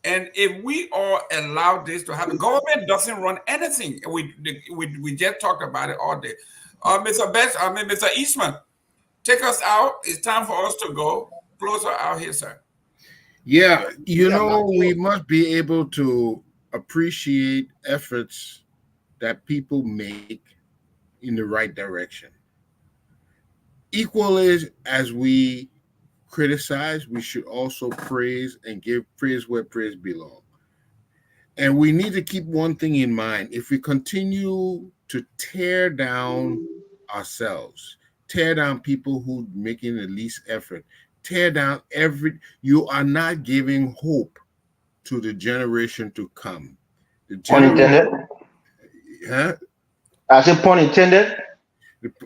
And if we all allow this to happen, government doesn't run anything. We just talked about it all day. Mr. Eastman, take us out. It's time for us to go. Close her out here, sir. Yeah, we must be able to appreciate efforts that people make in the right direction. Equally as we criticize, we should also praise and give praise where praise belongs. And we need to keep one thing in mind. If we continue to tear down ourselves, tear down people who making the least effort, tear down you are not giving hope to the generation to come. Pun intended. Huh? I said pun intended.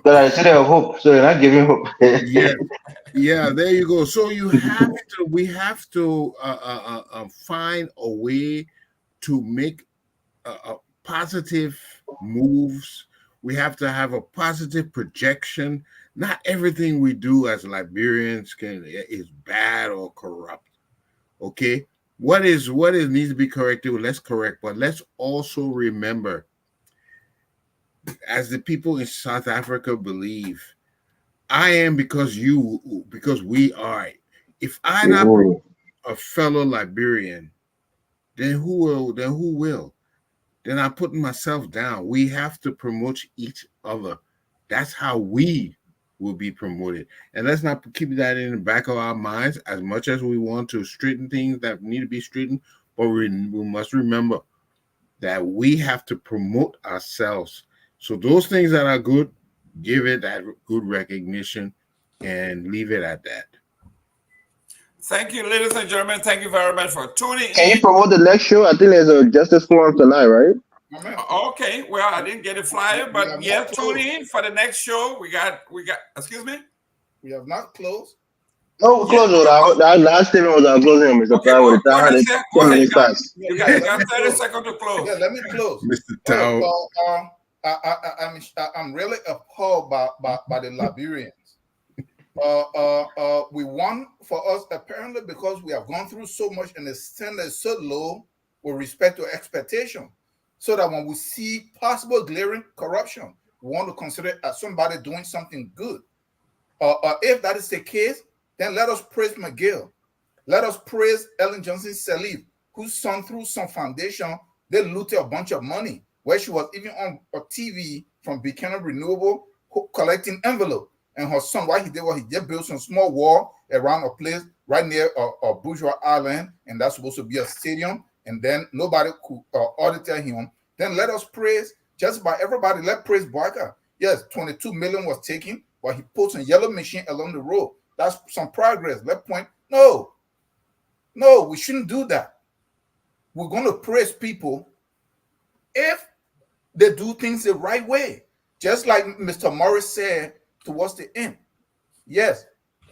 But I said of hope, so you're not giving hope. Yeah, there you go. So we have to find a way to make positive moves. We have to have a positive projection. Not everything we do as Liberians is bad or corrupt. Okay, what needs to be corrected? Let's correct, but let's also remember, as the people in South Africa believe, I am because we are. If I not a fellow Liberian, then who will? Then I'm putting myself down. We have to promote each other. That's how we will be promoted. And let's not keep that in the back of our minds as much as we want to straighten things that need to be straightened. But we must remember that we have to promote ourselves. So those things that are good, give it that good recognition and leave it at that. Thank you, ladies and gentlemen. Thank you very much for tuning in. Can you promote the next show? I think there's a Justice Forum tonight, right? Okay. Well, I didn't get a flyer, but yeah, tune in for the next show. We got. Excuse me. We have not closed. No, we closed. That last statement was our closing, Mr. Okay, well, you got 30 seconds to close. Yeah, let me close. Mr. Tao. I'm really appalled by the Liberians. We won for us apparently because we have gone through so much and the standard is so low with respect to expectation, so that when we see possible glaring corruption, we want to consider it as somebody doing something good. If that is the case, then let us praise McGill. Let us praise Ellen Johnson Sirleaf, whose son through some foundation, they looted a bunch of money, where she was even on a TV from Buchanan Renewable collecting envelope. And her son, what he did was he just built some small wall around a place right near a Bourgeois Island, and that's supposed to be a stadium. And then nobody could audit him. Then let us praise just by everybody. Let praise Barker. Yes, 22 million was taken, but he put some yellow machine along the road. That's some progress. Let point. No, we shouldn't do that. We're going to praise people if they do things the right way. Just like Mr. Morris said towards the end. Yes,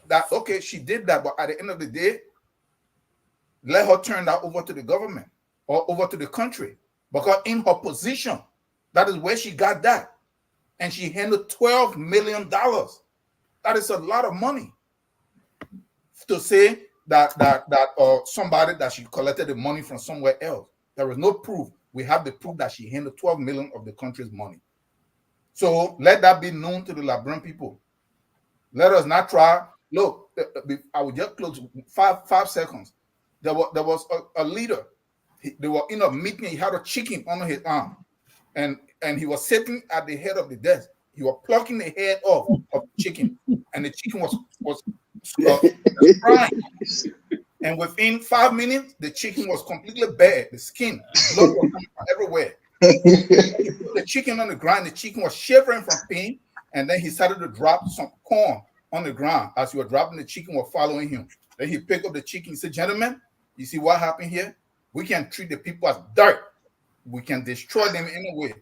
that okay, she did that, but at the end of the day, let her turn that over to the government or over to the country. Because in her position, that is where she got that. And she handled $12 million. That is a lot of money. To say that somebody that she collected the money from somewhere else. There is no proof. We have the proof that she handled 12 million of the country's money. So let that be known to the Liberian people. Let us not try. Look, I will just close 5 seconds. There was a leader. They were in a meeting. He had a chicken under his arm, and he was sitting at the head of the desk. He was plucking the head off of the chicken, and the chicken was crying. And within 5 minutes, the chicken was completely bare. The skin, blood was coming from everywhere. He put the chicken on the ground. The chicken was shivering from pain, and then he started to drop some corn on the ground. As he was dropping, the chicken was following him. Then he picked up the chicken. He said, "Gentlemen, you see what happened here? We can treat the people as dirt. We can destroy them in a way.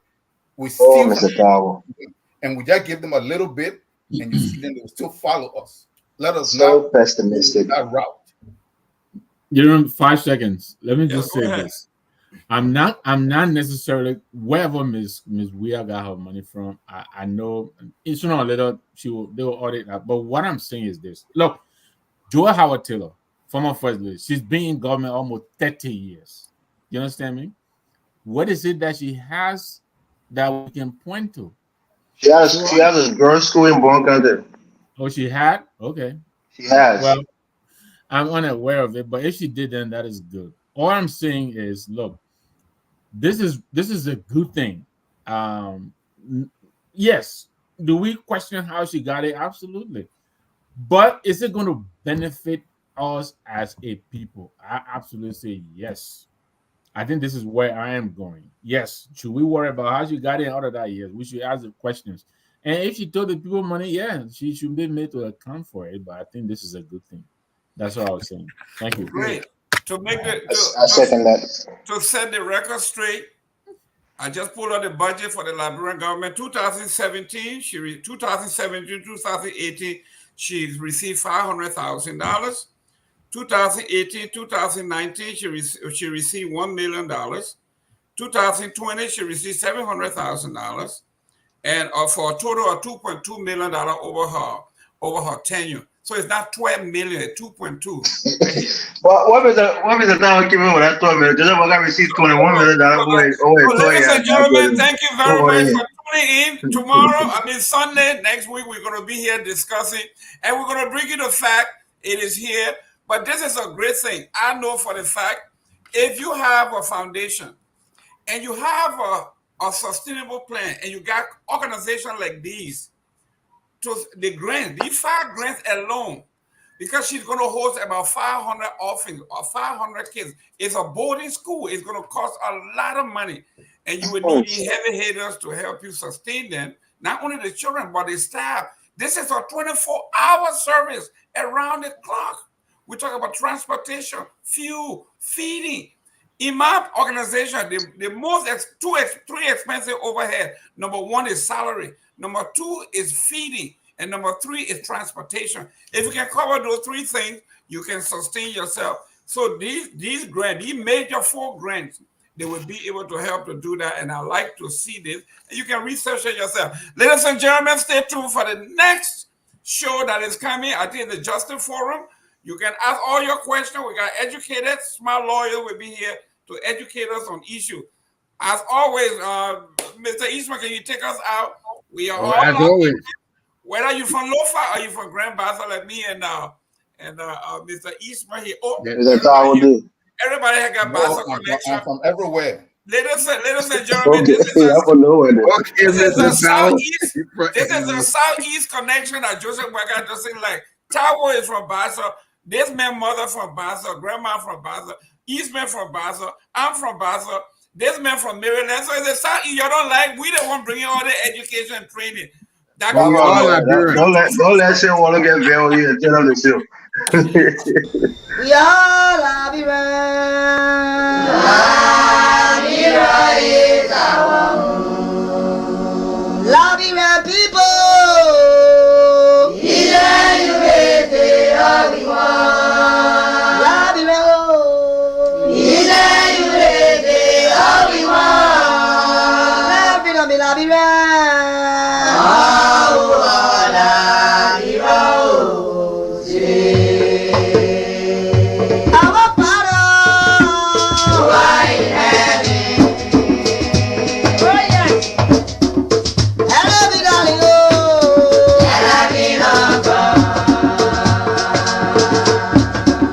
We steal them, and we just give them a little bit, and you see them, they will still follow us. Let us not pessimistic that route." You know, 5 seconds. Let me just say this. I'm not necessarily wherever Miss Weah got her money from. I know it's not a little they will audit that. But what I'm saying is this. Look, Joel Howard Taylor, former first lady, she's been in government almost 30 years. You understand me? What is it that she has that we can point to? She has a girls' school in Bonn. Oh, she had? Okay. She has. Well, I'm unaware of it, but if she did, then that is good. All I'm saying is, look, this is a good thing. Yes. Do we question how she got it? Absolutely. But is it going to benefit us as a people? I absolutely say yes. I think this is where I am going. Yes. Should we worry about how she got it out of that? Yes. We should ask the questions. And if she told the people money, yeah, she should be made to account for it. But I think this is a good thing. That's what I was saying. Thank you. Great. To make I second that. To set the record straight, I just pulled out the budget for the Liberian government. 2017, 2018, she received $500,000. 2018, 2019, she received $1 million. 2020, she received $700,000, and for a total of $2.2 million over her tenure. So it's not 12 million, it's 2.2. What is the time giving with that 12 million? Just I received $21 million. Ladies and gentlemen, thank you very much for tuning in. Tomorrow, Sunday, next week, we're going to be here discussing, and we're going to bring you the fact it is here. But this is a great thing. I know for the fact, if you have a foundation and you have a sustainable plan and you got organizations like these, to the grant, these 5 grants alone, because she's going to host about 500 orphans or 500 kids. It's a boarding school. It's going to cost a lot of money. And you would need heavy hitters to help you sustain them. Not only the children, but the staff. This is a 24-hour service around the clock. We talk about transportation, fuel, feeding. In my organization, the three expensive overhead. Number 1 is salary. Number 2 is feeding. And number 3 is transportation. If you can cover those 3 things, you can sustain yourself. So these grants, these major 4 grants, they will be able to help to do that. And I like to see this. And you can research it yourself. Ladies and gentlemen, stay tuned for the next show that is coming. I think the Justice Forum. You can ask all your questions. We got educated, smart lawyers will be here to educate us on issues. As always, Mr. Eastman, can you take us out? We are all as always. Whether you're from Lofa or you're from Grand Bassa like me and Mr. Eastman here. Oh, That's all we do. Everybody has got Bassa I'm connection. from everywhere. Ladies and gentlemen, Okay, I don't know what it is. Okay, this is a Mr. Tower. southeast connection that Joseph Wagga just saying like Tawo is from Basel, this man mother from Basel, grandma from Basel, Eastman from Basel, I'm from Basel, this man from Maryland. So it's a southeast you don't like, we don't want bringing all the education and training. That Well, we all Liberians. Don't let Shane want to get veiled here and tell them the show. We are Liberia. Liberia is our home. Liberia people. Liberia, Liberia, Liberia, Liberia.